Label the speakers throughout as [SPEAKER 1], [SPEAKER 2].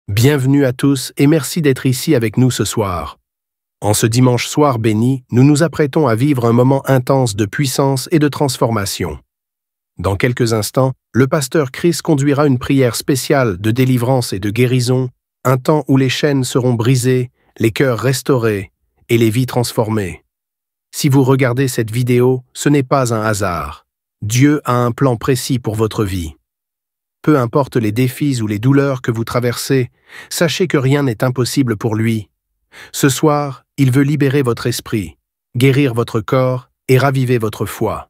[SPEAKER 1] Bienvenue à tous et merci d'être ici avec nous ce soir. En ce dimanche soir béni, nous nous apprêtons à vivre un moment intense de puissance et de transformation. Dans quelques instants, le pasteur Chris conduira une prière spéciale de délivrance et de guérison, un temps où les chaînes seront brisées, les cœurs restaurés et les vies transformées. Si vous regardez cette vidéo, ce n'est pas un hasard. Dieu a un plan précis pour votre vie. Peu importe les défis ou les douleurs que vous traversez, sachez que rien n'est impossible pour lui. Ce soir, il veut libérer votre esprit, guérir votre corps et raviver votre foi.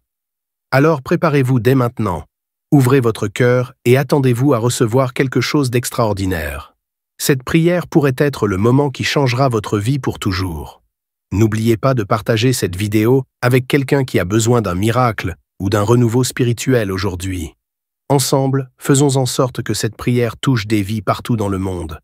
[SPEAKER 1] Alors préparez-vous dès maintenant, ouvrez votre cœur et attendez-vous à recevoir quelque chose d'extraordinaire. Cette prière pourrait être le moment qui changera votre vie pour toujours. N'oubliez pas de partager cette vidéo avec quelqu'un qui a besoin d'un miracle ou d'un renouveau spirituel aujourd'hui. Ensemble, faisons en sorte que cette prière touche des vies partout dans le monde.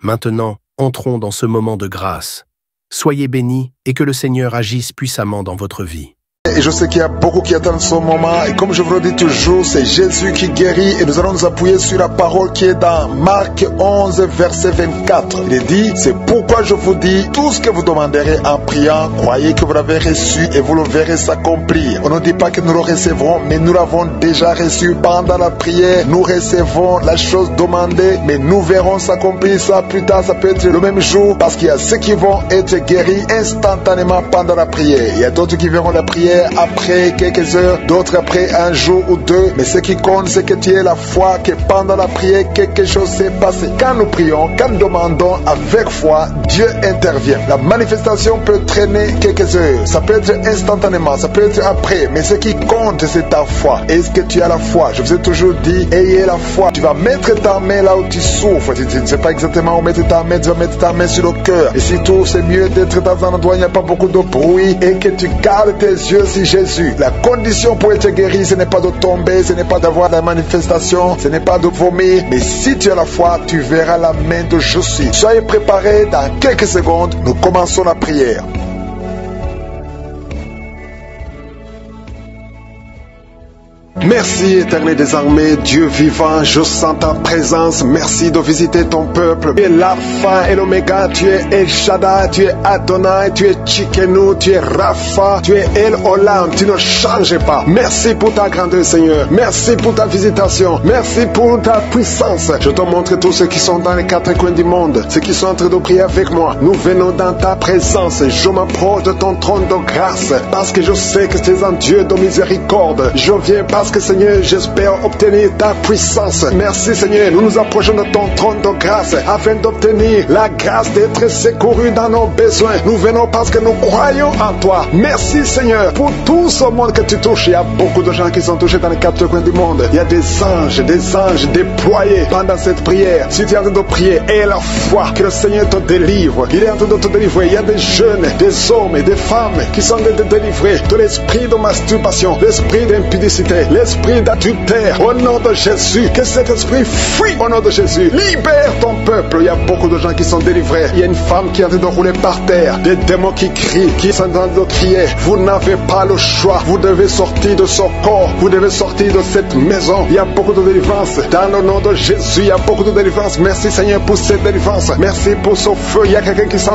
[SPEAKER 1] Maintenant, entrons dans ce moment de grâce. Soyez bénis et que le Seigneur agisse puissamment dans votre vie.
[SPEAKER 2] Et je sais qu'il y a beaucoup qui attendent ce moment. Et comme je vous le dis toujours, c'est Jésus qui guérit. Et nous allons nous appuyer sur la parole qui est dans Marc 11, verset 24. Il est dit, c'est pourquoi je vous dis, tout ce que vous demanderez en priant, croyez que vous l'avez reçu et vous le verrez s'accomplir. On ne dit pas que nous le recevrons, mais nous l'avons déjà reçu pendant la prière. Nous recevons la chose demandée, mais nous verrons s'accomplir ça plus tard. Ça peut être le même jour, parce qu'il y a ceux qui vont être guéris instantanément pendant la prière. Il y a d'autres qui verront la prière après quelques heures, d'autres après un jour ou deux. Mais ce qui compte, c'est que tu aies la foi que pendant la prière, quelque chose s'est passé. Quand nous prions, quand nous demandons avec foi, Dieu intervient. La manifestation peut traîner quelques heures. Ça peut être instantanément, ça peut être après. Mais ce qui compte, c'est ta foi. Est-ce que tu as la foi? Je vous ai toujours dit, ayez la foi. Tu vas mettre ta main là où tu souffres. Tu ne sais pas exactement où mettre ta main. Tu vas mettre ta main sur le cœur. Et surtout, c'est mieux d'être dans un endroit où il n'y a pas beaucoup de bruit et que tu gardes tes yeux sur Jésus. La condition pour être guéri, ce n'est pas de tomber, ce n'est pas d'avoir la manifestation, ce n'est pas de vomir, mais si tu as la foi, tu verras la main de Jésus. Soyez préparés, dans quelques secondes, nous commençons la prière. Merci éternel des armées, Dieu vivant, je sens ta présence, merci de visiter ton peuple. Tu es l'alpha et l'oméga, tu es El Shaddai, tu es Adonai, tu es Tsidkenu, tu es Rapha, tu es El Olam, tu ne changes pas. Merci pour ta grandeur Seigneur, merci pour ta visitation, merci pour ta puissance. Je te montre tous ceux qui sont dans les quatre coins du monde, ceux qui sont en train de prier avec moi. Nous venons dans ta présence, je m'approche de ton trône de grâce, parce que je sais que tu es un Dieu de miséricorde. Je viens parce que Seigneur, j'espère obtenir ta puissance. Merci Seigneur, nous nous approchons de ton trône de grâce afin d'obtenir la grâce d'être secourus dans nos besoins. Nous venons parce que nous croyons en toi. Merci Seigneur pour tout ce monde que tu touches. Il y a beaucoup de gens qui sont touchés dans les quatre coins du monde. Il y a des anges déployés pendant cette prière. Si tu es en train de prier, aie la foi que le Seigneur te délivre. Il est en train de te délivrer. Il y a des jeunes, des hommes et des femmes qui sont en train de délivrer de l'esprit de masturbation, l'esprit d'impudicité, l'esprit d'adultère, au nom de Jésus, que cet esprit fuit au nom de Jésus. Libère ton peuple. Il y a beaucoup de gens qui sont délivrés. Il y a une femme qui est en train de rouler par terre, des démons qui crient, qui sont en train de crier. Vous n'avez pas le choix. Vous devez sortir de ce corps. Vous devez sortir de cette maison. Il y a beaucoup de délivrance. Dans le nom de Jésus, il y a beaucoup de délivrance. Merci Seigneur pour cette délivrance. Merci pour ce feu. Il y a quelqu'un qui sent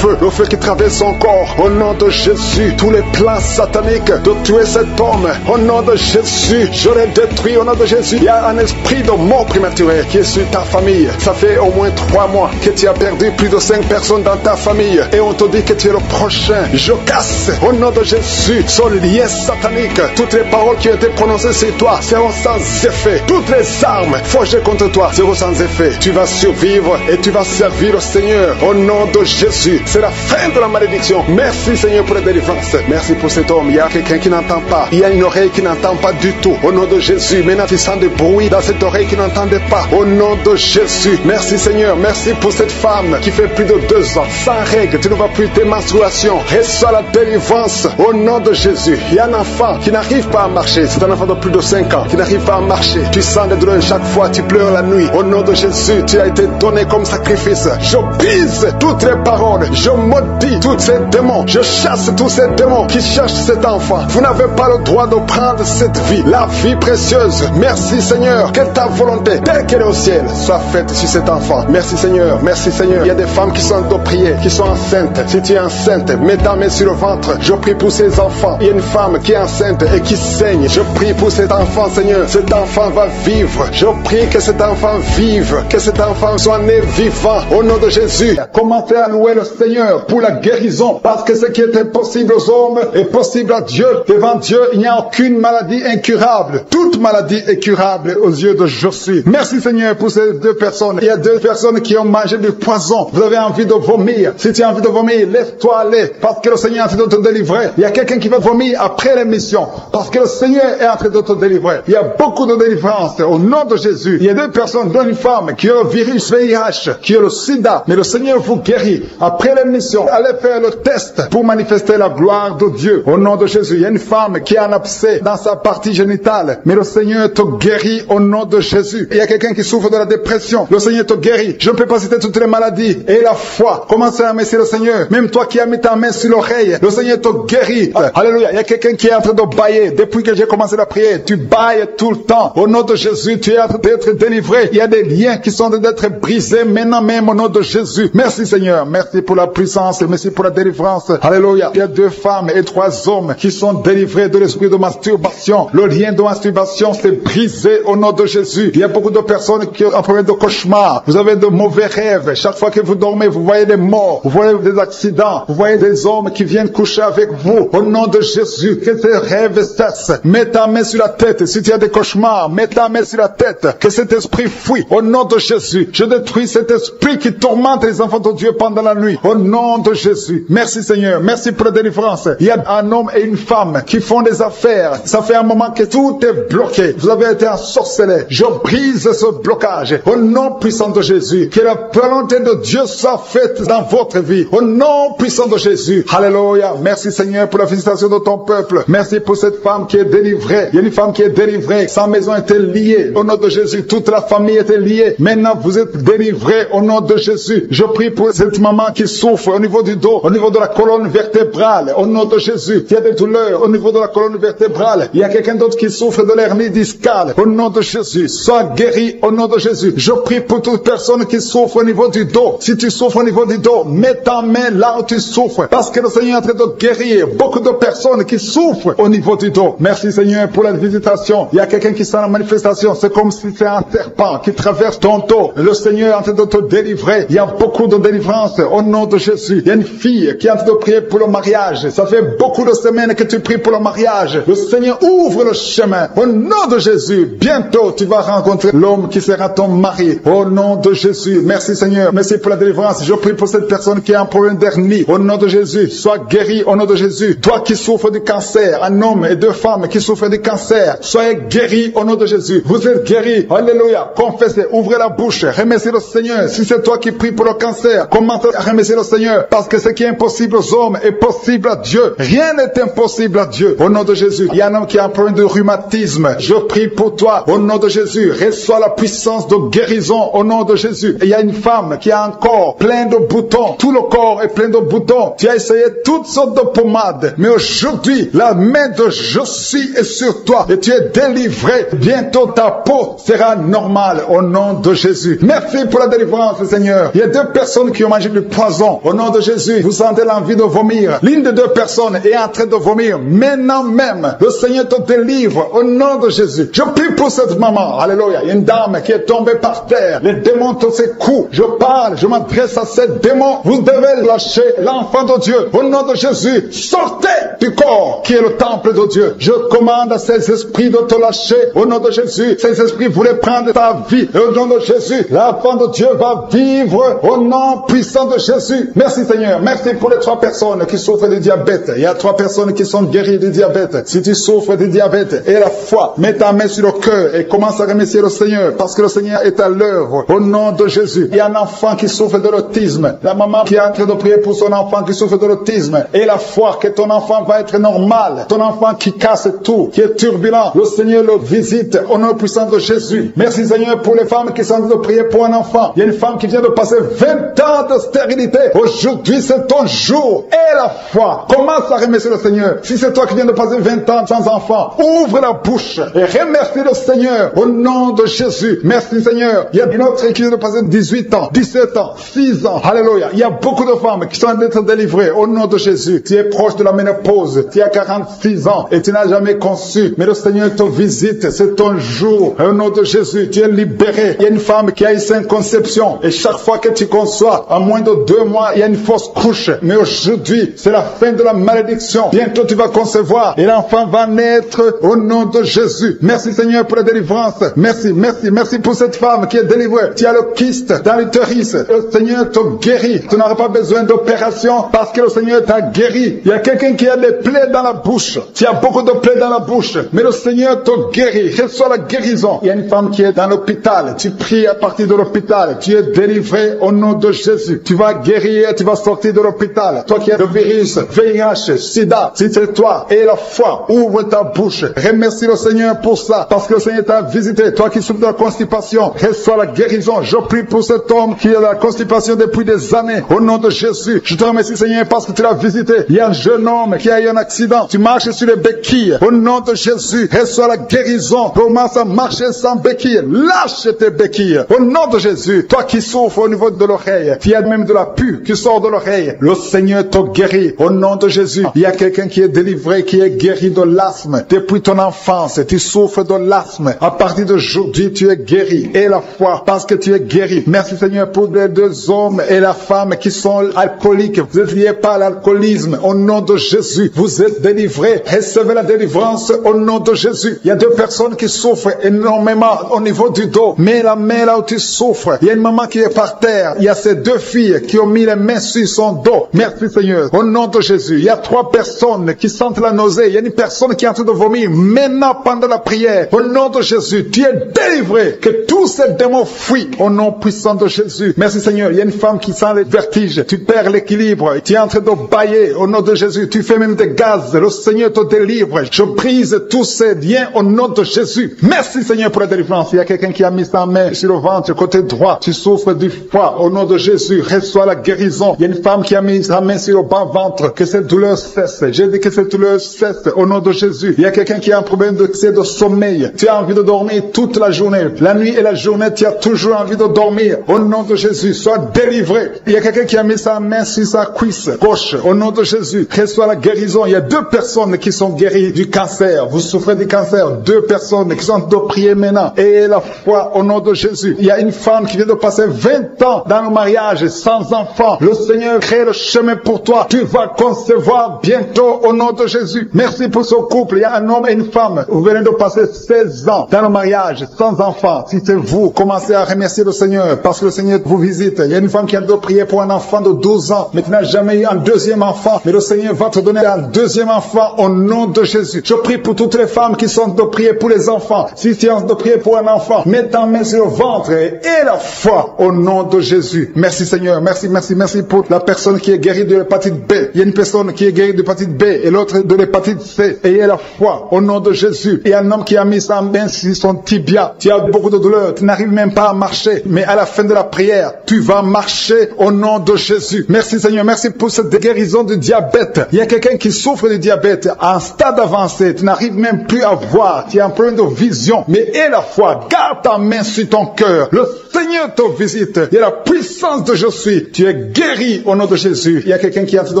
[SPEAKER 2] le feu qui traverse son corps. Au nom de Jésus, tous les plans sataniques de tuer cet homme, au nom de Jésus, je les détruis au nom de Jésus. Il y a un esprit de mort prématurée qui est sur ta famille. Ça fait au moins 3 mois que tu as perdu plus de 5 personnes dans ta famille et on te dit que tu es le prochain. Je casse au nom de Jésus ce lien satanique. Toutes les paroles qui ont été prononcées sur toi seront sans effet. Toutes les armes forgées contre toi seront sans effet. Tu vas survivre et tu vas servir le Seigneur au nom de Jésus. C'est la fin de la malédiction. Merci Seigneur pour la délivrance. Merci pour cet homme. Il y a quelqu'un qui n'entend pas. Il y a une oreille qui n'entend pas du tout. Au nom de Jésus, maintenant tu sens des bruits dans cette oreille qui n'entendait pas. Au nom de Jésus, merci Seigneur, merci pour cette femme qui fait plus de 2 ans, sans règles, tu ne vas plus tes menstruations. Reçois la délivrance au nom de Jésus. Il y a un enfant qui n'arrive pas à marcher, c'est un enfant de plus de 5 ans qui n'arrive pas à marcher. Tu sens des douleurs chaque fois, tu pleures la nuit. Au nom de Jésus, tu as été donné comme sacrifice. Je brise toutes les paroles, je maudis tous ces démons, je chasse tous ces démons qui cherchent cet enfant. Vous n'avez pas le droit de prendre cette vie, la vie précieuse. Merci Seigneur, que ta volonté, telle qu'elle est au ciel, soit faite sur cet enfant. Merci Merci Seigneur, merci Seigneur. Il y a des femmes qui sont en train de prier, qui sont enceintes. Si tu es enceinte, mets ta main sur le ventre. Je prie pour ces enfants. Il y a une femme qui est enceinte et qui saigne. Je prie pour cet enfant, Seigneur. Cet enfant va vivre. Je prie que cet enfant vive, que cet enfant soit né vivant. Au nom de Jésus, commencez à louer le Seigneur pour la guérison, parce que ce qui est impossible aux hommes est possible à Dieu. Devant Dieu, il n'y a aucune maladie incurable. Toute maladie est curable aux yeux de Jésus. Merci Seigneur pour ces deux personnes. Il y a deux personnes qui ont mangé du poison. Vous avez envie de vomir. Si tu as envie de vomir, laisse-toi aller, parce que le Seigneur est en train de te délivrer. Il y a quelqu'un qui va vomir après l'émission, parce que le Seigneur est en train de te délivrer. Il y a beaucoup de délivrance au nom de Jésus. Il y a deux personnes, dont une femme qui a le virus VIH, qui a le sida, mais le Seigneur vous guérit. Après l'émission, allez faire le test pour manifester la gloire de Dieu au nom de Jésus. Il y a une femme qui a un abcès dans sa partie génitale, mais le Seigneur te guérit au nom de Jésus. Il y a quelqu'un qui souffre de la dépression, le Seigneur te guérit. Je ne peux pas citer toutes les maladies. Et la foi, commencez à remercier le Seigneur. Même toi qui as mis ta main sur l'oreille, le Seigneur te guérit. Alléluia. Il y a quelqu'un qui est en train de bailler. Depuis que j'ai commencé la prière, tu bailles tout le temps. Au nom de Jésus, tu es en train d'être délivré. Il y a des liens qui sont en train d'être brisés maintenant même au nom de Jésus. Merci Seigneur. Merci pour la puissance. Merci pour la délivrance. Alléluia. Il y a 2 femmes et 3 hommes qui sont délivrés de l'esprit de masturbation. Le lien de masturbation s'est brisé au nom de Jésus. Il y a beaucoup de personnes qui ont un problème de cauchemar. Vous avez de mauvais rêves. Chaque fois que vous dormez, vous voyez des morts. Vous voyez des accidents. Vous voyez des hommes qui viennent coucher avec vous. Au nom de Jésus, que ces rêves cessent. Mets ta main sur la tête. Si tu as des cauchemars, mets ta main sur la tête. Que cet esprit fuit. Au nom de Jésus, je détruis cet esprit qui tourmente les enfants de Dieu pendant la nuit. Au nom de Jésus. Merci Seigneur. Merci pour la délivrance. Il y a un homme et une femme qui font des affaires. Ça fait un moment que tout est bloqué. Vous avez été ensorcelé. Je brise ce blocage. Au nom puissant de Jésus. Que la volonté de Dieu soit faite dans votre vie. Au nom puissant de Jésus. Alléluia. Merci Seigneur pour la visitation de ton peuple. Merci pour cette femme qui est délivrée. Il y a une femme qui est délivrée. Sa maison était liée. Au nom de Jésus, toute la famille était liée. Maintenant, vous êtes délivrés au nom de Jésus. Je prie pour cette maman qui souffre au niveau du dos, au niveau de la colonne vertébrale. Au nom de Jésus, il y a des douleurs au niveau de la colonne vertébrale. Il y a quelqu'un d'autre qui souffre de l'hernie discale. Au nom de Jésus, sois guéri au nom de Jésus. Je prie pour toute personne qui souffre au niveau du dos. Si tu souffres au niveau du dos, mets ta main là où tu souffres. Parce que le Seigneur est en train de guérir beaucoup de personnes qui souffrent au niveau du dos. Merci Seigneur pour la visitation. Il y a quelqu'un qui sent la manifestation. C'est comme si c'est un serpent qui traverse ton dos. Le Seigneur est en train de te délivrer. Il y a beaucoup de délivrance au nom de Jésus. Il y a une fille qui est en train de prier pour le mariage. Ça fait beaucoup de semaines que tu pries pour le mariage. Le Seigneur ouvre le chemin. Au nom de Jésus, bientôt tu vas rencontrer l'homme qui sera ton mari. Au nom de Jésus. Merci Seigneur. Merci pour la délivrance. Je prie pour cette personne qui a un problème d'hernie. Au nom de Jésus, sois guéri au nom de Jésus. Toi qui souffres du cancer, un homme et 2 femmes qui souffrent du cancer, soyez guéris au nom de Jésus. Vous êtes guéris. Alléluia. Confessez, ouvrez la bouche, remerciez le Seigneur. Si c'est toi qui pries pour le cancer, commence à remercier le Seigneur, parce que ce qui est impossible aux hommes est possible à Dieu. Rien n'est impossible à Dieu. Au nom de Jésus, il y a un homme qui a un problème de rhumatisme. Je prie pour toi. Au nom de Jésus, reçois la puissance de guérison au nom de Jésus. Il y a une femme qui a un corps plein de boutons. Tout le corps est plein de boutons. Tu as essayé toutes sortes de pommades, mais aujourd'hui, la main de Jésus est sur toi et tu es délivré. Bientôt ta peau sera normale au nom de Jésus. Merci pour la délivrance, Seigneur. Il y a 2 personnes qui ont mangé du poison. Au nom de Jésus, vous sentez l'envie de vomir. L'une des 2 personnes est en train de vomir. Maintenant même, le Seigneur te délivre au nom de Jésus. Je prie pour cette maman. Alléluia. Il y a une dame qui est tombée par terre. Les démons te secouent. Je parle, je m'adresse à ces démons. Vous devez lâcher l'enfant de Dieu. Au nom de Jésus, sortez du corps qui est le temple de Dieu. Je commande à ces esprits de te lâcher. Au nom de Jésus, ces esprits voulaient prendre ta vie. Et au nom de Jésus, l'enfant de Dieu va vivre au nom puissant de Jésus. Merci Seigneur. Merci pour les 3 personnes qui souffrent du diabète. Il y a 3 personnes qui sont guéries du diabète. Si tu souffres du diabète et la foi, mets ta main sur le cœur et commence à remercier le Seigneur, parce que le Seigneur est à l'œuvre. Au nom de Jésus, il y a un enfant qui souffre de l'autisme. La maman qui est en train de prier pour son enfant qui souffre de l'autisme. Et la foi que ton enfant va être normal. Ton enfant qui casse tout, qui est turbulent. Le Seigneur le visite au nom puissant de Jésus. Merci Seigneur pour les femmes qui sont en train de prier pour un enfant. Il y a une femme qui vient de passer 20 ans de stérilité. Aujourd'hui, c'est ton jour. Et la foi. Commence à remercier le Seigneur. Si c'est toi qui viens de passer 20 ans sans enfant, ouvre la bouche et remercie le Seigneur au nom de Jésus. Merci Seigneur. Il y a une autre qui vient de passer
[SPEAKER 3] passé 18 ans, 17 ans, 6 ans. Alléluia. Il y a beaucoup de femmes qui sont en train d'être délivrées au nom de Jésus. Tu es proche de la ménopause. Tu as 46 ans et tu n'as jamais conçu. Mais le Seigneur te visite. C'est ton jour. Au nom de Jésus, tu es libéré. Il y a une femme qui a eu 5 conceptions. Et chaque fois que tu conçois, en moins de 2 mois, il y a une fausse couche. Mais aujourd'hui, c'est la fin de la malédiction. Bientôt, tu vas concevoir. Et l'enfant va naître au nom de Jésus. Merci Seigneur pour la délivrance. Merci, merci, merci pour cette femme qui est délivrée. Tu as le kyste dans l'utérus. Le Seigneur te guérit. Tu n'auras pas besoin d'opération parce que le Seigneur t'a guéri. Il y a quelqu'un qui a des plaies dans la bouche. Tu as beaucoup de plaies dans la bouche. Mais le Seigneur te guérit. Reçois la guérison. Il y a une femme qui est dans l'hôpital. Tu pries à partir de l'hôpital. Tu es délivré au nom de Jésus. Tu vas guérir. Tu vas sortir de l'hôpital. Toi qui as le virus, VIH, SIDA, si c'est toi et la foi, ouvre ta bouche. Remercie le Seigneur pour ça. Parce que le Seigneur t'a visité. Toi qui souffres de la constipation, reçois la guérison. Je prie pour cet homme qui a la constipation depuis des années. Au nom de Jésus, je te remercie Seigneur parce que tu l'as visité. Il y a un jeune homme qui a eu un accident. Tu marches sur les béquilles. Au nom de Jésus, reçois la guérison. Commence à marcher sans béquilles. Lâche tes béquilles. Au nom de Jésus, toi qui souffres au niveau de l'oreille, tu as même de la pus qui sort de l'oreille. Le Seigneur te guérit. Au nom de Jésus, il y a quelqu'un qui est délivré, qui est guéri de l'asthme. Depuis ton enfance, tu souffres de l'asthme. À partir d'aujourd'hui, tu es guéri. Et la foi, parce que tu es guéri. Merci Seigneur pour les 2 hommes et la femme qui sont alcooliques. Vous êtes liés par l'alcoolisme. Au nom de Jésus, vous êtes délivrés. Recevez la délivrance au nom de Jésus. Il y a 2 personnes qui souffrent énormément au niveau du dos. Mais la main là où tu souffres, il y a une maman qui est par terre. Il y a ces 2 filles qui ont mis les mains sur son dos. Merci Seigneur. Au nom de Jésus, il y a 3 personnes qui sentent la nausée. Il y a une personne qui est en train de vomir maintenant pendant la prière. Au nom de Jésus, tu es délivré. Que tous ces démons fuient au nom puissant de Jésus. Merci Seigneur. Il y a une femme qui sent les vertiges. Tu perds l'équilibre. Tu es en train de bailler au nom de Jésus. Tu fais même des gaz. Le Seigneur te délivre. Je brise tous ces liens au nom de Jésus. Merci Seigneur pour la délivrance. Il y a quelqu'un qui a mis sa main sur le ventre côté droit. Tu souffres du foie. Au nom de Jésus, reçois la guérison. Il y a une femme qui a mis sa main sur le bas ventre. Que cette douleur cesse. J'ai dit que cette douleur cesse au nom de Jésus. Il y a quelqu'un qui a un problème de sommeil. Tu as envie de dormir toute la journée. La nuit et la journée, tu as toujours envie de dormir. Au nom de Jésus, sois délivré. Il y a quelqu'un qui a mis sa main sur sa cuisse gauche. Au nom de Jésus, reçois la guérison. Il y a 2 personnes qui sont guéries du cancer. Vous souffrez du cancer. 2 personnes qui sont de prier maintenant. Et la foi au nom de Jésus. Il y a une femme qui vient de passer 20 ans dans le mariage sans enfant. Le Seigneur crée le chemin pour toi. Tu vas concevoir bientôt au nom de Jésus. Merci pour ce couple. Il y a un homme et une femme. Vous venez de passer 16 ans dans le mariage sans enfant. Si c'est vous, commencez à remercier le Seigneur parce que le Seigneur vous visite. Il y a une femme qui a de prier pour un enfant de 12 ans, mais qui n'a jamais eu un 2e enfant. Mais le Seigneur va te donner un 2e enfant au nom de Jésus. Je prie pour toutes les femmes qui sont de prier pour les enfants. Si tu es de prier pour un enfant, mets ta main sur le ventre et la foi au nom de Jésus. Merci Seigneur. Merci, merci, merci pour la personne qui est guérie de l'hépatite B. Il y a une personne qui est guérie de l'hépatite B et l'autre de l'hépatite C. Ayez la foi au nom de Jésus. Et un homme qui a mis sa main sur son tibia. Tu as beaucoup de douleur. Tu n'arrives même pas à marcher. Mais à la fin de la prière, tu vas marcher au nom de Jésus. Merci Seigneur. Merci pour cette guérison du diabète. Il y a quelqu'un qui souffre du diabète à un stade avancé. Tu n'arrives même plus à voir. Tu as un problème de vision. Mais aie la foi. Garde ta main sur ton cœur. Le Seigneur te visite. Il y a la puissance de je suis. Tu es guéri au nom de Jésus. Il y a quelqu'un qui est en train de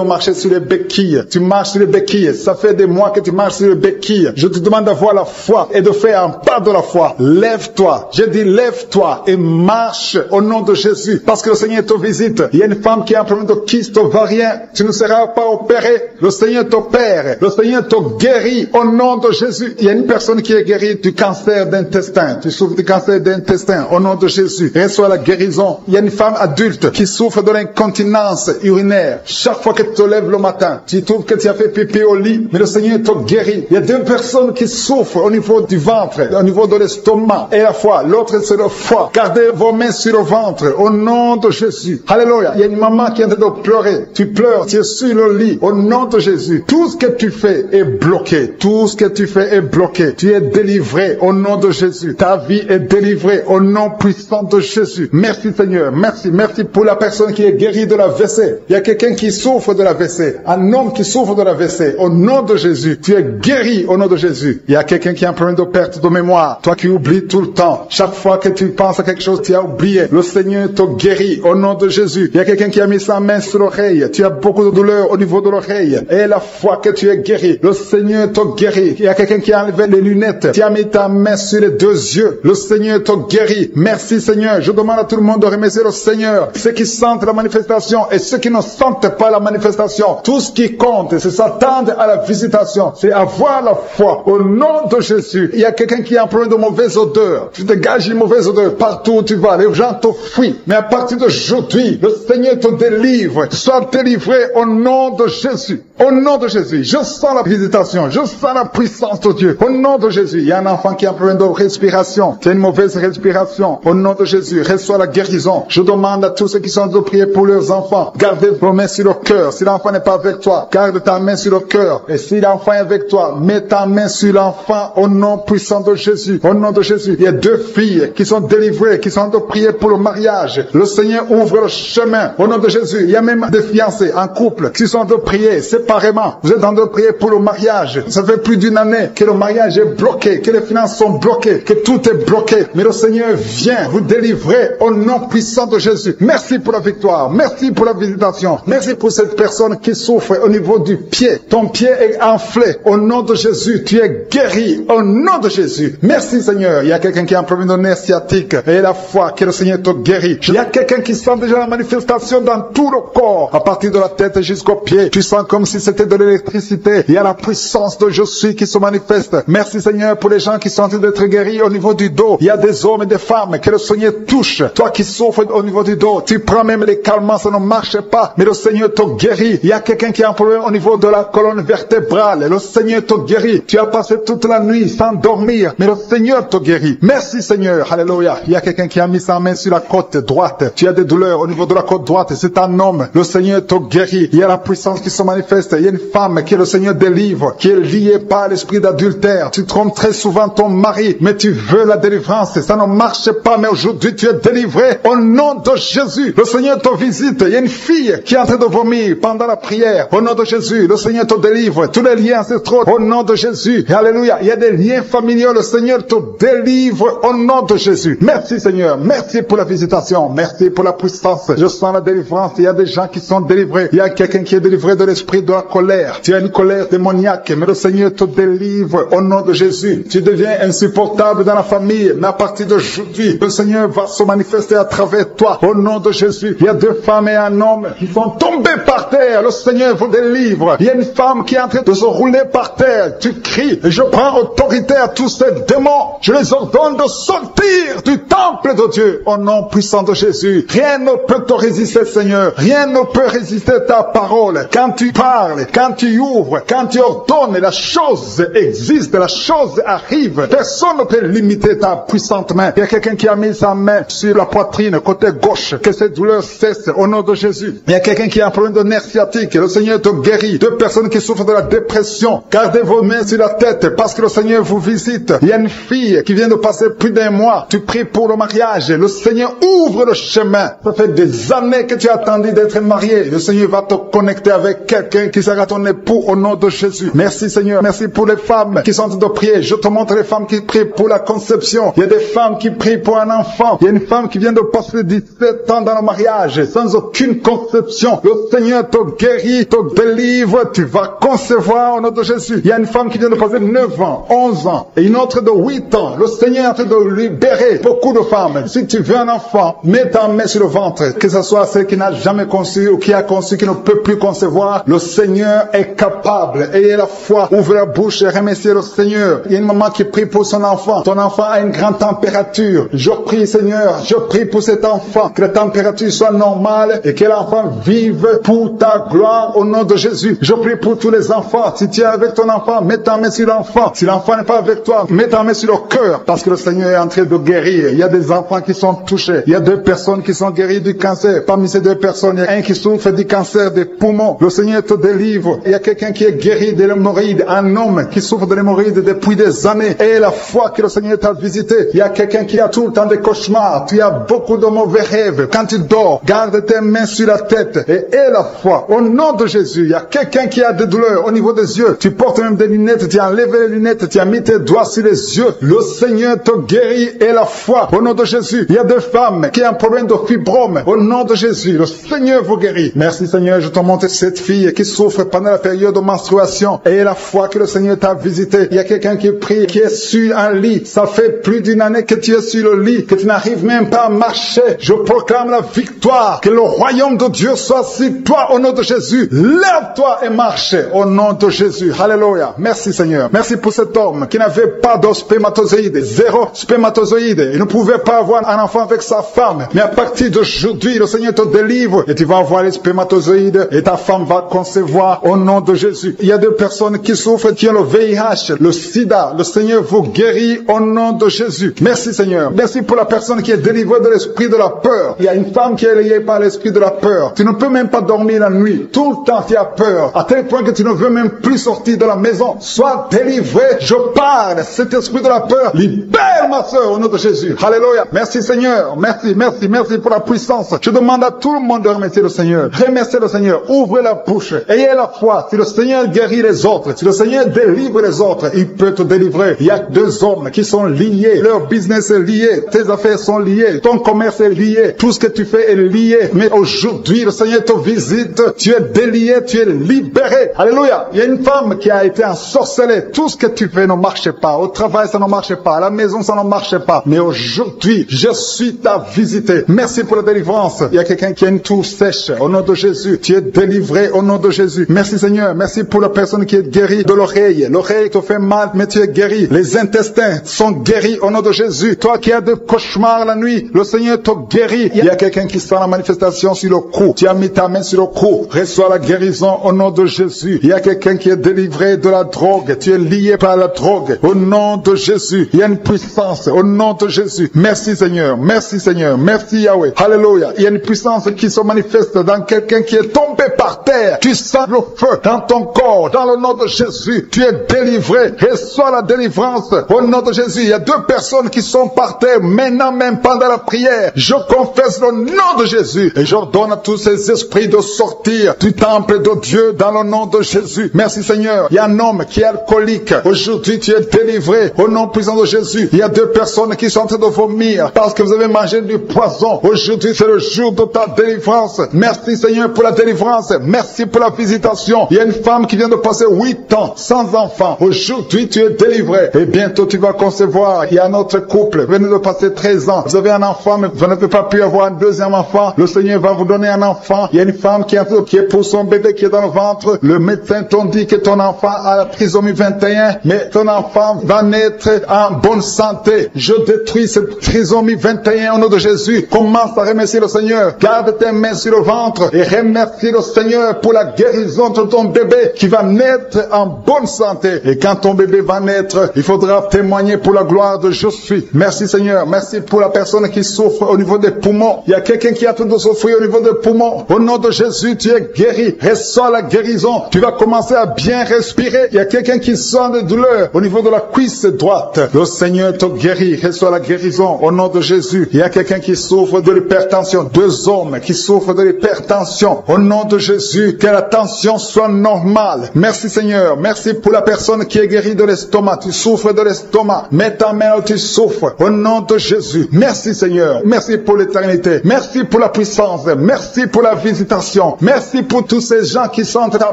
[SPEAKER 3] marcher sur les béquilles. Tu marches sur les béquilles. Ça fait des mois que tu marches sur les béquilles. Je te demande d'avoir la foi et de faire un pas de la foi. Lève-toi. J'ai dit lève-toi et marche au nom de Jésus. Parce que le Seigneur te visite. Il y a une femme qui a un problème de kyste ovarien. Tu ne seras pas opéré. Le Seigneur t'opère. Le Seigneur te guérit au nom de Jésus. Il y a une personne qui est guérie du cancer d'intestin. Tu souffres du cancer d'intestin au nom de Jésus. Reçois la guérison. Il y a une femme adulte qui souffre de l'incontinence urinaire. Chaque fois que tu te lèves le matin, tu trouves que tu as fait pipi au lit, mais le Seigneur te guérit. Il y a 2 personnes qui souffrent au niveau du ventre, au niveau de l'estomac et la foi. L'autre c'est le foie. Gardez vos mains sur le ventre au nom de Jésus. Alléluia. Il y a une maman qui est en train de pleurer. Tu pleures, tu es sur le lit au nom de Jésus. Tout ce que tu fais est bloqué. Tout ce que tu fais est bloqué. Tu es délivré au nom de Jésus. Ta vie est délivrée au nom puissant de Jésus. Merci Seigneur. Merci. Merci pour la personne qui est guérie de la WC. Il y a quelqu'un qui souffre de la WC. Un homme qui souffre de la WC. Au nom de Jésus. Tu es guéri au nom de Jésus. Il y a quelqu'un qui a un problème de perte de mémoire. Toi qui oublies tout le temps. Chaque fois que tu penses à quelque chose, tu a oublié. Le Seigneur te guérit au nom de Jésus. Il y a quelqu'un qui a mis sa main sur l'oreille. Tu as beaucoup de douleur au niveau de l'oreille. Et la fois que tu es guéri, le Seigneur te guérit. Il y a quelqu'un qui a enlevé les lunettes. Tu as mis ta main sur les deux yeux. Le Seigneur te guérit. Merci Seigneur. Je demande à tout le monde de remercier le Seigneur. Ceux qui sentent la manifestation et ceux qui ne sentent pas la manifestation. Tout ce qui compte, c'est s'attendre à la visitation. C'est avoir la foi au nom de Jésus. Il y a quelqu'un qui a un problème de mauvaise odeur. Tu dégages une mauvaise odeur partout où tu vas. Les gens te fuient. Mais à partir d'aujourd'hui, le Seigneur te délivre. Sois délivré au nom de Jésus. Au nom de Jésus. Je sens la visitation. Je sens la puissance de Dieu. Au nom de Jésus. Il y a un enfant qui a un problème de respiration. C'est une mauvaise respiration. Au nom de Jésus. Reçois la guérison. Je demande à tous ceux qui sont de prier pour leurs enfants. Gardez vos mains sur le cœur. Si l'enfant n'est pas avec toi, garde ta main sur le cœur. Et si l'enfant est avec toi, mets ta main sur l'enfant au nom puissant de Jésus. Au nom de Jésus. Il y a deux filles qui sont délivrées, qui sont de prier pour le mariage. Le Seigneur ouvre le chemin. Au nom de Jésus. Il y a même des fiancés en couple qui sont de prier séparément. Vous êtes en train de prier pour le mariage. Ça fait plus d'une année que le mariage est bloqué, que les finances sont bloquées, que tout est bloqué. Mais le Seigneur vient vous délivrer au nom puissant de Jésus. Merci pour la victoire. Merci pour la visitation. Merci pour cette personne qui souffre au niveau du pied. Ton pied est enflé. Au nom de Jésus, tu es guéri. Au nom de Jésus. Merci Seigneur. Il y a quelqu'un qui a un problème de nerf sciatique. Et la foi que le Seigneur te guérit. Il y a quelqu'un qui sent déjà la manifestation dans tout le corps. À partir de la tête jusqu'au pied. Tu sens comme si c'était de l'électricité. Il y a la puissance de je suis qui se manifeste. Merci Seigneur pour les gens qui sont en train d'être guéris au niveau du dos. Il y a des hommes et des femmes que le Seigneur touche. Toi qui souffres au niveau du dos. Tu prends même les calmants, ça ne marche pas. Mais le Seigneur te guérit. Il y a quelqu'un qui a un problème au niveau de la colonne vertébrale. Le Seigneur te guérit. Tu as passé toute la nuit sans dormir. Mais le Seigneur te guérit. Merci Seigneur. Alléluia. Il y a quelqu'un qui a mis sa main sur la côte droite. Tu as des douleurs au niveau de la côte droite. C'est un homme. Le Seigneur te guérit. Il y a la puissance qui se manifeste. Il y a une femme que le Seigneur délivre, qui est liée par l'esprit d'adultère. Tu trompes très souvent ton mari, mais tu veux la délivrance. Ça ne marche pas, mais aujourd'hui tu es délivré au nom de Jésus. Le Seigneur te visite. Il y a une fille qui est en train de vomir pendant la prière. Au nom de Jésus, le Seigneur te délivre. Tous les liens ancestraux, au nom de Jésus. Alléluia. Il y a des liens familiaux. Le Seigneur te délivre au nom de Jésus. Merci Seigneur. Merci pour la visitation. Merci pour la puissance. Je sens la délivrance. Il y a des gens qui sont délivrés. Il y a quelqu'un qui est délivré de l'esprit de la colère. Tu as une colère démoniaque, mais le Seigneur te délivre au nom de Jésus. Tu deviens insupportable dans la famille, mais à partir d'aujourd'hui, le Seigneur va se manifester à travers toi au nom de Jésus. Il y a deux femmes et un homme qui sont tombés par terre. Le Seigneur vous délivre. Il y a une femme qui est en train de se rouler par terre. Tu cries et je prends autorité à tous ces démons. Je les ordonne de sortir du temple de Dieu au nom puissant de Jésus. Rien ne peut te résister, Seigneur. Rien ne peut résister ta parole. Quand tu parles, quand tu ouvres, quand tu ordonnes, la chose existe, la chose arrive. Personne ne peut limiter ta puissante main. Il y a quelqu'un qui a mis sa main sur la poitrine, côté gauche, que cette douleur cesse au nom de Jésus. Il y a quelqu'un qui a un problème de nerf sciatique. Le Seigneur te guérit. Deux personnes qui souffrent de la dépression. Gardez vos mains sur la tête parce que le Seigneur vous visite. Il y a une fille qui vient de passer plus d'un mois. Tu pries pour le mariage. Le Seigneur ouvre le chemin. Ça fait des années que tu as attendu d'être marié. Le Seigneur va te connecter avec quelqu'un qui sera ton époux au nom de Jésus. Merci Seigneur. Merci pour les femmes qui sont en train de prier. Je te montre les femmes qui prient pour la conception. Il y a des femmes qui prient pour un enfant. Il y a une femme qui vient de passer 17 ans dans le mariage sans aucune conception. Le Seigneur te guérit, te délivre. Tu vas concevoir au nom de Jésus. Il y a une femme qui vient de passer 9 ans, 11 ans et une autre de 8 ans. Le Seigneur est en train de libérer beaucoup de femmes. Si tu veux un enfant, mets ta main sur le ventre. Que ce soit celle qui n'a jamais conçu ou qui a conçu, qui ne peut plus concevoir. Le Seigneur est capable. Ayez la foi. Ouvre la bouche et remerciez le Seigneur. Il y a une maman qui prie pour son enfant. Ton enfant a une grande température. Je prie Seigneur, je prie pour cet enfant. Que la température soit normale et que l'enfant vive pour ta gloire au nom de Jésus. Je prie pour tous les enfants. Si tu es avec ton enfant, mets ta main sur l'enfant. Si l'enfant n'est pas avec toi, mets ta main sur le cœur. Parce que le Seigneur est en train de guérir. Il y a des enfants qui sont touchés. Il y a 2 personnes qui sont guéries du cancer. Parmi ces 2 personnes, il y a un qui souffre du cancer des poumons. Le Seigneur te délivre. Il y a quelqu'un qui est guéri de l'hémorroïde, un homme qui souffre de l'hémorroïde depuis des années. Et la foi que le Seigneur t'a visité. Il y a quelqu'un qui a tout le temps des cauchemars. Tu as beaucoup de mauvais rêves. Quand tu dors, garde tes mains sur la tête et aie la foi. Au nom de Jésus, il y a quelqu'un qui a des douleurs au niveau des yeux. Tu portes même des lunettes, tu as enlevé les lunettes, tu as mis tes doigts sur les yeux. Le Seigneur te guérit et la foi. Au nom de Jésus, il y a des femmes qui ont un problème de fibrome. Au nom de Jésus, le Seigneur vous guérit. Merci Seigneur, je te montre cette fille qui souffre pendant la période de menstruation. Et la foi que le Seigneur t'a visité. Il y a quelqu'un qui prie, qui est sur un lit. Ça fait plus d'une année que tu es sur le lit, que tu n'arrives même pas à marcher. Je proclame la victoire. Que le royaume de Dieu soit sur toi au nom de Jésus. Lève-toi et marche au nom de Jésus. Alléluia. Merci Seigneur. Merci pour cet homme qui n'avait pas de spermatozoïdes. Zéro spermatozoïde. Il ne pouvait pas avoir un enfant avec sa femme. Mais à partir d'aujourd'hui, le Seigneur te délivre et tu vas avoir les spermatozoïdes et ta femme va concevoir au nom de Jésus. Il y a des personnes qui souffrent, qui ont le VIH, le sida. Le Seigneur vous guérit au nom de Jésus. Merci Seigneur. Merci pour la personne qui est délivrée de l'esprit de la peur. Il y a une femme qui est liée par l'esprit de la peur. Tu ne peux même pas dormir la nuit. Tout le temps tu as peur. À tel point que tu ne veux même plus sortir de la maison. Sois délivré. Je parle. Cet esprit de la peur. Libère ma soeur au nom de Jésus. Alléluia. Merci Seigneur. Merci pour la puissance. Je demande à tout le monde de remercier le Seigneur. Remerciez le Seigneur. Ouvrez la bouche. Ayez la foi. Si le Seigneur guérit les autres, si le Seigneur délivre les autres, il peut te délivrer. Il y a deux hommes qui sont liés. Leur business est lié. Tes affaires sont liées. Ton commerce est lié. Tout ce que tu fais est lié. Mais aujourd'hui, le Seigneur te visite. Tu es délié. Tu es libéré. Alléluia. Il y a une femme qui a été ensorcelée. Tout ce que tu fais ne marche pas. Au travail, ça ne marche pas. À la maison, ça ne marche pas. Mais aujourd'hui, je suis ta visité. Merci pour la délivrance. Il y a quelqu'un qui a une toux sèche. Au nom de Jésus, tu es délivré au nom de Jésus. Merci Seigneur. Merci pour la personne qui est guérie de l'oreille. L'oreille te fait mal, mais tu es guéri. Les intestins sont guéris au nom de Jésus. Toi qui as des cauchemars la nuit, le Seigneur te guérit. Il y a quelqu'un qui sent la manifestation sur le cou. Tu as mis ta main sur le cou. Reçois la guérison au nom de Jésus. Il y a quelqu'un qui est délivré de la drogue. Tu es lié par la drogue. Au nom de Jésus. Il y a une puissance au nom de Jésus. Merci Seigneur. Merci Seigneur. Merci Yahweh. Alléluia. Il y a une puissance qui se manifeste dans quelqu'un qui est tombé par terre. Tu sens le feu dans ton corps. Dans le nom de Jésus. Tu es délivré. Reçois la délivrance au nom de Jésus. Il y a deux personnes qui sont par terre maintenant même pendant la prière. Je confesse le nom de Jésus et j'ordonne à tous ces esprits de sortir du temple de Dieu dans le nom de Jésus. Merci Seigneur. Il y a un homme qui est alcoolique. Aujourd'hui tu es délivré au nom puissant de Jésus. Il y a deux personnes qui sont en train de vomir parce que vous avez mangé du poison. Aujourd'hui c'est le jour de ta délivrance. Merci Seigneur pour la délivrance. Merci pour la visitation. Il y a une femme qui vient de passer 8 ans sans enfant. Aujourd'hui tu es délivré et bientôt tu vas concevoir. Il y a un autre couple. Vous venez de passer 13 ans. Vous avez un enfant mais vous n'avez pas pu avoir un deuxième enfant. Le Seigneur va vous donner un enfant. Il y a une femme qui est pour son bébé qui est dans le ventre. Le médecin t'a dit que ton enfant a la trisomie 21 mais ton enfant va naître en bonne santé. Je détruis cette trisomie 21 au nom de Jésus. Commence à remercier le Seigneur. Garde tes mains sur le ventre et remercie le Seigneur pour la guérison de ton bébé qui va naître en bonne santé. Et quand ton bébé va naître, il faudra témoigner pour la gloire de je suis. Merci Seigneur. Merci pour la personne qui souffre au niveau des poumons. Il y a quelqu'un qui a tout de souffrir au niveau des poumons. Au nom de Jésus, tu es guéri. Reçois la guérison. Tu vas commencer à bien respirer. Il y a quelqu'un qui sent des douleurs au niveau de la cuisse droite. Le Seigneur te guérit. Reçois la guérison au nom de Jésus. Il y a quelqu'un qui souffre de l'hypertension. 2 hommes qui souffrent de l'hypertension. Au nom de Jésus, que la tension soit normale. Merci Seigneur. Merci pour la personne qui est guérie de l'estomac. Tu souffres de l'estomac. Mets ta main où tu souffres. Au nom de Jésus. Merci Seigneur. Merci pour l'éternité. Merci pour la puissance. Merci pour la visitation. Merci pour tous ces gens qui sentent ta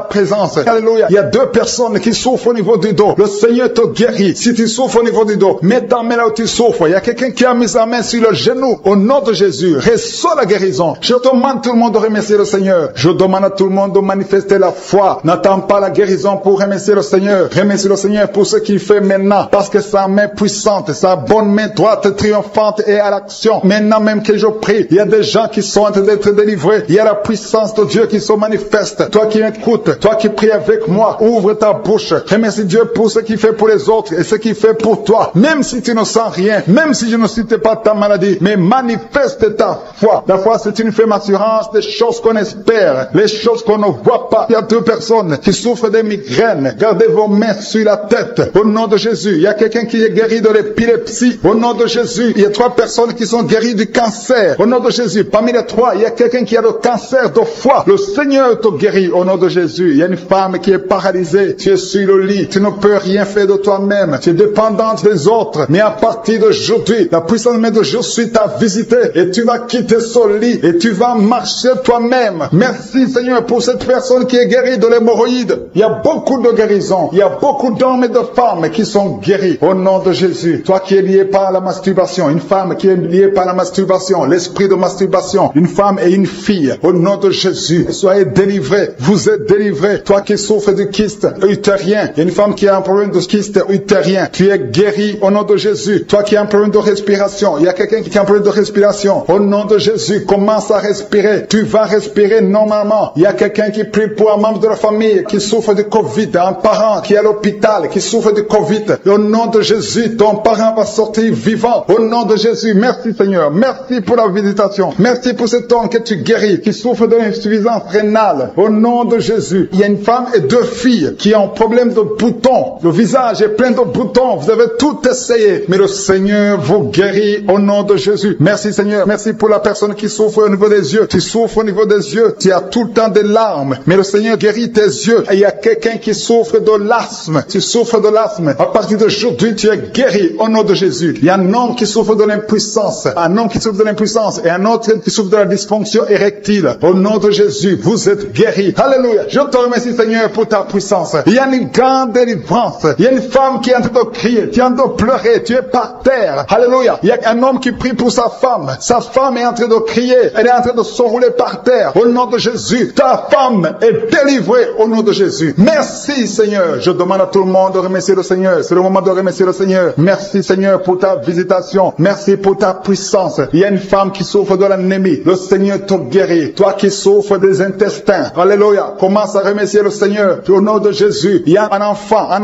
[SPEAKER 3] présence. Alléluia. Il y a 2 personnes qui souffrent au niveau du dos. Le Seigneur te guérit. Si tu souffres au niveau du dos, mets ta main là où tu souffres. Il y a quelqu'un qui a mis sa main sur le genou. Au nom de Jésus, reçois la guérison. Je demande à tout le monde de remercier le Seigneur. Je demande à tout le monde de manifester la foi. N'attends pas la guérison pour remercier le Seigneur. Remercie le Seigneur pour ce qu'il fait maintenant. Parce que sa main puissante, sa bonne main droite triomphante est à l'action. Maintenant même que je prie, il y a des gens qui sont en train d'être délivrés. Il y a la puissance de Dieu qui se manifeste. Toi qui écoutes, toi qui pries avec moi, ouvre ta bouche. Remercie Dieu pour ce qu'il fait pour les autres et ce qu'il fait pour toi. Même si tu ne sens rien, même si je ne cite pas ta maladie, mais manifeste ta foi. La foi, c'est une ferme assurance des choses qu'on espère, les choses qu'on ne voit papa. Il y a 2 personnes qui souffrent des migraines. Gardez vos mains sur la tête. Au nom de Jésus. Il y a quelqu'un qui est guéri de l'épilepsie. Au nom de Jésus. Il y a 3 personnes qui sont guéries du cancer. Au nom de Jésus. Parmi les 3, il y a quelqu'un qui a le cancer de foie. Le Seigneur te guérit au nom de Jésus. Il y a une femme qui est paralysée. Tu es sur le lit. Tu ne peux rien faire de toi-même. Tu es dépendante des autres. Mais à partir d'aujourd'hui, la puissance même de Jésus t'a visité et tu vas quitter ce lit et tu vas marcher toi-même. Merci Seigneur pour cette personne qui est guérie de l'hémorroïde. Il y a beaucoup de guérisons. Il y a beaucoup d'hommes et de femmes qui sont guéris au nom de Jésus. Toi qui es lié par la masturbation, une femme qui est liée par la masturbation, l'esprit de masturbation, une femme et une fille, au nom de Jésus, soyez délivrés. Vous êtes délivrés. Toi qui souffres du kyste utérien, il y a une femme qui a un problème de kyste utérien, tu es guéri au nom de Jésus. Toi qui as un problème de respiration, il y a quelqu'un qui a un problème de respiration, au nom de Jésus, commence à respirer. Tu vas respirer normalement. Il y a quelqu'un qui prie pour un membre de la famille qui souffre de Covid, un parent qui est à l'hôpital, qui souffre de Covid. Et au nom de Jésus, ton parent va sortir vivant. Au nom de Jésus, merci Seigneur. Merci pour la visitation. Merci pour cet homme que tu guéris, qui souffre de l'insuffisance rénale. Au nom de Jésus, il y a une femme et 2 filles qui ont un problème de boutons. Le visage est plein de boutons. Vous avez tout essayé. Mais le Seigneur vous guérit au nom de Jésus. Merci Seigneur. Merci pour la personne qui souffre au niveau des yeux. Tu souffres au niveau des yeux. Tu as tout le temps des larmes. Mais le Seigneur guérit tes yeux. Et il y a quelqu'un qui souffre de l'asthme. Tu souffres de l'asthme. À partir d'aujourd'hui, tu es guéri au nom de Jésus. Il y a un homme qui souffre de l'impuissance. Un homme qui souffre de l'impuissance. Et un autre qui souffre de la dysfonction érectile. Au nom de Jésus, vous êtes guéris. Alléluia. Je te remercie Seigneur pour ta puissance. Il y a une grande délivrance. Il y a une femme qui est en train de crier. Tu es en train de pleurer. Tu es par terre. Alléluia. Il y a un homme qui prie pour sa femme. Sa femme est en train de crier. Elle est en train de s'enrouler par terre. Au nom de Jésus, ta femme est délivrée au nom de Jésus. Merci Seigneur. Je demande à tout le monde de remercier le Seigneur. C'est le moment de remercier le Seigneur. Merci Seigneur pour ta visitation. Merci pour ta puissance. Il y a une femme qui souffre de l'anémie. Le Seigneur te guérit. Toi qui souffres des intestins. Alléluia. Commence à remercier le Seigneur. Au nom de Jésus. Il y a un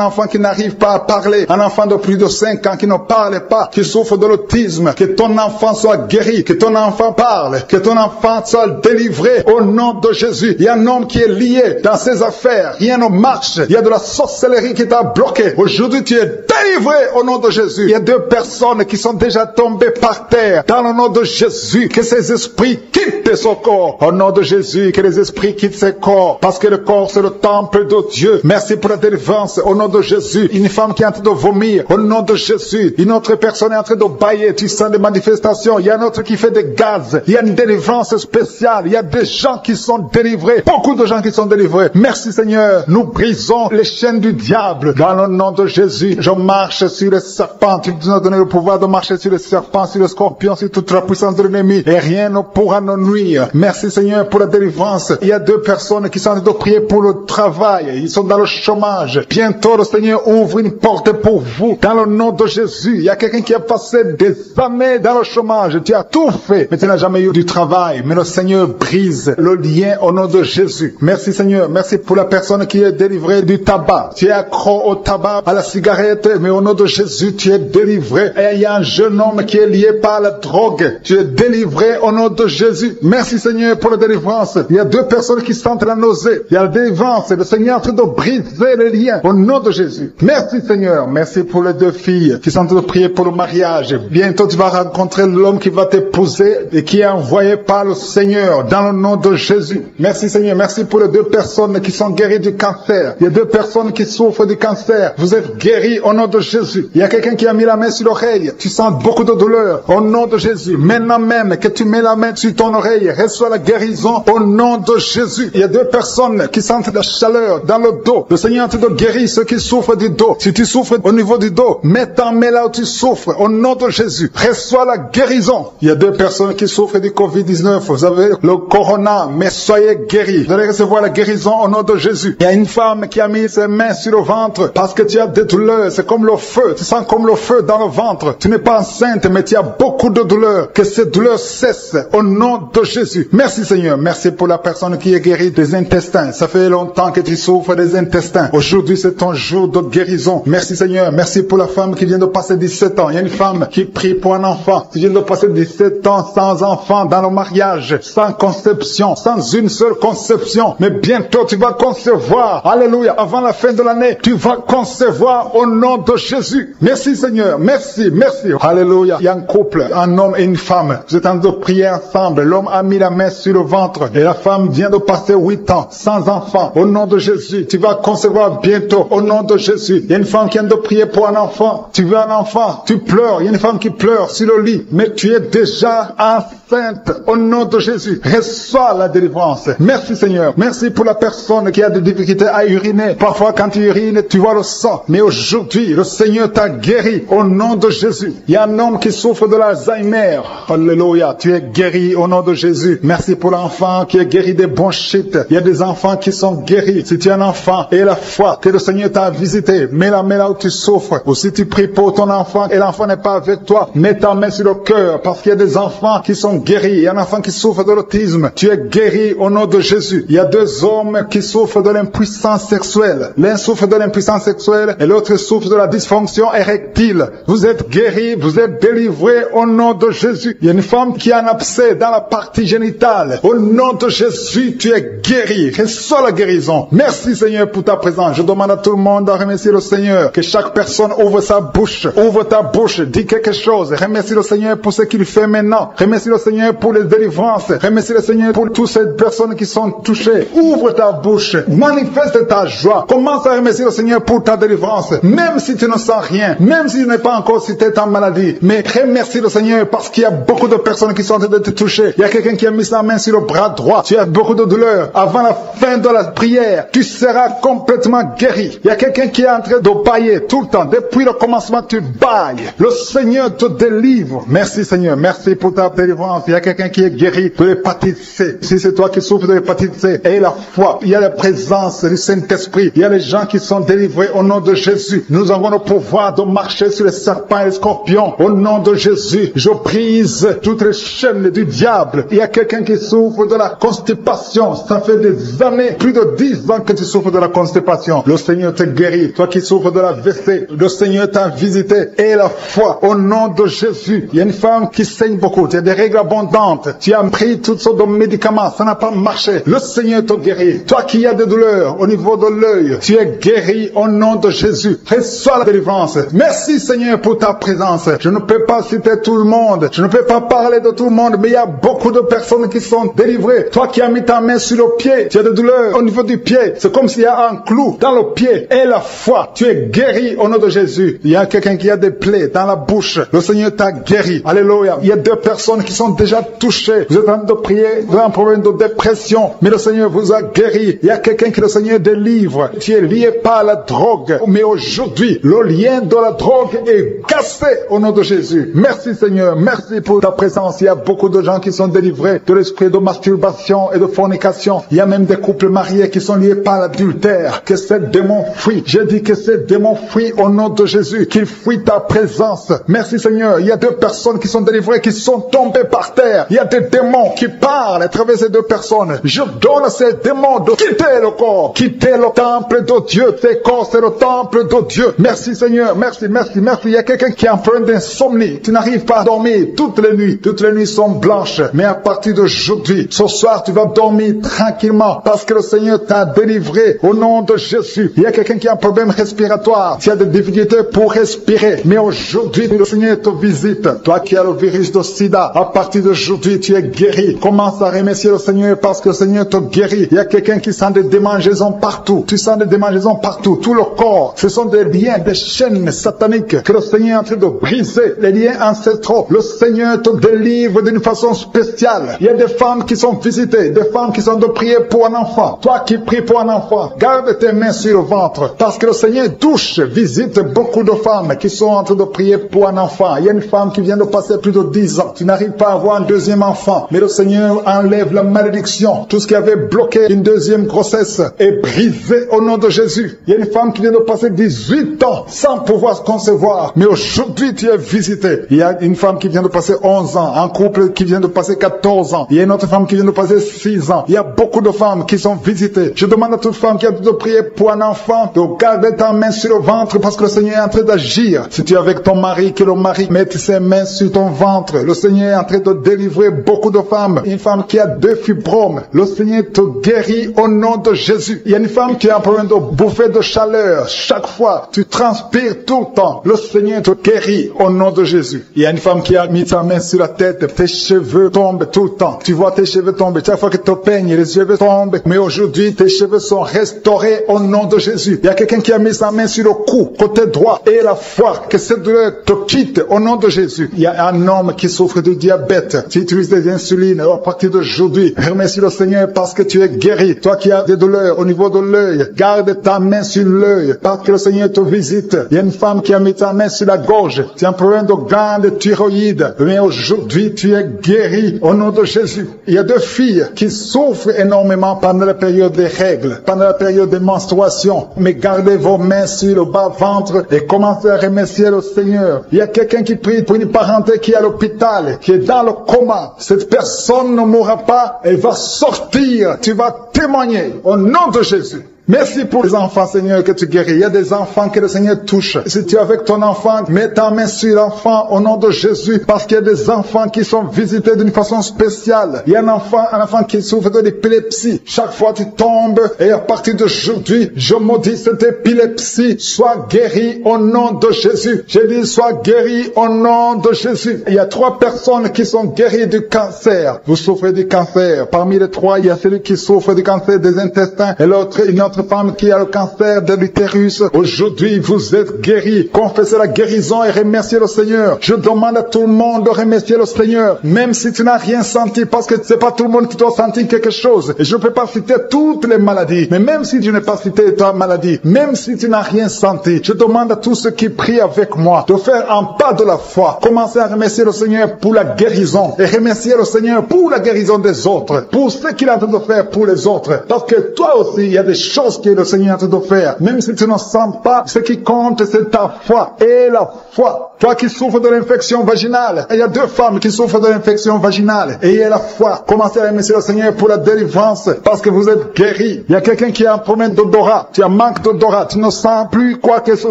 [SPEAKER 3] enfant qui n'arrive pas à parler. Un enfant de plus de 5 ans qui ne parle pas, qui souffre de l'autisme. Que ton enfant soit guéri. Que ton enfant parle. Que ton enfant soit délivré au nom de Jésus. Il y a un homme qui est lié dans ses affaires. Rien ne marche. Il y a de la sorcellerie qui t'a bloqué. Aujourd'hui, tu es délivré au nom de Jésus. Il y a 2 personnes qui sont déjà tombées par terre. Dans le nom de Jésus, que ces esprits quittent son corps. Au nom de Jésus, que les esprits quittent ses corps. Parce que le corps, c'est le temple de Dieu. Merci pour la délivrance. Au nom de Jésus. Une femme qui est en train de vomir. Au nom de Jésus. Une autre personne est en train de bailler. Tu sens des manifestations. Il y a un autre qui fait des gaz. Il y a une délivrance spéciale. Il y a des gens qui sont délivrés. Beaucoup de gens qui sont délivrés. Merci Seigneur. Nous brisons les chaînes du diable. Dans le nom de Jésus, je marche sur les serpents. Tu nous as donné le pouvoir de marcher sur les serpents, sur les scorpions, sur toute la puissance de l'ennemi. Et rien ne pourra nous nuire. Merci Seigneur pour la délivrance. Il y a 2 personnes qui sont en train de prier pour le travail. Ils sont dans le chômage. Bientôt le Seigneur ouvre une porte pour vous. Dans le nom de Jésus. Il y a quelqu'un qui a passé des années dans le chômage. Tu as tout fait, mais tu n'as jamais eu du travail. Mais le Seigneur brise le lien au nom de Jésus. Merci Seigneur. Merci pour la personne qui est délivrée du tabac. Tu es accro au tabac, à la cigarette, mais au nom de Jésus, tu es délivré. Et il y a un jeune homme qui est lié par la drogue. Tu es délivré au nom de Jésus. Merci Seigneur pour la délivrance. Il y a 2 personnes qui sentent la nausée. Il y a la délivrance. Le Seigneur est en train de briser les liens au nom de Jésus. Merci Seigneur. Merci pour les 2 filles qui sont en train de prier pour le mariage. Bientôt tu vas rencontrer l'homme qui va t'épouser et qui est envoyé par le Seigneur dans le nom de Jésus. Merci Seigneur. Merci pour les 2 personnes qui sont guéries du cancer. Il y a 2 personnes qui souffrent du cancer. Vous êtes guéris au nom de Jésus. Il y a quelqu'un qui a mis la main sur l'oreille. Tu sens beaucoup de douleur au nom de Jésus. Maintenant même que tu mets la main sur ton oreille, reçois la guérison au nom de Jésus. Il y a 2 personnes qui sentent la chaleur dans le dos. Le Seigneur te guérit ceux qui souffrent du dos. Si tu souffres au niveau du dos, mets ta main là où tu souffres au nom de Jésus. Reçois la guérison. Il y a 2 personnes qui souffrent du Covid-19. Vous avez le corona, mais soyez guéris. Vous allez recevoir la guérison au nom de Jésus. Il y a une femme qui a mis ses mains sur le ventre parce que tu as des douleurs. C'est comme le feu. Tu sens comme le feu dans le ventre. Tu n'es pas enceinte, mais tu as beaucoup de douleurs. Que ces douleurs cessent au nom de Jésus. Merci Seigneur. Merci pour la personne qui est guérie des intestins. Ça fait longtemps que tu souffres des intestins. Aujourd'hui, c'est ton jour de guérison. Merci Seigneur. Merci pour la femme qui vient de passer 17 ans. Il y a une femme qui prie pour un enfant. Tu viens de passer 17 ans sans enfant dans le mariage, sans conception, sans une seule conception. non, mais bientôt tu vas concevoir. Alléluia. Avant la fin de l'année, tu vas concevoir au nom de Jésus. Merci Seigneur. Merci, merci. Alléluia. Il y a un couple, un homme et une femme. Vous êtes en train de prier ensemble. L'homme a mis la main sur le ventre et la femme vient de passer 8 ans sans enfant. Au nom de Jésus, tu vas concevoir bientôt. Au nom de Jésus. Il y a une femme qui vient de prier pour un enfant. Tu veux un enfant, tu pleures. Il y a une femme qui pleure sur le lit, mais tu es déjà enceinte. Au nom de Jésus, reçois la délivrance. Merci Seigneur. Merci pour la personne qui a des difficultés à uriner. Parfois quand tu urines, tu vois le sang. Mais aujourd'hui, le Seigneur t'a guéri. Au nom de Jésus. Il y a un homme qui souffre de l'Alzheimer. Alléluia. Tu es guéri au nom de Jésus. Merci pour l'enfant qui est guéri des bronchites. Il y a des enfants qui sont guéris. Si tu es un enfant et la foi que le Seigneur t'a visité, mets la main là où tu souffres. Ou si tu pries pour ton enfant et l'enfant n'est pas avec toi, mets ta main sur le cœur parce qu'il y a des enfants qui sont guéris. Il y a un enfant qui souffre de l'autisme. Tu es guéri au nom de Jésus. Il y a 2 hommes qui souffrent de l'impuissance sexuelle. L'un souffre de l'impuissance sexuelle et l'autre souffre de la dysfonction érectile. Vous êtes guéris, vous êtes délivrés au nom de Jésus. Il y a une femme qui a un abcès dans la partie génitale. Au nom de Jésus, tu es guéri. Reçois la guérison. Merci Seigneur pour ta présence. Je demande à tout le monde de remercier le Seigneur. Que chaque personne ouvre sa bouche. Ouvre ta bouche. Dis quelque chose. Remercie le Seigneur pour ce qu'il fait maintenant. Remercie le Seigneur pour les délivrances. Remercie le Seigneur pour toutes ces personnes qui sont touchées. Ouvre ta bouche. Manifeste ta joie. Commence à remercier le Seigneur pour ta délivrance. Même si tu ne sens rien. Même si tu n'es pas encore cité ta maladie. Mais remercie le Seigneur parce qu'il y a beaucoup de personnes qui sont en train de te toucher. Il y a quelqu'un qui a mis sa main sur le bras droit. Tu as beaucoup de douleur. Avant la fin de la prière, tu seras complètement guéri. Il y a quelqu'un qui est en train de bailler tout le temps. Depuis le commencement, tu bailles. Le Seigneur te délivre. Merci Seigneur. Merci pour ta délivrance. Il y a quelqu'un qui est guéri de l'hépatite C. Si c'est toi qui souffres de l'hépatite C, aie la foi. Il y a la présence du Saint-Esprit. Il y a les gens qui sont délivrés au nom de Jésus. Nous avons le pouvoir de marcher sur les serpents et les scorpions. Au nom de Jésus, je brise toutes les chaînes du diable. Il y a quelqu'un qui souffre de la constipation. Ça fait des années, plus de 10 ans que tu souffres de la constipation. Le Seigneur te guérit. Toi qui souffres de la WC, le Seigneur t'a visité. Et la foi, au nom de Jésus. Il y a une femme qui saigne beaucoup. Tu as des règles abondantes. Tu as pris toutes sortes de médicaments. Ça n'a pas marché. Le Seigneur te guérit. Toi qui as des douleurs au niveau de l'œil, tu es guéri au nom de Jésus. Reçois la délivrance. Merci Seigneur pour ta présence. Je ne peux pas citer tout le monde. Je ne peux pas parler de tout le monde, mais il y a beaucoup de personnes qui sont délivrées. Toi qui as mis ta main sur le pied, tu as des douleurs au niveau du pied. C'est comme s'il y a un clou dans le pied. Et la foi, tu es guéri au nom de Jésus. Il y a quelqu'un qui a des plaies dans la bouche. Le Seigneur t'a guéri. Alléluia. Il y a 2 personnes qui sont déjà touchées. Vous êtes en train de prier, vous avez un problème de dépression, mais le Seigneur vous a guéri. Il y a quelqu'un que le Seigneur délivre. Tu es lié par la drogue. Mais aujourd'hui, le lien de la drogue est cassé au nom de Jésus. Merci Seigneur. Merci pour ta présence. Il y a beaucoup de gens qui sont délivrés de l'esprit de masturbation et de fornication. Il y a même des couples mariés qui sont liés par l'adultère. Que ces démons fuient. J'ai dit que ces démons fuient au nom de Jésus. Qu'ils fuient ta présence. Merci Seigneur. Il y a 2 personnes qui sont délivrées, qui sont tombées par terre. Il y a des démons qui parlent à travers ces 2 personnes. Je donne à ces démons de quitter le corps. Quitter le temple de Dieu. Ces corps, c'est le temple de Dieu. Merci Seigneur. Merci, merci, merci. Il y a quelqu'un qui est en problème d'insomnie. Tu n'arrives pas à dormir toutes les nuits. Toutes les nuits sont blanches. Mais à partir d'aujourd'hui, ce soir, tu vas dormir tranquillement parce que le Seigneur t'a délivré au nom de Jésus. Il y a quelqu'un qui a un problème respiratoire. Tu as des difficultés pour respirer. Mais aujourd'hui, le Seigneur te visite. Toi qui as le virus de sida, à partir d'aujourd'hui, tu es guéri. Commence à remercier le Seigneur parce que le Seigneur te guérit. Il y a quelqu'un qui sent des démangeaisons partout. Tu sens des démangeaisons partout. Tout le corps. Ce sont des liens, des chaînes sataniques que le Seigneur est en train de briser. Les liens ancestraux. Le Seigneur te délivre d'une façon spéciale. Il y a des femmes qui sont visitées. Des femmes qui sont de prier pour un enfant. Toi qui pries pour un enfant, garde tes mains sur le ventre. Parce que le Seigneur touche, visite beaucoup de femmes qui sont en train de prier pour un enfant. Il y a une femme qui vient de passer plus de 10 ans. Tu n'arrives pas à avoir un deuxième enfant. Mais le Seigneur enlève la malédiction. Tout ce qui avait bloqué une deuxième grossesse est brisé au nom de Jésus. Il y a une femme qui vient de passer 18 ans sans pouvoir se concevoir. Mais aujourd'hui, tu es visité. Il y a une femme qui vient de passer 11 ans. Un couple qui vient de passer 14 ans. Il y a une autre femme qui vient de passer 6 ans. Il y a beaucoup de femmes qui sont visitées. Je demande à toute femme qui a de prier pour un enfant de garder ta main sur le ventre parce que le Seigneur est en train d'agir. Si tu es avec ton mari, que le mari mette ses mains sur ton ventre. Le Seigneur est en train de délivrer beaucoup de femmes. Une femme qui a 2 fibromes. Le Seigneur te te guérit au nom de Jésus. Il y a une femme qui a un problème de bouffée de chaleur. Chaque fois, tu transpires tout le temps. Le Seigneur te guérit au nom de Jésus. Il y a une femme qui a mis sa main sur la tête. Tes cheveux tombent tout le temps. Tu vois tes cheveux tomber. Chaque fois que tu te peignes, les cheveux tombent. Mais aujourd'hui, tes cheveux sont restaurés au nom de Jésus. Il y a quelqu'un qui a mis sa main sur le cou, côté droit, et la foi, que cette douleur te quitte au nom de Jésus. Il y a un homme qui souffre de diabète. Tu utilises des insulines. À partir d'aujourd'hui, remercie le Seigneur parce que tu es guéri. Toi qui as des douleurs au niveau de l'œil, garde ta main sur l'œil parce que le Seigneur te visite. Il y a une femme qui a mis sa main sur la gorge. Tu as un problème de glande thyroïde. Mais aujourd'hui, tu es guéri au nom de Jésus. Il y a deux filles qui souffrent énormément pendant la période des règles, pendant la période des menstruations. Mais gardez vos mains sur le bas-ventre et commencez à remercier le Seigneur. Il y a quelqu'un qui prie pour une parenté qui est à l'hôpital, qui est dans le coma. Cette personne ne mourra pas, elle va sortir. Tu vas témoigner au nom de Jésus. Merci pour les enfants, Seigneur, que tu guéris. Il y a des enfants que le Seigneur touche. Si tu es avec ton enfant, mets ta main sur l'enfant au nom de Jésus, parce qu'il y a des enfants qui sont visités d'une façon spéciale. Il y a un enfant qui souffre de l'épilepsie. Chaque fois tu tombes, et à partir d'aujourd'hui, je maudis cette épilepsie. Sois guéri au nom de Jésus. J'ai dit, sois guéri au nom de Jésus. Il y a 3 personnes qui sont guéries du cancer. Vous souffrez du cancer. Parmi les 3, il y a celui qui souffre du cancer des intestins, et l'autre, une autre femme qui a le cancer de l'utérus. Aujourd'hui, vous êtes guéris. Confessez la guérison et remerciez le Seigneur. Je demande à tout le monde de remercier le Seigneur, même si tu n'as rien senti, parce que c'est pas tout le monde qui doit sentir quelque chose. Et je ne peux pas citer toutes les maladies, mais même si je n'ai pas cité ta maladie, même si tu n'as rien senti, je demande à tous ceux qui prient avec moi de faire un pas de la foi. Commencez à remercier le Seigneur pour la guérison et remercier le Seigneur pour la guérison des autres, pour ce qu'il est en train de faire pour les autres. Parce que toi aussi, il y a des choses que le Seigneur est en train de faire. Même si tu ne sens pas, ce qui compte, c'est ta foi. Et la foi. Toi qui souffres de l'infection vaginale. Il y a 2 femmes qui souffrent de l'infection vaginale. Et il y a la foi. Commencez à remercier le Seigneur pour la délivrance, parce que vous êtes guéris. Il y a quelqu'un qui a un problème d'odorat. Tu as manque d'odorat. Tu ne sens plus quoi que ce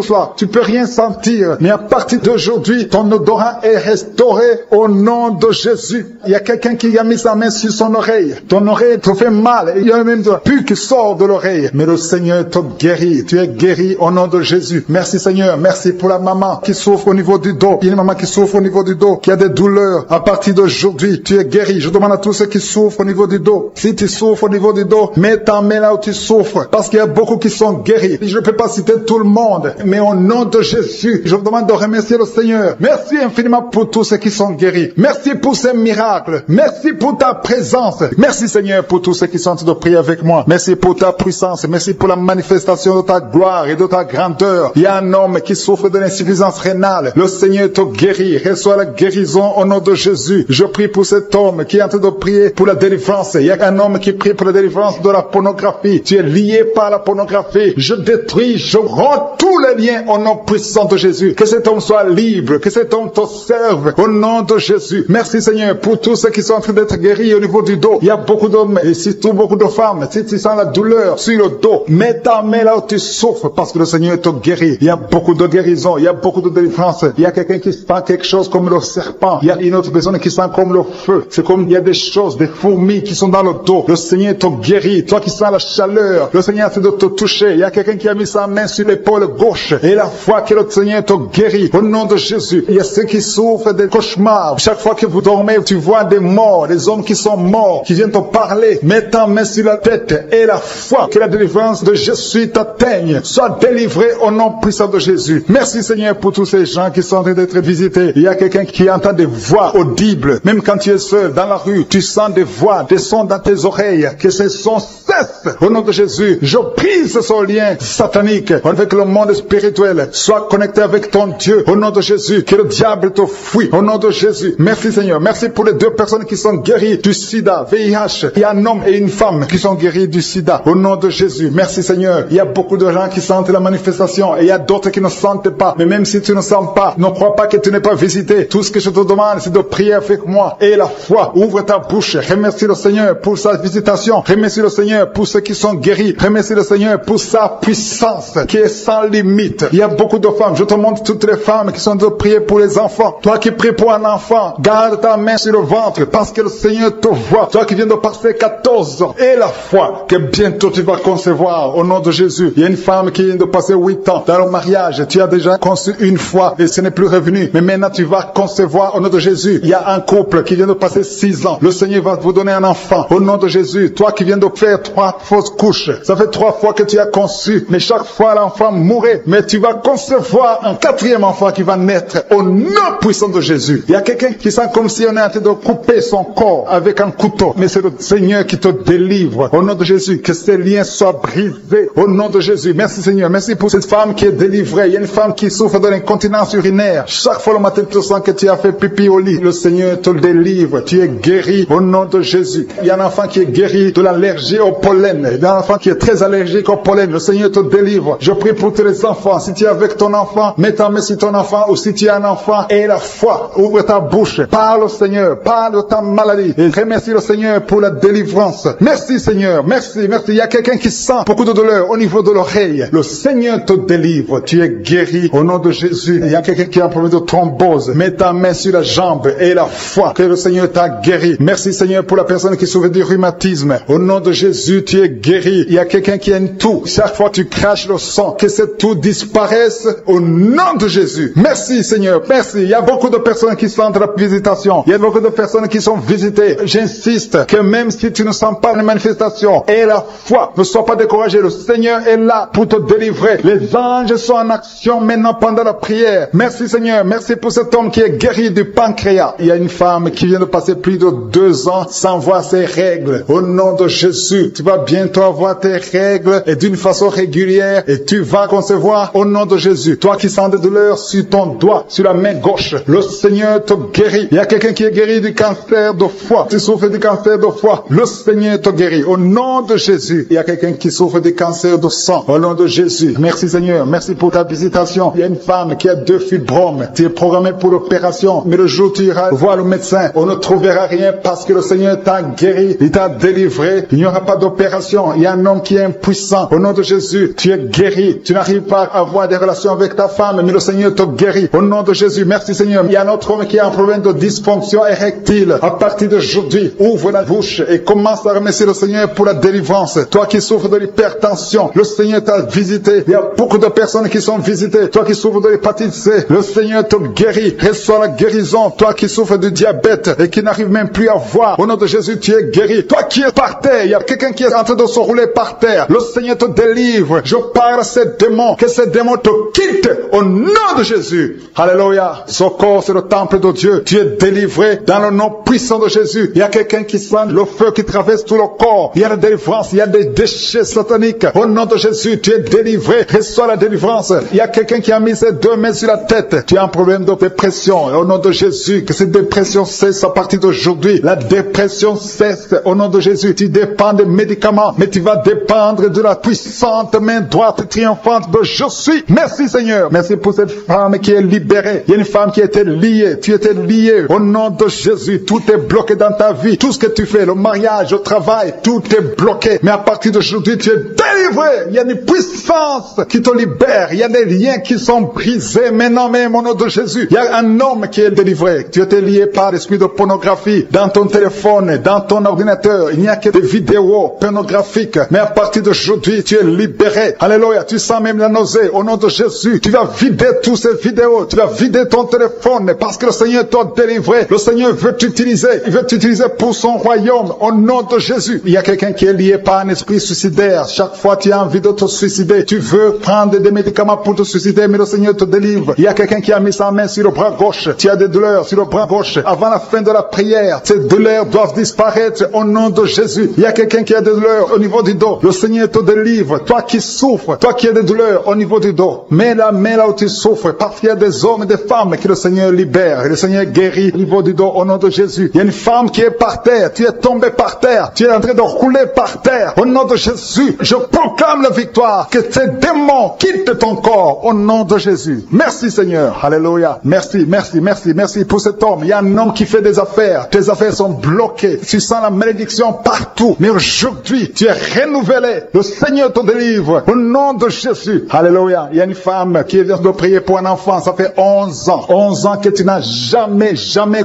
[SPEAKER 3] soit. Tu peux rien sentir. Mais à partir d'aujourd'hui, ton odorat est restauré au nom de Jésus. Il y a quelqu'un qui a mis sa main sur son oreille. Ton oreille te fait mal. Il y a même de pu qui sort de l'oreille. Mais le Seigneur te guérit. Tu es guéri au nom de Jésus. Merci Seigneur. Merci pour la maman qui souffre au niveau du dos. Il y a une maman qui souffre au niveau du dos, qui a des douleurs. À partir d'aujourd'hui, tu es guéri. Je demande à tous ceux qui souffrent au niveau du dos. Si tu souffres au niveau du dos, mets ta main là où tu souffres. Parce qu'il y a beaucoup qui sont guéris. Je ne peux pas citer tout le monde. Mais au nom de Jésus, je vous demande de remercier le Seigneur. Merci infiniment pour tous ceux qui sont guéris. Merci pour ces miracles. Merci pour ta présence. Merci Seigneur pour tous ceux qui sont en train de prier avec moi. Merci pour ta puissance. Merci pour la manifestation de ta gloire et de ta grandeur. Il y a un homme qui souffre de l'insuffisance rénale. Le Seigneur te guérit. Reçois la guérison au nom de Jésus. Je prie pour cet homme qui est en train de prier pour la délivrance. Il y a un homme qui prie pour la délivrance de la pornographie. Tu es lié par la pornographie. Je détruis, je rends tous les liens au nom puissant de Jésus. Que cet homme soit libre. Que cet homme te serve au nom de Jésus. Merci Seigneur pour tous ceux qui sont en train d'être guéris au niveau du dos. Il y a beaucoup d'hommes et surtout beaucoup de femmes. Si tu sens la douleur sur le dos, mets ta main là où tu souffres parce que le Seigneur te guérit. Il y a beaucoup de guérison. Il y a beaucoup de délivrance. Il y a quelqu'un qui sent quelque chose comme le serpent. Il y a une autre personne qui sent comme le feu. C'est comme il y a des choses, des fourmis qui sont dans le dos. Le Seigneur te guérit. Toi qui sens la chaleur, le Seigneur essaie de te toucher. Il y a quelqu'un qui a mis sa main sur l'épaule gauche. Et la foi que le Seigneur te guérit. Au nom de Jésus. Il y a ceux qui souffrent des cauchemars. Chaque fois que vous dormez, tu vois des morts, des hommes qui sont morts, qui viennent te parler. Mets ta main sur la tête. Et la foi que la délivrance de Jésus t'atteigne. Sois délivré au nom puissant de Jésus. Merci Seigneur pour tous ces gens qui sont en train d'être visités. Il y a quelqu'un qui entend des voix audibles. Même quand tu es seul dans la rue, tu sens des voix, des sons dans tes oreilles. Que ces sons cessent. Au nom de Jésus, je brise ce lien satanique avec le monde spirituel. Sois connecté avec ton Dieu. Au nom de Jésus, que le diable te fuit. Au nom de Jésus. Merci Seigneur. Merci pour les 2 personnes qui sont guéries du sida, VIH. Il y a un homme et une femme qui sont guéris du sida. Au nom de Jésus. Jésus. Merci Seigneur. Il y a beaucoup de gens qui sentent la manifestation et il y a d'autres qui ne sentent pas. Mais même si tu ne sens pas, ne crois pas que tu n'es pas visité. Tout ce que je te demande, c'est de prier avec moi. Et la foi, ouvre ta bouche. Remercie le Seigneur pour sa visitation. Remercie le Seigneur pour ceux qui sont guéris. Remercie le Seigneur pour sa puissance qui est sans limite. Il y a beaucoup de femmes. Je te montre toutes les femmes qui sont de prier pour les enfants. Toi qui pries pour un enfant, garde ta main sur le ventre parce que le Seigneur te voit. Toi qui viens de passer 14 ans. Et la foi que bientôt tu vas concevoir au nom de Jésus. Il y a une femme qui vient de passer 8 ans dans le mariage. Tu as déjà conçu une fois et ce n'est plus revenu. Mais maintenant tu vas concevoir au nom de Jésus. Il y a un couple qui vient de passer 6 ans. Le Seigneur va vous donner un enfant au nom de Jésus. Toi qui viens de faire 3 fausses couches. Ça fait 3 fois que tu as conçu. Mais chaque fois l'enfant mourait. Mais tu vas concevoir un 4e enfant qui va naître au nom puissant de Jésus. Il y a quelqu'un qui sent comme si on est en train de couper son corps avec un couteau. Mais c'est le Seigneur qui te délivre. Au nom de Jésus, que ces liens soient brisés. Au nom de Jésus. Merci Seigneur. Merci pour cette femme qui est délivrée. Il y a une femme qui souffre de l'incontinence urinaire. Chaque fois le matin, tu sens que tu as fait pipi au lit. Le Seigneur te délivre. Tu es guéri au nom de Jésus. Il y a un enfant qui est guéri de l'allergie au pollen. Il y a un enfant qui est très allergique au pollen. Le Seigneur te délivre. Je prie pour tous les enfants. Si tu es avec ton enfant, mets ta main sur ton enfant, ou si tu as un enfant, et la foi. Ouvre ta bouche. Parle au Seigneur. Parle de ta maladie. Et remercie le Seigneur pour la délivrance. Merci Seigneur. Merci, merci. Il y a quelqu'un qui sent beaucoup de douleur au niveau de l'oreille. Le Seigneur te délivre. Tu es guéri au nom de Jésus. Il y a quelqu'un qui a un problème de thrombose. Mets ta main sur la jambe et la foi que le Seigneur t'a guéri. Merci Seigneur pour la personne qui souffre du rhumatisme. Au nom de Jésus, tu es guéri. Il y a quelqu'un qui a une toux. Chaque fois tu craches le sang, que cette toux disparaisse au nom de Jésus. Merci Seigneur, merci. Il y a beaucoup de personnes qui sentent la visitation. Il y a beaucoup de personnes qui sont visitées. J'insiste que même si tu ne sens pas les manifestations et la foi, ne sois pas découragé. Le Seigneur est là pour te délivrer. Les anges sont en action maintenant pendant la prière. Merci Seigneur, merci pour cet homme qui est guéri du pancréas. Il y a une femme qui vient de passer plus de 2 ans sans voir ses règles. Au nom de Jésus, tu vas bientôt avoir tes règles et d'une façon régulière et tu vas concevoir au nom de Jésus. Toi qui sens des douleurs sur ton doigt, sur la main gauche, le Seigneur te guérit. Il y a quelqu'un qui est guéri du cancer de foie. Tu souffres du cancer de foie, le Seigneur te guérit. Au nom de Jésus, il y a quelqu'un qui souffre du cancer de sang. Au nom de Jésus, merci Seigneur, merci pour ta visitation. Il y a une femme qui a 2 fibromes. Tu es programmé pour l'opération, mais le jour où tu iras voir le médecin, on ne trouvera rien parce que le Seigneur t'a guéri, il t'a délivré. Il n'y aura pas d'opération. Il y a un homme qui est impuissant. Au nom de Jésus, tu es guéri. Tu n'arrives pas à avoir des relations avec ta femme, mais le Seigneur te guérit. Au nom de Jésus, merci Seigneur. Il y a un autre homme qui a un problème de dysfonction érectile. À partir d'aujourd'hui, ouvre la bouche et commence à remercier le Seigneur pour la délivrance. Toi qui souffres de l'hypertension, le Seigneur t'a visité. Il y a beaucoup de personnes qui sont visitées. Toi qui souffres de l'hépatite C, le Seigneur te guérit. Reçois la guérison. Toi qui souffres du diabète et qui n'arrive même plus à voir, au nom de Jésus, tu es guéri. Toi qui es par terre, il y a quelqu'un qui est en train de se rouler par terre. Le Seigneur te délivre. Je parle à ces démons, que ces démons te quittent au nom de Jésus. Alléluia. Ce corps, c'est le temple de Dieu. Tu es délivré dans le nom puissant de Jésus. Il y a quelqu'un qui sent le feu qui traverse tout le corps. Il y a la délivrance. Il y a des déchets sataniques. Au nom de Jésus, tu es délivré. Reçois la délivrance. Il y a quelqu'un qui a mis ses 2 mains sur la tête. Tu as un problème de dépression. Au nom de Jésus, que cette dépression cesse à partir d'aujourd'hui. La dépression cesse au nom de Jésus. Tu dépends des médicaments, mais tu vas dépendre de la puissante main droite triomphante de je suis. Merci Seigneur. Merci pour cette femme qui est libérée. Il y a une femme qui était liée. Tu étais lié. Au nom de Jésus, tout est bloqué dans ta vie. Tout ce que tu fais, le mariage, le travail, tout est bloqué. Mais à partir d'aujourd'hui, tu es délivré. Il y a une puissance qui te libère. Il y a des liens qui sont brisés. Maintenant même au nom de Jésus, il y a un homme qui est délivré. Tu étais lié par l'esprit de pornographie dans ton téléphone, dans ton ordinateur. Il n'y a que des vidéos pornographiques. Mais à partir d'aujourd'hui, tu es libéré. Alléluia. Tu sens même la nausée. Au nom de Jésus, tu vas vider toutes ces vidéos. Tu vas vider ton téléphone parce que le Seigneur t'a délivré. Le Seigneur veut t'utiliser. Il veut t'utiliser pour son royaume. Au nom de Jésus. Il y a quelqu'un qui est lié par un esprit suicidaire. Chaque fois tu as envie de te suicider, tu veux prendre des médicaments pour te suicider, mais le Seigneur te délivre. Il y a quelqu'un qui a mis sa main sur le bras gauche. Tu as des douleurs sur le bras gauche. Avant la fin de la prière, ces douleurs doivent disparaître au nom de Jésus. Il y a quelqu'un qui a des douleurs au niveau du dos. Le Seigneur te délivre. Toi qui souffres, toi qui as des douleurs au niveau du dos, mets la main là où tu souffres. Parce qu'il y a des hommes et des femmes que le Seigneur libère. Et le Seigneur guérit au niveau du dos au nom de Jésus. Il y a une femme qui est par terre. Tu es tombé par terre. Tu es en train de rouler par terre. Au nom de Jésus. Jésus, je proclame la victoire, que ces démons quittent ton corps au nom de Jésus. Merci Seigneur. Alléluia. Merci, merci, merci, merci pour cet homme. Il y a un homme qui fait des affaires. Tes affaires sont bloquées. Tu sens la malédiction partout. Mais aujourd'hui, tu es renouvelé. Le Seigneur te délivre au nom de Jésus. Alléluia. Il y a une femme qui vient de prier pour un enfant. Ça fait 11 ans. 11 ans que tu n'as jamais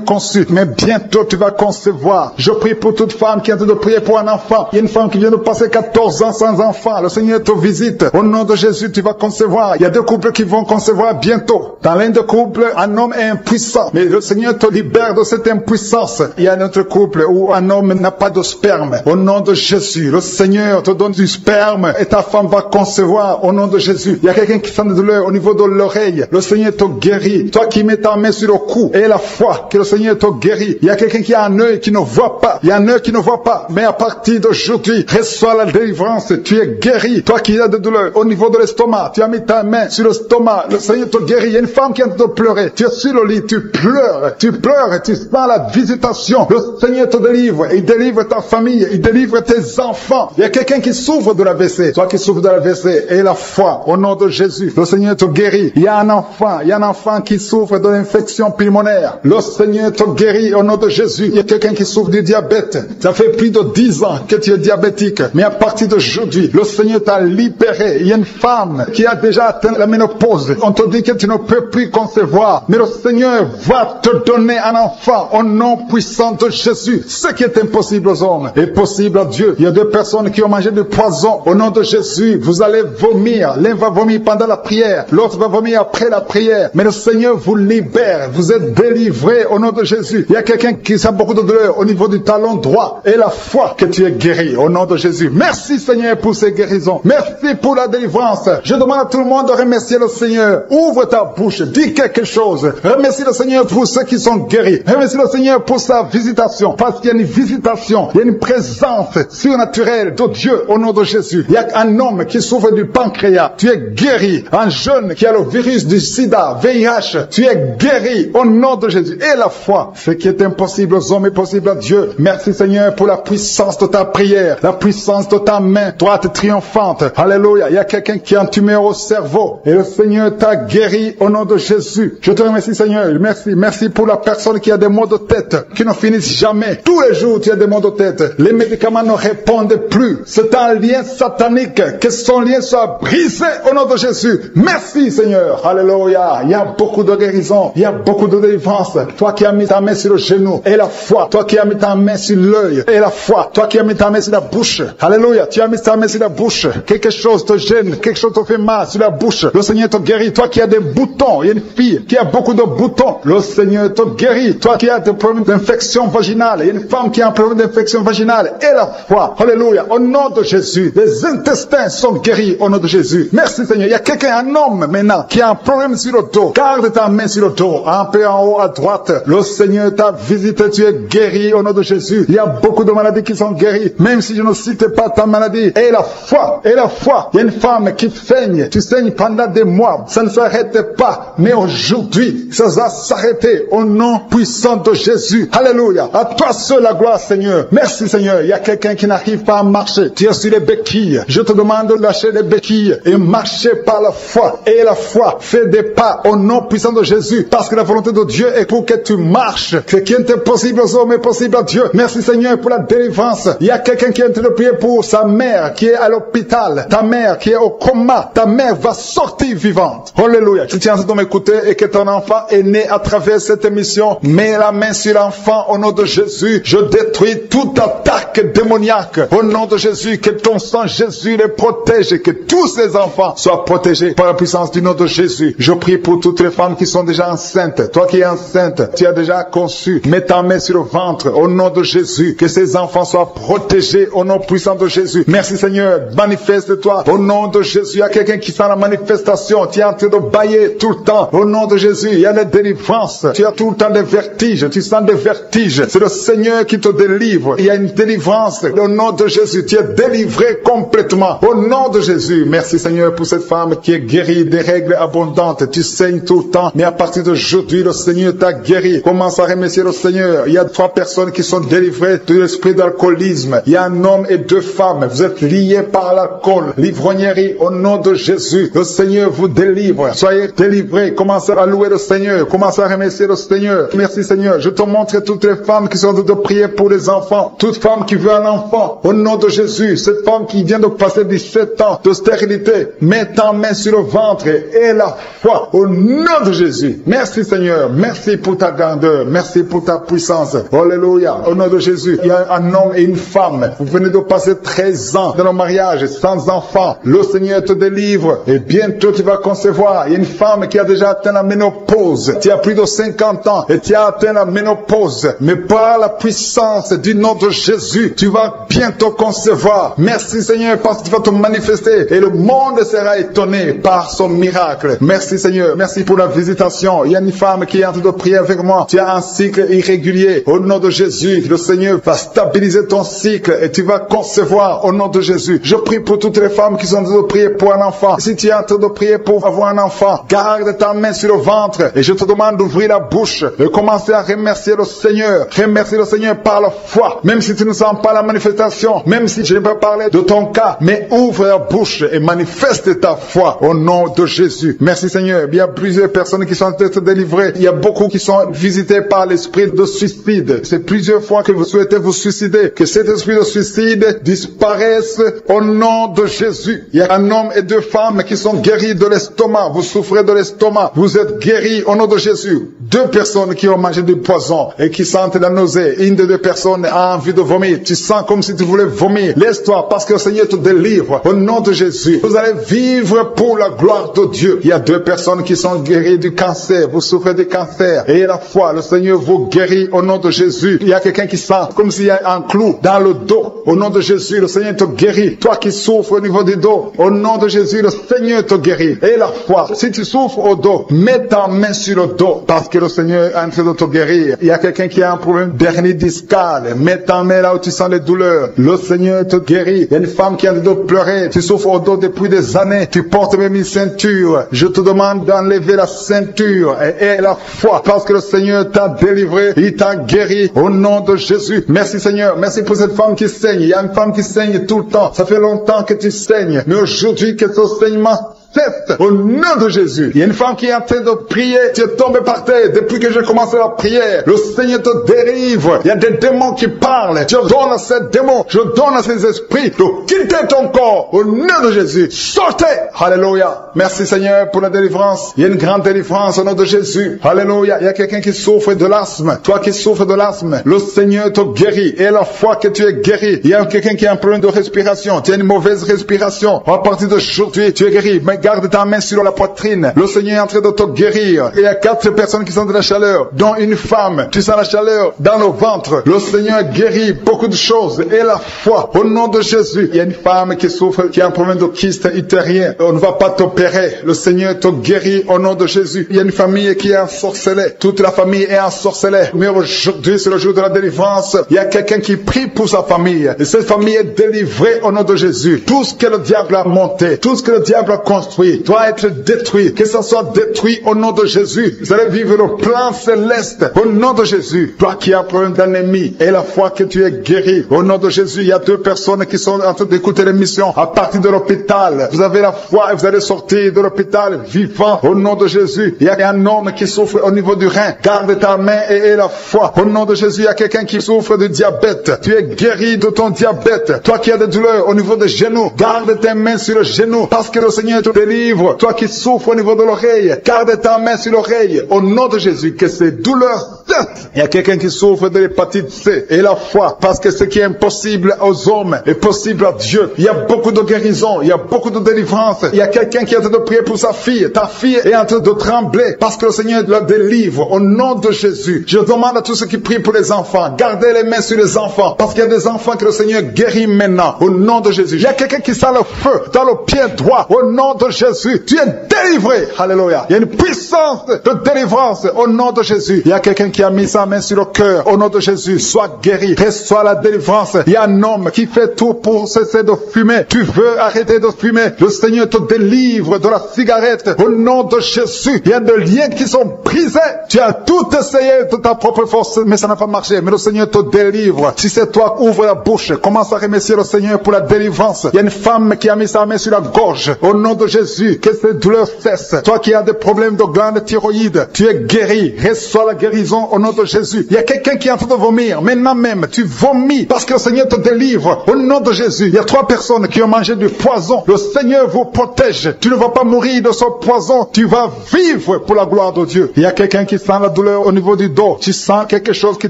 [SPEAKER 3] conçu. Mais bientôt tu vas concevoir. Je prie pour toute femme qui est en train de prier pour un enfant. Il y a une femme qui vient de passer 14 ans sans enfant. Le Seigneur te visite. Au nom de Jésus, tu vas concevoir. Il y a deux couples qui vont concevoir bientôt. Dans l'un des couples, un homme est impuissant. Mais le Seigneur te libère de cette impuissance. Il y a un autre couple où un homme n'a pas de sperme. Au nom de Jésus, le Seigneur te donne du sperme et ta femme va concevoir au nom de Jésus. Il y a quelqu'un qui sent de douleur au niveau de l'oreille. Le Seigneur te guérit. Toi qui mets ta main sur le cou et la foi que le Seigneur te guérit. Il y a quelqu'un qui a un œil qui ne voit pas. Il y a un œil qui ne voit pas. Mais à partir d'aujourd'hui, reçois la délivrance. Tu es guéri. Toi qui as de douleur au niveau de l'estomac, tu as mis ta main sur l'estomac. Le Seigneur te guérit. Il y a une femme qui est en train de pleurer. Tu es sur le lit, tu pleures, tu sens la visitation. Le Seigneur te délivre. Il délivre ta famille. Il délivre tes enfants. Il y a quelqu'un qui souffre de l'AVC. Toi qui souffres de l'AVC et la foi au nom de Jésus. Le Seigneur te guérit. Il y a un enfant qui souffre de l'infection pulmonaire. Le Seigneur te guérit au nom de Jésus. Il y a quelqu'un qui souffre du diabète. Ça fait plus de 10 ans que tu es diabétique. Mais à partir d'aujourd'hui, le Seigneur t'a libéré. Il y a une femme qui a déjà atteint la ménopause. On te dit que tu ne peux plus concevoir. Mais le Seigneur va te donner un enfant au nom puissant de Jésus. Ce qui est impossible aux hommes est possible à Dieu. Il y a deux personnes qui ont mangé du poison. Au nom de Jésus, vous allez vomir. L'un va vomir pendant la prière. L'autre va vomir après la prière. Mais le Seigneur vous libère. Vous êtes délivrés au nom de Jésus. Il y a quelqu'un qui a beaucoup de douleur au niveau du talon droit. Et la foi que tu es guéri au nom de Jésus. Merci Seigneur pour ces guérisons. Merci pour la délivrance. Je demande à tout le monde de remercier le Seigneur. Ouvre ta bouche. Dis quelque chose. Remercie le Seigneur pour ceux qui sont guéris. Remercie le Seigneur pour sa visitation. Parce qu'il y a une visitation. Il y a une présence surnaturelle de Dieu au nom de Jésus. Il y a un homme qui souffre du pancréas. Tu es guéri. Un jeune qui a le virus du sida, VIH. Tu es guéri au nom de Jésus. Et la foi. Ce qui est impossible aux hommes est possible à Dieu. Merci Seigneur pour la puissance de ta prière. La puissance de ta main droite triomphante. Alléluia. Il y a quelqu'un qui a un tumeur au cerveau. Et le Seigneur t'a guéri au nom de Jésus. Je te remercie Seigneur. Merci. Merci pour la personne qui a des maux de tête qui ne finissent jamais. Tous les jours tu as des maux de tête. Les médicaments ne répondent plus. C'est un lien satanique. Que son lien soit brisé au nom de Jésus. Merci Seigneur. Alléluia. Il y a beaucoup de guérison. Il y a beaucoup de délivrance. Toi qui as mis ta main sur le genou et la foi. Toi qui as mis ta main sur l'œil et la foi. Toi qui as mis ta main sur la bouche. Alléluia. Tu as mis ta main sur la bouche. Quelque chose te gêne. Quelque chose te fait mal sur la bouche. Le Seigneur te guérit. Toi qui as des boutons. Il y a une fille qui a beaucoup de boutons. Le Seigneur te guérit. Toi qui as des problèmes d'infection vaginale. Il y a une femme qui a un problème d'infection vaginale et la foi. Alléluia. Au nom de Jésus. Les intestins sont guéris au nom de Jésus. Merci Seigneur. Il y a quelqu'un, un homme maintenant, qui a un problème sur le dos. Garde ta main sur le dos. Un peu en haut à droite. Le Seigneur t'a visité. Tu es guéri au nom de Jésus. Il y a beaucoup de maladies qui sont guéries. Même si je ne cite pas ta maladie. Et la foi. Et la foi. Il y a une femme qui saigne. Tu saignes pendant des mois. Ça ne s'arrête pas. Mais aujourd'hui, ça va s'arrêter au nom puissant de Jésus. Alléluia. À toi seul la gloire Seigneur. Merci Seigneur. Il y a quelqu'un qui n'arrive pas à marcher. Tu es sur les béquilles. Je te demande de lâcher les béquilles et marcher par la foi. Et la foi fait des pas au nom puissant de Jésus. Parce que la volonté de Dieu est pour que tu marches. Ce qui est impossible aux hommes est possible à Dieu. Merci Seigneur pour la délivrance. Il y a quelqu'un qui est en train de prier pour sa mère qui est à l'hôpital. Ta mère qui est au coma. Ta mère va sortir vivante. Alléluia. Tu tiens en train de m'écouter et que ton enfant est né à travers cette émission. Mets la main sur l'enfant au nom de Jésus. Je détruis toute attaque démoniaque. Au nom de Jésus, que ton sang Jésus les protège et que tous ces enfants soient protégés par la puissance du nom de Jésus. Je prie pour toutes les femmes qui sont déjà enceintes. Toi qui es enceinte, tu as déjà conçu. Mets ta main sur le ventre au nom de Jésus. Que ces enfants soient protégés au nom puissant de Jésus. Merci Seigneur. Manifeste-toi au nom de Jésus. Il y a quelqu'un qui sent la manifestation. Tu es en train de bailler tout le temps. Au nom de Jésus, il y a des délivrances. Tu as tout le temps des vertiges. Tu sens des vertiges. C'est le Seigneur qui te délivre. Il y a une délivrance. Au nom de Jésus, tu es délivré complètement. Au nom de Jésus. Merci Seigneur pour cette femme qui est guérie des règles abondantes. Tu saignes tout le temps. Mais à partir d'aujourd'hui, le Seigneur t'a guéri. Commence à remercier le Seigneur. Il y a 3 personnes qui sont délivrées de l'esprit d'alcoolisme. Il y a un homme et 2 femmes. vous êtes liés par l'alcool, l'ivrognerie, au nom de Jésus. Le Seigneur vous délivre. Soyez délivrés. Commencez à louer le Seigneur. Commencez à remercier le Seigneur. Merci Seigneur. Je te montre toutes les femmes qui sont en train de prier pour les enfants. Toute femme qui veut un enfant, au nom de Jésus. Cette femme qui vient de passer 17 ans de stérilité, mets ta main sur le ventre et la foi, au nom de Jésus. Merci Seigneur. Merci pour ta grandeur. Merci pour ta puissance. Alléluia. Au nom de Jésus. Il y a un homme et une femme. Vous venez de passer 13 ans dans le mariage sans enfant. Le Seigneur te délivre et bientôt tu vas concevoir. Il y a une femme qui a déjà atteint la ménopause. Tu as plus de 50 ans et tu as atteint la ménopause. Mais par la puissance du nom de Jésus, tu vas bientôt concevoir. Merci Seigneur parce que tu vas te manifester et le monde sera étonné par son miracle. Merci Seigneur. Merci pour la visitation. Il y a une femme qui est en train de prier avec moi. Tu as un cycle irrégulier. Au nom de Jésus, le Seigneur va stabiliser ton cycle et tu vas concevoir au nom de Jésus. Je prie pour toutes les femmes qui sont en train de prier pour un enfant. Si tu es en train de prier pour avoir un enfant, garde ta main sur le ventre et je te demande d'ouvrir la bouche et commencer à remercier le Seigneur. Remercier le Seigneur par la foi. Même si tu ne sens pas la manifestation, même si je ne peux pas parler de ton cas, mais ouvre la bouche et manifeste ta foi au nom de Jésus. Merci Seigneur. Il y a plusieurs personnes qui sont en train d'être délivrées. Il y a beaucoup qui sont visités par l'esprit de suicide. C'est plusieurs fois que vous souhaitez vous suicider. Que cet esprit de suicide disparaisse au nom de Jésus. Il y a un homme et deux femmes qui sont guéris de l'estomac. Vous souffrez de l'estomac. Vous êtes guéris au nom de Jésus. Deux personnes qui ont mangé du poison et qui sentent la nausée. Une des deux personnes a envie de vomir. Tu sens comme si tu voulais vomir. Laisse-toi parce que le Seigneur te délivre au nom de Jésus. Vous allez vivre pour la gloire de Dieu. Il y a deux personnes qui sont guéries du cancer. Vous souffrez du cancer. Et la foi, le Seigneur vous guérit au nom de Jésus. Il y a quelqu'un qui sent comme s'il y a un clou dans le dos. Au nom de Jésus, le Seigneur te guérit. Toi qui souffres au niveau du dos, au nom de Jésus, le Seigneur te guérit. Et la foi, si tu souffres au dos, mets ta main sur le dos parce que le Seigneur est en train de te guérir. Il y a quelqu'un qui a un problème d'hernie discale. Mets ta main là où tu sens les douleurs. Le Seigneur te guérit. Il y a une femme qui a le dos pleurer. Tu souffres au dos depuis des années. Tu portes même une ceinture. Je te demande d'enlever la ceinture et la foi parce que le Seigneur t'a délivré. Il t'a guéri au nom de Jésus. Merci Seigneur. Merci pour cette femme qui saigne. Il y a une femme qui saigne tout le temps. Ça fait longtemps que tu saignes. Mais aujourd'hui, que ce saignement cesse au nom de Jésus. Il y a une femme qui est en train de prier. Tu es tombé par terre depuis que j'ai commencé la prière. Le Seigneur te délivre. Il y a des démons qui parlent. Je donne à ces démons, je donne à ces esprits de quitter ton corps au nom de Jésus. Sortez. Alléluia. Merci Seigneur pour la délivrance. Il y a une grande délivrance au nom de Jésus. Alléluia. Il y a quelqu'un qui souffre de l'asthme. Toi qui souffres de l'asthme, le Seigneur te guérit. Et la fois que tu es guéri, il y a quelqu'un qui a un problème de respiration. Tu as une mauvaise respiration. À partir d'aujourd'hui, tu es guéri. Mais garde ta main sur la poitrine. Le Seigneur est en train de te guérir. Il y a 4 personnes qui sont de la chaleur, dont une femme. Tu sens la chaleur dans le ventre. Le Seigneur guérit beaucoup de choses. Et la foi, au nom de Jésus. Il y a une femme qui souffre, qui a un problème de kyste utérien. On ne va pas t'opérer. Le Seigneur te guérit au nom de Jésus. Il y a une famille qui est ensorcelée. Toute la famille est ensorcelée. Mais aujourd'hui, c'est le jour de la délivrance. Il y a quelqu'un qui prie pour sa famille. Et cette famille est délivrée au nom de Jésus. Tout ce que le diable a monté, tout ce que le diable a construit, doit être détruit. Que ça soit détruit au nom de Jésus. Vous allez vivre le plan céleste au nom de Jésus. Toi qui as un problème d'anémie et la foi que tu es guéri, au nom de Jésus, il y a 2 personnes qui sont en train d'écouter l'émission à partir de l'hôpital. Vous avez la foi et vous allez sortir de l'hôpital vivant au nom de Jésus. Il y a un homme qui souffre au niveau du rein. Garde ta main et la foi. Au nom de Jésus, il y a quelqu'un qui souffre de diabète. Tu es guéri de ton diabète. Toi qui as des douleurs au niveau des genoux, garde tes mains sur le genou parce que le Seigneur te délivre. Toi qui souffres au niveau de l'oreille, garde ta main sur l'oreille. Au nom de Jésus, que ces douleurs cessent. Il y a quelqu'un qui souffre de l'hépatite C et la foi parce que ce qui est impossible aux hommes est possible à Dieu. Il y a beaucoup de guérison, il y a beaucoup de délivrance. Il y a quelqu'un qui est en train de prier pour sa fille. Ta fille est en train de trembler parce que le Seigneur la délivre au nom de Jésus. Je demande à tous ceux qui prient pour les enfants, gardez les mains sur les enfants parce qu'il y a des enfants que le Seigneur guérit maintenant au nom de Jésus. Il y a quelqu'un qui sent le feu dans le pied droit au nom de de Jésus, tu es délivré. Alléluia. Il y a une puissance de délivrance au nom de Jésus. Il y a quelqu'un qui a mis sa main sur le cœur. Au nom de Jésus, sois guéri, reçois la délivrance. Il y a un homme qui fait tout pour cesser de fumer. Tu veux arrêter de fumer. Le Seigneur te délivre de la cigarette. Au nom de Jésus, il y a des liens qui sont brisés. Tu as tout essayé de ta propre force, mais ça n'a pas marché. Mais le Seigneur te délivre. Si c'est toi, ouvre la bouche. Commence à remercier le Seigneur pour la délivrance. Il y a une femme qui a mis sa main sur la gorge. Au nom de Jésus, que ces douleurs cessent. Toi qui as des problèmes de glande thyroïde, tu es guéri. Reçois la guérison au nom de Jésus. Il y a quelqu'un qui est en train de vomir. Maintenant même, tu vomis parce que le Seigneur te délivre. Au nom de Jésus, il y a 3 personnes qui ont mangé du poison. Le Seigneur vous protège. Tu ne vas pas mourir de ce poison. Tu vas vivre pour la gloire de Dieu. Il y a quelqu'un qui sent la douleur au niveau du dos. Tu sens quelque chose qui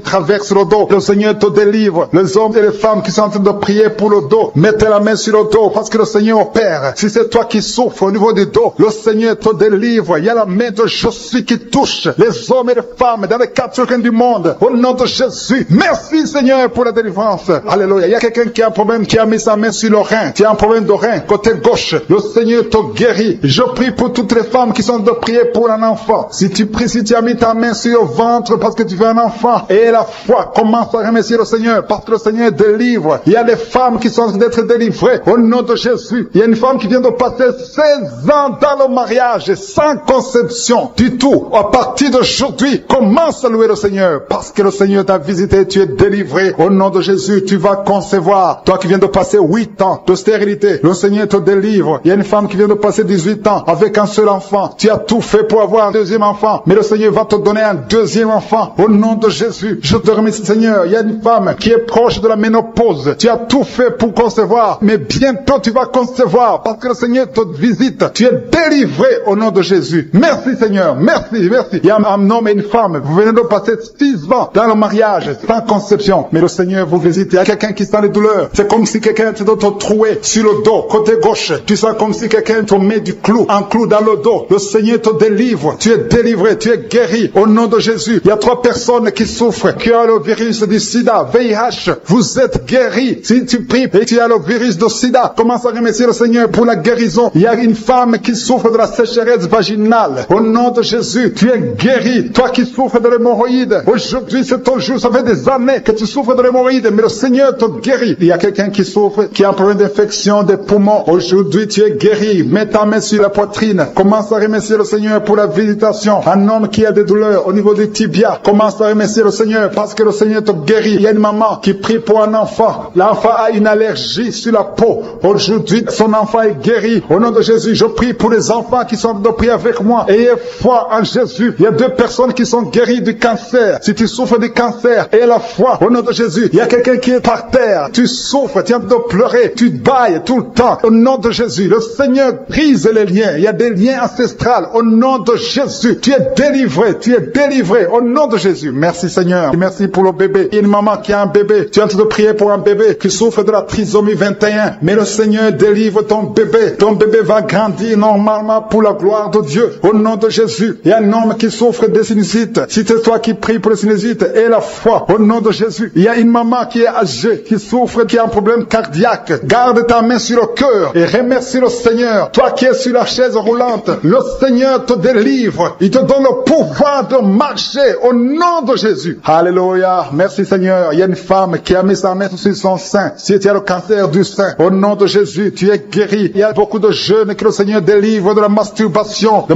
[SPEAKER 3] traverse le dos. Le Seigneur te délivre. Les hommes et les femmes qui sont en train de prier pour le dos, mettez la main sur le dos parce que le Seigneur opère. Si c'est toi qui souffres au niveau du dos, le Seigneur te délivre. Il y a la main de Jésus qui touche les hommes et les femmes dans les 4 coins du monde. Au nom de Jésus, merci Seigneur pour la délivrance. Alléluia. Il y a quelqu'un qui a un problème, qui a mis sa main sur le rein. Tu as un problème de rein, côté gauche. Le Seigneur te guérit. Je prie pour toutes les femmes qui sont de prier pour un enfant. Si tu pries, si tu as mis ta main sur le ventre parce que tu veux un enfant, et la foi, commence à remercier le Seigneur parce que le Seigneur délivre. Il y a des femmes qui sont en train d'être délivrées au nom de Jésus. Il y a une femme qui vient de passer 16 ans dans le mariage sans conception du tout. À partir d'aujourd'hui, commence à louer le Seigneur parce que le Seigneur t'a visité, tu es délivré. Au nom de Jésus, tu vas concevoir. Toi qui viens de passer 8 ans de stérilité, le Seigneur te délivre. Il y a une femme qui vient de passer 18 ans avec un seul enfant. Tu as tout fait pour avoir un deuxième enfant, mais le Seigneur va te donner un deuxième enfant. Au nom de Jésus, je te remercie Seigneur. Il y a une femme qui est proche de la ménopause. Tu as tout fait pour concevoir, mais bientôt tu vas concevoir parce que le Seigneur te visite. Tu es délivré au nom de Jésus. Merci Seigneur, merci, merci. Il y a un homme et une femme, vous venez de passer 6 ans dans le mariage sans conception, mais le Seigneur vous visite. Il y a quelqu'un qui sent les douleurs. C'est comme si quelqu'un te troué sur le dos, côté gauche. Tu sens comme si quelqu'un te met un clou dans le dos. Le Seigneur te délivre. Tu es délivré, tu es guéri au nom de Jésus. Il y a 3 personnes qui souffrent, qui ont le virus du sida, VIH. Vous êtes guéris. Si tu pries et tu as le virus du sida, commence à remercier le Seigneur pour la guérison. Il y a une femme qui souffre de la sécheresse vaginale. Au nom de Jésus, tu es guéri. Toi qui souffres de l'hémorroïde, aujourd'hui c'est ton jour. Ça fait des années que tu souffres de l'hémorroïde, mais le Seigneur te guérit. Il y a quelqu'un qui souffre, qui a un problème d'infection des poumons. Aujourd'hui tu es guéri. Mets ta main sur la poitrine. Commence à remercier le Seigneur pour la visitation. Un homme qui a des douleurs au niveau du tibia, commence à remercier le Seigneur parce que le Seigneur te guérit. Il y a une maman qui prie pour un enfant. L'enfant a une allergie sur la peau. Aujourd'hui, son enfant est guéri. Au nom de Jésus, je prie pour les enfants qui sont de prier avec moi. Ayez foi en Jésus. Il y a 2 personnes qui sont guéries du cancer. Si tu souffres du cancer, aie la foi. Au nom de Jésus, il y a quelqu'un qui est par terre. Tu souffres, tu es en train de pleurer. Tu bailles tout le temps. Au nom de Jésus, le Seigneur brise les liens. Il y a des liens ancestrales. Au nom de Jésus, tu es délivré. Tu es délivré. Au nom de Jésus. Merci Seigneur. Merci pour le bébé. Il y a une maman qui a un bébé. Tu es en train de prier pour un bébé qui souffre de la trisomie 21. Mais le Seigneur délivre ton bébé. Ton bébé va grandir normalement pour la gloire de Dieu. Au nom de Jésus. Il y a un homme qui souffre de sinusite. Si c'est toi qui pries pour le sinusite, aie la foi. Au nom de Jésus. Il y a une maman qui est âgée, qui souffre, qui a un problème cardiaque. Garde ta main sur le cœur et remercie le Seigneur. Toi qui es sur la chaise roulante, le Seigneur te délivre. Il te donne le pouvoir de marcher au nom de Jésus. Alléluia. Merci Seigneur. Il y a une femme qui a mis sa main sur son sein. Si tu as le cancer du sein, au nom de Jésus, tu es guéri. Il y a beaucoup de jeunes que le Seigneur délivre de la masturbation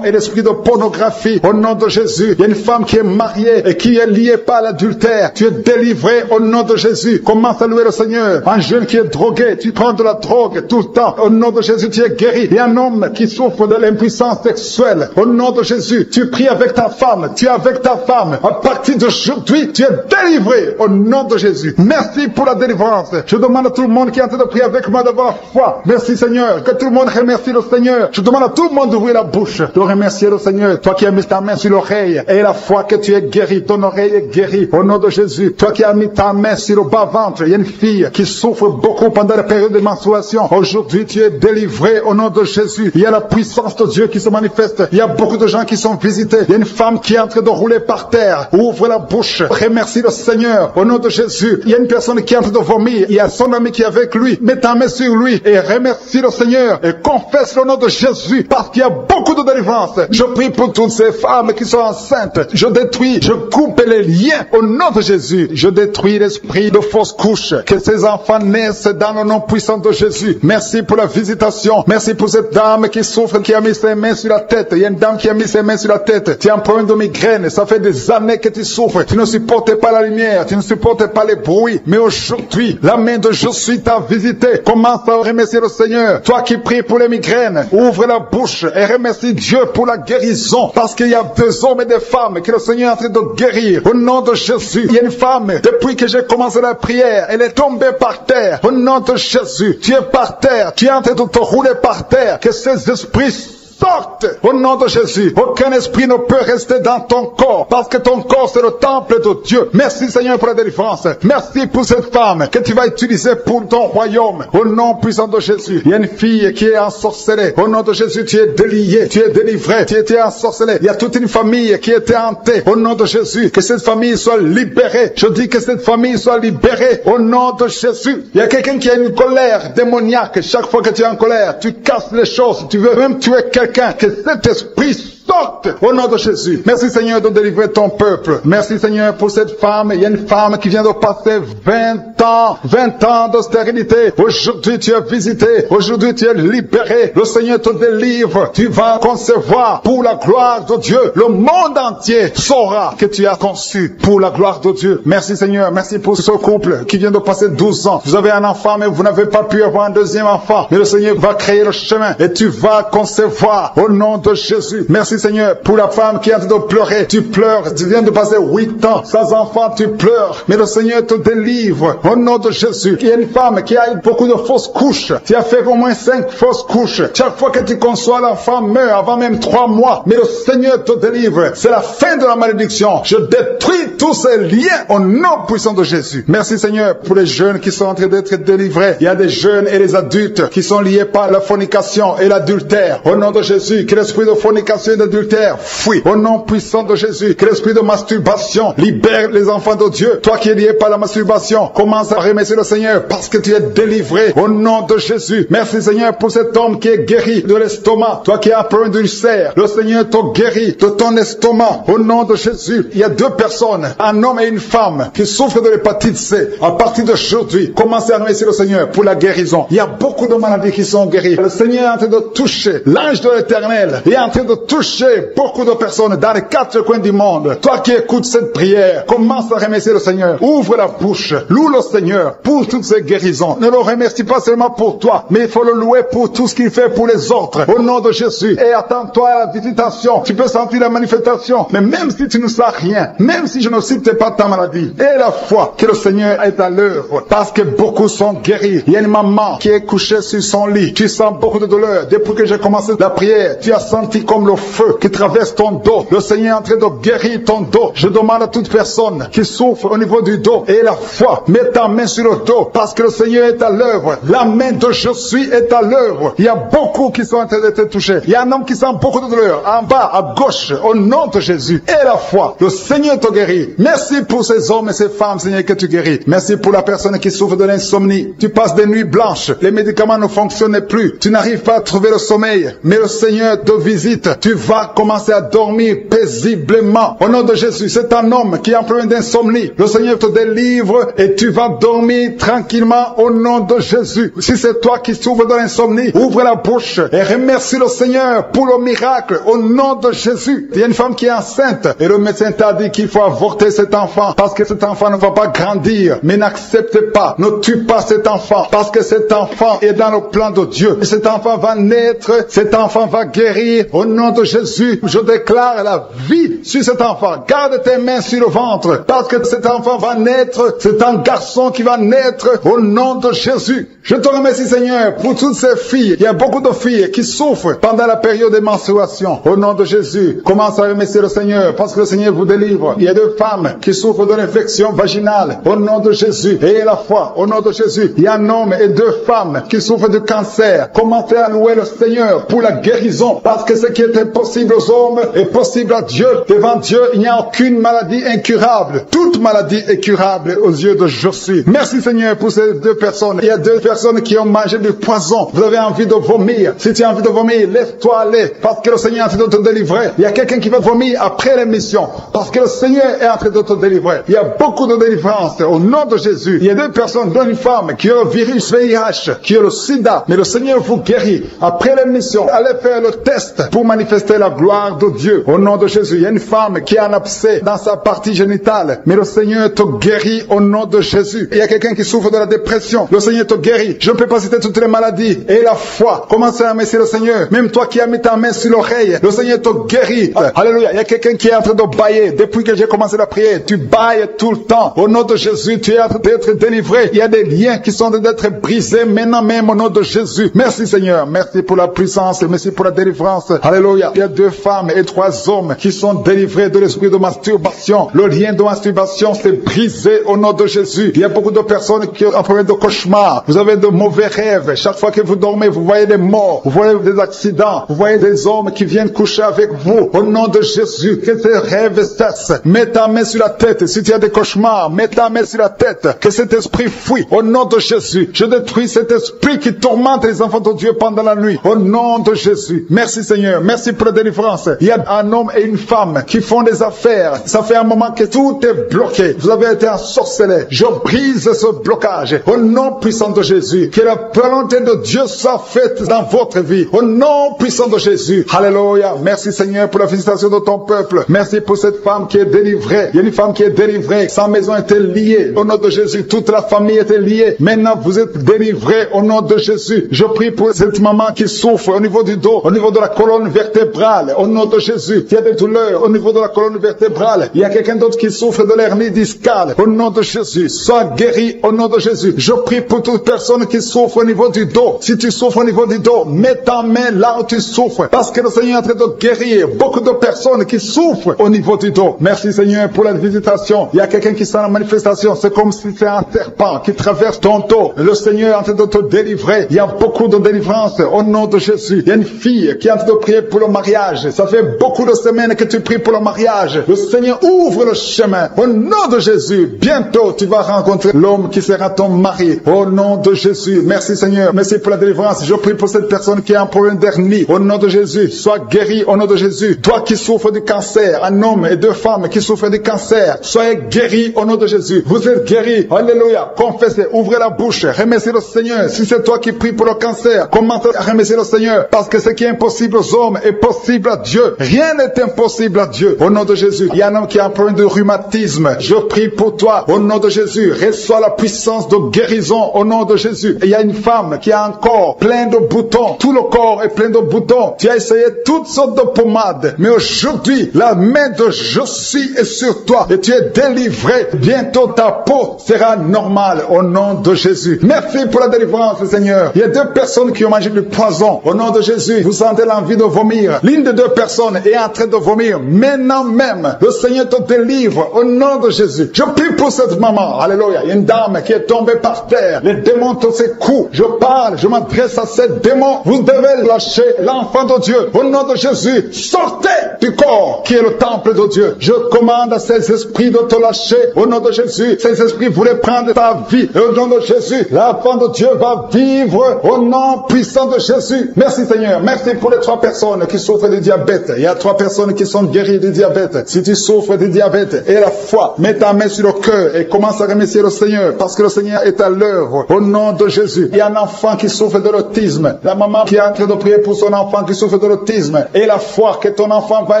[SPEAKER 3] et l'esprit de pornographie. Au nom de Jésus. Il y a une femme qui est mariée et qui est liée par l'adultère. Tu es délivré au nom de Jésus. Commence à louer le Seigneur. Un jeune qui est drogué, tu prends de la drogue tout le temps. Au nom de Jésus, tu es guéri. Il y a un homme qui souffre de l'impuissance sexuelle. Au nom de Jésus, tu pries avec ta femme. Tu es avec ta femme. À partir d'aujourd'hui, tu es délivré au nom de Jésus. Merci pour la délivrance. Je demande à tout le monde qui est en train de prier avec moi d'avoir foi. Merci Seigneur. Que tout le monde remercie le Seigneur. Je demande à tout le monde d'ouvrir la bouche, de remercier le Seigneur. Toi qui as mis ta main sur l'oreille et la foi que tu es guéri. Ton oreille est guérie au nom de Jésus. Toi qui as mis ta main sur le bas-ventre, il y a une fille qui souffre beaucoup pendant la période de menstruation. Aujourd'hui, tu es délivré au nom de Jésus. Il y a la puissance de Dieu qui se manifeste. Il y a beaucoup de gens qui sont visités. Il y a une femme qui est en train de rouler par terre. Ouvre la bouche. Remercie le Seigneur au nom de Jésus. Il y a une personne qui est en train de vomir. Il y a son ami qui est avec lui. Mets ta main sur lui et remercie le Seigneur. et confesse le nom de Jésus parce qu'il y a beaucoup de délivrance. Je prie pour toutes ces femmes qui sont enceintes. Je détruis, je coupe les liens au nom de Jésus. Je détruis l'esprit de fausse couche. Que ces enfants naissent dans le nom puissant de Jésus. Merci pour la visitation. Merci pour cette dame qui souffre, qui a mis ses mains sur la tête. Il y a une dame qui a mis ses mains sur la tête. Tu as un problème de migraine. Ça fait des années que tu souffres. Tu ne supportes pas la lumière. Tu ne supportes pas les bruits. Mais aujourd'hui, la main de Jésus t'a visité. Commence à remercier le Seigneur. Toi qui pries pour les migraines, ouvre la bouche et remercie Dieu pour la guérison. Parce qu'il y a des hommes et des femmes que le Seigneur est en train de guérir. Au nom de Jésus, il y a une femme, depuis que j'ai commencé la prière, elle est tombée par terre. Au nom de Jésus, tu es par terre. Tu es en train de te rouler par terre. Que ces esprits sortent au nom de Jésus. Aucun esprit ne peut rester dans ton corps parce que ton corps c'est le temple de Dieu. Merci Seigneur pour la délivrance. Merci pour cette femme que tu vas utiliser pour ton royaume. Au nom puissant de Jésus. Il y a une fille qui est ensorcelée. Au nom de Jésus, tu es délié, tu es délivré, tu étais ensorcelé. Il y a toute une famille qui était hantée. Au nom de Jésus, que cette famille soit libérée. Je dis que cette famille soit libérée. Au nom de Jésus. Il y a quelqu'un qui a une colère démoniaque. Chaque fois que tu es en colère, tu casses les choses. Tu veux même tuer quelqu'un. Que cet esprit sorte au nom de Jésus. Merci Seigneur de délivrer ton peuple. Merci Seigneur pour cette femme. Il y a une femme qui vient de passer 20 ans de stérilité. Aujourd'hui tu es visité. Aujourd'hui tu es libéré. Le Seigneur te délivre. Tu vas concevoir pour la gloire de Dieu. Le monde entier saura que tu as conçu pour la gloire de Dieu. Merci Seigneur. Merci pour ce couple qui vient de passer 12 ans. Vous avez un enfant mais vous n'avez pas pu avoir un deuxième enfant. Mais le Seigneur va créer le chemin et tu vas concevoir au nom de Jésus. Merci Seigneur pour la femme qui est en train de pleurer. Tu pleures. Tu viens de passer 8 ans sans enfant. Tu pleures. Mais le Seigneur te délivre au nom de Jésus. Il y a une femme qui a eu beaucoup de fausses couches. Tu as fait au moins 5 fausses couches. Chaque fois que tu conçois, l'enfant meurt avant même 3 mois. Mais le Seigneur te délivre. C'est la fin de la malédiction. Je détruis tous ces liens au nom puissant de Jésus. Merci Seigneur pour les jeunes qui sont en train d'être délivrés. Il y a des jeunes et des adultes qui sont liés par la fornication et l'adultère. Au nom de Jésus, que l'esprit de fornication et d'adultère fuit. Au nom puissant de Jésus, que l'esprit de masturbation libère les enfants de Dieu. Toi qui es lié par la masturbation, commence à remercier le Seigneur parce que tu es délivré. Au nom de Jésus. Merci Seigneur pour cet homme qui est guéri de l'estomac. Toi qui as un problème d'ulcère, le Seigneur te guérit de ton estomac. Au nom de Jésus. Il y a 2 personnes, un homme et une femme, qui souffrent de l'hépatite C. À partir d'aujourd'hui, commencez à remercier le Seigneur pour la guérison. Il y a beaucoup de maladies qui sont guéries. Le Seigneur est en train de toucher. L'ange de l'Éternel est en train de toucher beaucoup de personnes dans les 4 coins du monde. Toi qui écoutes cette prière, commence à remercier le Seigneur. Ouvre la bouche. Loue le Seigneur pour toutes ces guérisons. Ne le remercie pas seulement pour toi, mais il faut le louer pour tout ce qu'il fait pour les autres. Au nom de Jésus. Et attends-toi à la visitation. Tu peux sentir la manifestation. Mais même si tu ne sens rien, même si je ne cite pas ta maladie, et la foi que le Seigneur est à l'œuvre. Parce que beaucoup sont guéris. Il y a une maman qui est couchée sur son lit. Tu sens beaucoup de douleur. Depuis que j'ai commencé la prière, tu as senti comme le feu qui traverse ton dos. Le Seigneur est en train de guérir ton dos. Je demande à toute personne qui souffre au niveau du dos et la foi, mets ta main sur le dos parce que le Seigneur est à l'œuvre. La main de Jésus est à l'œuvre. Il y a beaucoup qui sont en train d'être touchés. Il y a un homme qui sent beaucoup de douleur en bas, à gauche, au nom de Jésus. Et la foi, le Seigneur te guérit. Merci pour ces hommes et ces femmes, Seigneur, que tu guéris. Merci pour la personne qui souffre de l'insomnie. Tu passes des nuits blanches. Les médicaments ne fonctionnent plus. Tu n'arrives pas à trouver le sommeil. Mais le Seigneur te visite. Tu vas commencer à dormir paisiblement. Au nom de Jésus, c'est un homme qui a un problème d'insomnie. Le Seigneur te délivre et tu vas dormir tranquillement au nom de Jésus. Si c'est toi qui souffres de l'insomnie, ouvre la bouche et remercie le Seigneur pour le miracle au nom de Jésus. Il y a une femme qui est enceinte et le médecin t'a dit qu'il faut avorter cet enfant parce que cet enfant ne va pas grandir. Mais n'accepte pas, ne tue pas cet enfant parce que cet enfant est dans le plan de Dieu. Et cet enfant va naître, cet enfant va guérir au nom de Jésus. Je déclare la vie sur cet enfant. Garde tes mains sur le ventre parce que cet enfant va naître. C'est un garçon qui va naître au nom de Jésus. Je te remercie Seigneur pour toutes ces filles. Il y a beaucoup de filles qui souffrent pendant la période de menstruation. Au nom de Jésus, commence à remercier le Seigneur parce que le Seigneur vous délivre. Il y a 2 femmes qui souffrent de l'infection vaginale. Au nom de Jésus. Et la foi. Au nom de Jésus. Il y a un homme et 2 femmes qui souffrent de cancer. Commencez à louer le Seigneur pour la guérison parce que ce qui est impossible impossible aux hommes est possible à Dieu. Devant Dieu, il n'y a aucune maladie incurable. Toute maladie est curable aux yeux de Jésus. Merci Seigneur pour ces deux personnes. Il y a deux personnes qui ont mangé du poison. Vous avez envie de vomir. Si tu as envie de vomir, lève-toi, allez. Parce que le Seigneur est en train de te délivrer. Il y a quelqu'un qui va vomir après l'émission. Parce que le Seigneur est en train de te délivrer. Il y a beaucoup de délivrance au nom de Jésus. Il y a deux personnes, dont une femme qui a le virus VIH, qui a le sida. Mais le Seigneur vous guérit. Après l'émission, allez faire le test pour manifester la gloire de Dieu. Au nom de Jésus. Il y a une femme qui a un abcès dans sa partie génitale. Mais le Seigneur te guérit au nom de Jésus. Il y a quelqu'un qui souffre de la dépression. Le Seigneur te guérit. Je ne peux pas citer toutes les maladies. Et la foi. Commencez à remercier le Seigneur. Même toi qui as mis ta main sur l'oreille, le Seigneur te guérit. Alléluia. Il y a quelqu'un qui est en train de bailler. Depuis que j'ai commencé la prière, tu bailles tout le temps. Au nom de Jésus, tu es en train d'être délivré. Il y a des liens qui sont en train d'être brisés maintenant même au nom de Jésus. Merci Seigneur. Merci pour la puissance. Merci pour la délivrance. Alléluia. Il y a 2 femmes et 3 hommes qui sont délivrés de l'esprit de masturbation. Le lien de masturbation s'est brisé au nom de Jésus. Il y a beaucoup de personnes qui ont un problème de cauchemar. Vous avez de mauvais rêves. Chaque fois que vous dormez, vous voyez des morts. Vous voyez des accidents. Vous voyez des hommes qui viennent coucher avec vous. Au nom de Jésus, que ces rêves cessent. Mets ta main sur la tête. Si tu as des cauchemars, mets ta main sur la tête. Que cet esprit fuit. Au nom de Jésus, je détruis cet esprit qui tourmente les enfants de Dieu pendant la nuit. Au nom de Jésus. Merci Seigneur. Merci pour la délivrance. Il y a un homme et une femme qui font des affaires. Ça fait un moment que tout est bloqué. Vous avez été ensorcelé. Je brise ce blocage. Au nom puissant de Jésus. Que la volonté de Dieu soit faite dans votre vie. Au nom puissant de Jésus. Alléluia. Merci Seigneur pour la visitation de ton peuple. Merci pour cette femme qui est délivrée. Il y a une femme qui est délivrée. Sa maison était liée. Au nom de Jésus. Toute la famille était liée. Maintenant vous êtes délivrés au nom de Jésus. Je prie pour cette maman qui souffre au niveau du dos, au niveau de la colonne vertébrale. Au nom de Jésus. Il y a des douleurs au niveau de la colonne vertébrale. Il y a quelqu'un d'autre qui souffre de l'hernie discale. Au nom de Jésus. Sois guéri au nom de Jésus. Je prie pour toute personne qui souffre au niveau du dos. Si tu souffres au niveau du dos, mets ta main là où tu souffres. Parce que le Seigneur est en train de guérir beaucoup de personnes qui souffrent au niveau du dos. Merci Seigneur pour la visitation. Il y a quelqu'un qui sent la manifestation. C'est comme si c'est un serpent qui traverse ton dos. Le Seigneur est en train de te délivrer. Il y a beaucoup de délivrance au nom de Jésus. Il y a une fille qui est en train de prier pour le mariage. Ça fait beaucoup de semaines que tu pries pour le mariage. Le Seigneur ouvre le chemin. Au nom de Jésus, bientôt tu vas rencontrer l'homme qui sera ton mari. Au nom de Jésus. Merci Seigneur. Merci pour la délivrance. Je prie pour cette personne qui a un problème d'hernie. Au nom de Jésus, sois guéri au nom de Jésus. Toi qui souffres du cancer, un homme et 2 femmes qui souffrent du cancer, soyez guéris au nom de Jésus. Vous êtes guéris. Alléluia. Confessez, ouvrez la bouche, remerciez le Seigneur. Si c'est toi qui pries pour le cancer, commence à remercier le Seigneur. Parce que ce qui est impossible aux hommes est possible à Dieu. Rien n'est impossible à Dieu. Au nom de Jésus. Il y a un homme qui a un problème de rhumatisme. Je prie pour toi. Au nom de Jésus. Reçois la puissance de guérison au nom de Jésus. Et il y a une femme qui a un corps plein de boutons. Tout le corps est plein de boutons. Tu as essayé toutes sortes de pommades. Mais aujourd'hui, la main de Jésus est sur toi. Et tu es délivré. Bientôt ta peau sera normale au nom de Jésus. Merci pour la délivrance, Seigneur. Il y a 2 personnes qui ont mangé du poison. Au nom de Jésus, vous sentez l'envie de vomir. L'une des 2 personnes est en train de vomir. Maintenant même, le Seigneur te délivre au nom de Jésus. Je prie pour cette maman. Alléluia. Il y a une dame qui est tombée par terre. Les démons te secouent. Je parle, je m'adresse à ces démons. Vous devez lâcher l'enfant de Dieu. Au nom de Jésus, sortez du corps qui est le temple de Dieu. Je commande à ces esprits de te lâcher. Au nom de Jésus, ces esprits voulaient prendre ta vie. Et au nom de Jésus, l'enfant de Dieu va vivre au nom puissant de Jésus. Merci Seigneur. Merci pour les 3 personnes qui souffrent du diabète. Il y a 3 personnes qui sont guéries du diabète. Si tu souffres du diabète et la foi, mets ta main sur le cœur et commence à remercier le Seigneur parce que le Seigneur est à l'œuvre. Au nom de Jésus. Il y a un enfant qui souffre de l'autisme. La maman qui est en train de prier pour son enfant qui souffre de l'autisme. Et la foi que ton enfant va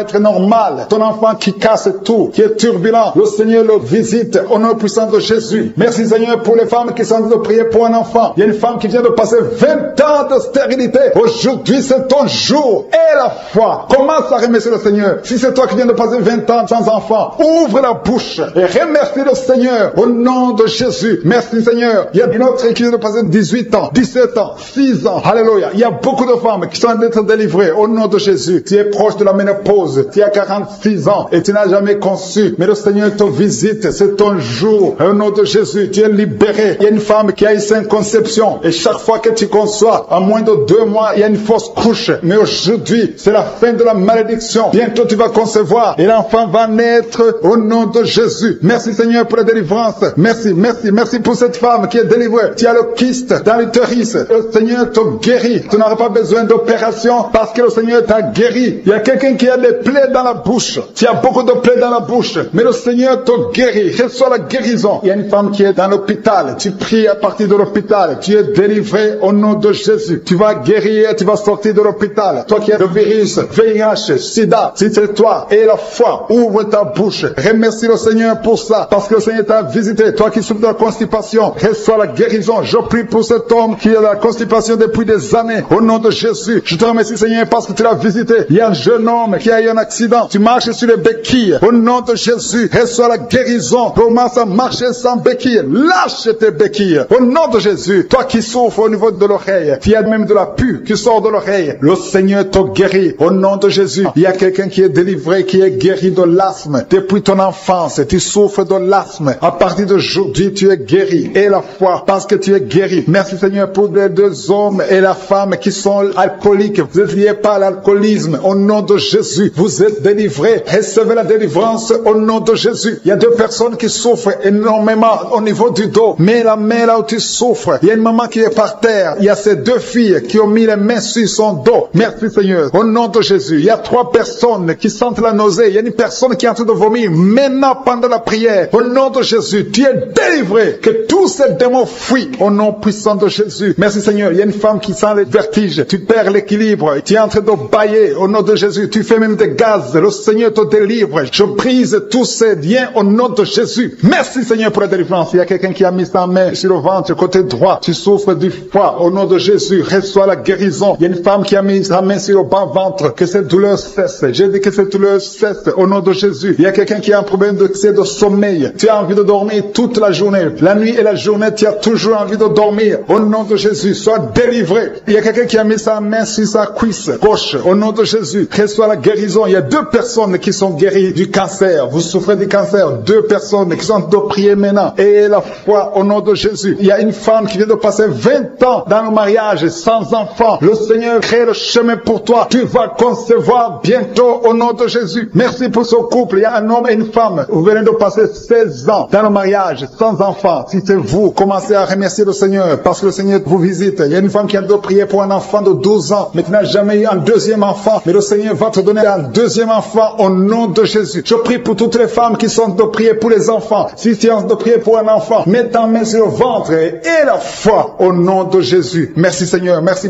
[SPEAKER 3] être normal. Ton enfant qui casse tout, qui est turbulent. Le Seigneur le visite au nom puissant de Jésus. Merci Seigneur pour les femmes qui sont en train de prier pour un enfant. Il y a une femme qui vient de passer 20 ans de stérilité. Aujourd'hui c'est ton jour. Et la foi. Commence à remercier le Seigneur. Si c'est toi qui viens de passer 20 ans sans enfant, ouvre la bouche et remercie le Seigneur au nom de Jésus. Merci Seigneur. Il y a une autre qui vient de passer 18 ans, 17 ans, 6 ans. Alléluia. Il y a beaucoup de femmes qui sont en train d'être délivrées au nom de Jésus. Tu es proche de la ménopause. Tu as 46 ans et tu n'as jamais conçu. Mais le Seigneur te visite. C'est ton jour. Au nom de Jésus, tu es libéré. Il y a une femme qui a eu 5 conceptions. Et chaque fois que tu conçois, en moins de 2 mois, il y a une fausse couche. Mais aujourd'hui, fille, c'est la fin de la malédiction. Bientôt tu vas concevoir et l'enfant va naître au nom de Jésus. Merci Seigneur pour la délivrance. Merci pour cette femme qui est délivrée. Tu as le kyste dans l'utérus. Le Seigneur te guérit. Tu n'auras pas besoin d'opération parce que le Seigneur t'a guéri. Il y a quelqu'un qui a des plaies dans la bouche. Tu as beaucoup de plaies dans la bouche, mais le Seigneur te guérit. Reçois la guérison. Il y a une femme qui est dans l'hôpital. Tu pries à partir de l'hôpital. Tu es délivré au nom de Jésus. Tu vas guérir, tu vas sortir de l'hôpital. Toi qui as le virus, VIH, SIDA, si c'est toi, et la foi, ouvre ta bouche. Remercie le Seigneur pour ça, parce que le Seigneur t'a visité. Toi qui souffres de la constipation, reçois la guérison. Je prie pour cet homme qui a la constipation depuis des années. Au nom de Jésus, je te remercie Seigneur parce que tu l'as visité. Il y a un jeune homme qui a eu un accident. Tu marches sur les béquilles. Au nom de Jésus, reçois la guérison. Commence à marcher sans béquilles. Lâche tes béquilles. Au nom de Jésus, toi qui souffres au niveau de l'oreille, qui a même de la pus qui sort de l'oreille, le Seigneur te guérit. Au nom de Jésus, il y a quelqu'un qui est délivré, qui est guéri de l'asthme. Depuis ton enfance, tu souffres de l'asthme. À partir d'aujourd'hui, tu es guéri. Et la foi, parce que tu es guéri. Merci Seigneur pour les deux hommes et la femme qui sont alcooliques. Vous êtes liés par l'alcoolisme. Au nom de Jésus, vous êtes délivrés. Recevez la délivrance au nom de Jésus. Il y a deux personnes qui souffrent énormément au niveau du dos. Mais la main là où tu souffres, il y a une maman qui est par terre. Il y a ces deux filles qui ont mis les mains sur son dos. Merci Seigneur. Au nom de Jésus, il y a trois personnes qui sentent la nausée. Il y a une personne qui est en train de vomir maintenant pendant la prière. Au nom de Jésus, tu es délivré. Que tous ces démons fuient au nom puissant de Jésus. Merci Seigneur. Il y a une femme qui sent les vertiges. Tu perds l'équilibre. Tu es en train de bailler au nom de Jésus. Tu fais même des gaz. Le Seigneur te délivre. Je brise tous ces liens au nom de Jésus. Merci Seigneur pour la délivrance. Il y a quelqu'un qui a mis sa main sur le ventre, côté droit. Tu souffres du foie. Au nom de Jésus, reçois la guérison. Il y a une femme qui a mis sa main sur le bas ventre. Que cette douleur cesse. J'ai dit que cette douleur cesse au nom de Jésus. Il y a quelqu'un qui a un problème de sommeil. Tu as envie de dormir toute la journée. La nuit et la journée, tu as toujours envie de dormir. Au nom de Jésus, sois délivré. Il y a quelqu'un qui a mis sa main sur sa cuisse gauche. Au nom de Jésus, reçois la guérison. Il y a deux personnes qui sont guéries du cancer. Vous souffrez du cancer. Deux personnes qui sont de prier maintenant. Et la foi au nom de Jésus. Il y a une femme qui vient de passer 20 ans dans le mariage sans enfant. Le Seigneur crée le chemin pour toi. Tu vas concevoir bientôt au nom de Jésus. Merci pour ce couple. Il y a un homme et une femme. Vous venez de passer 16 ans dans le mariage sans enfant. Si c'est vous, commencez à remercier le Seigneur parce que le Seigneur vous visite. Il y a une femme qui a de prier pour un enfant de 12 ans, mais qui n'a jamais eu un deuxième enfant. Mais le Seigneur va te donner un deuxième enfant au nom de Jésus. Je prie pour toutes les femmes qui sont de prier pour les enfants. Si tu es de prier pour un enfant, mets ta main sur le ventre et la foi au nom de Jésus. Merci Seigneur. Merci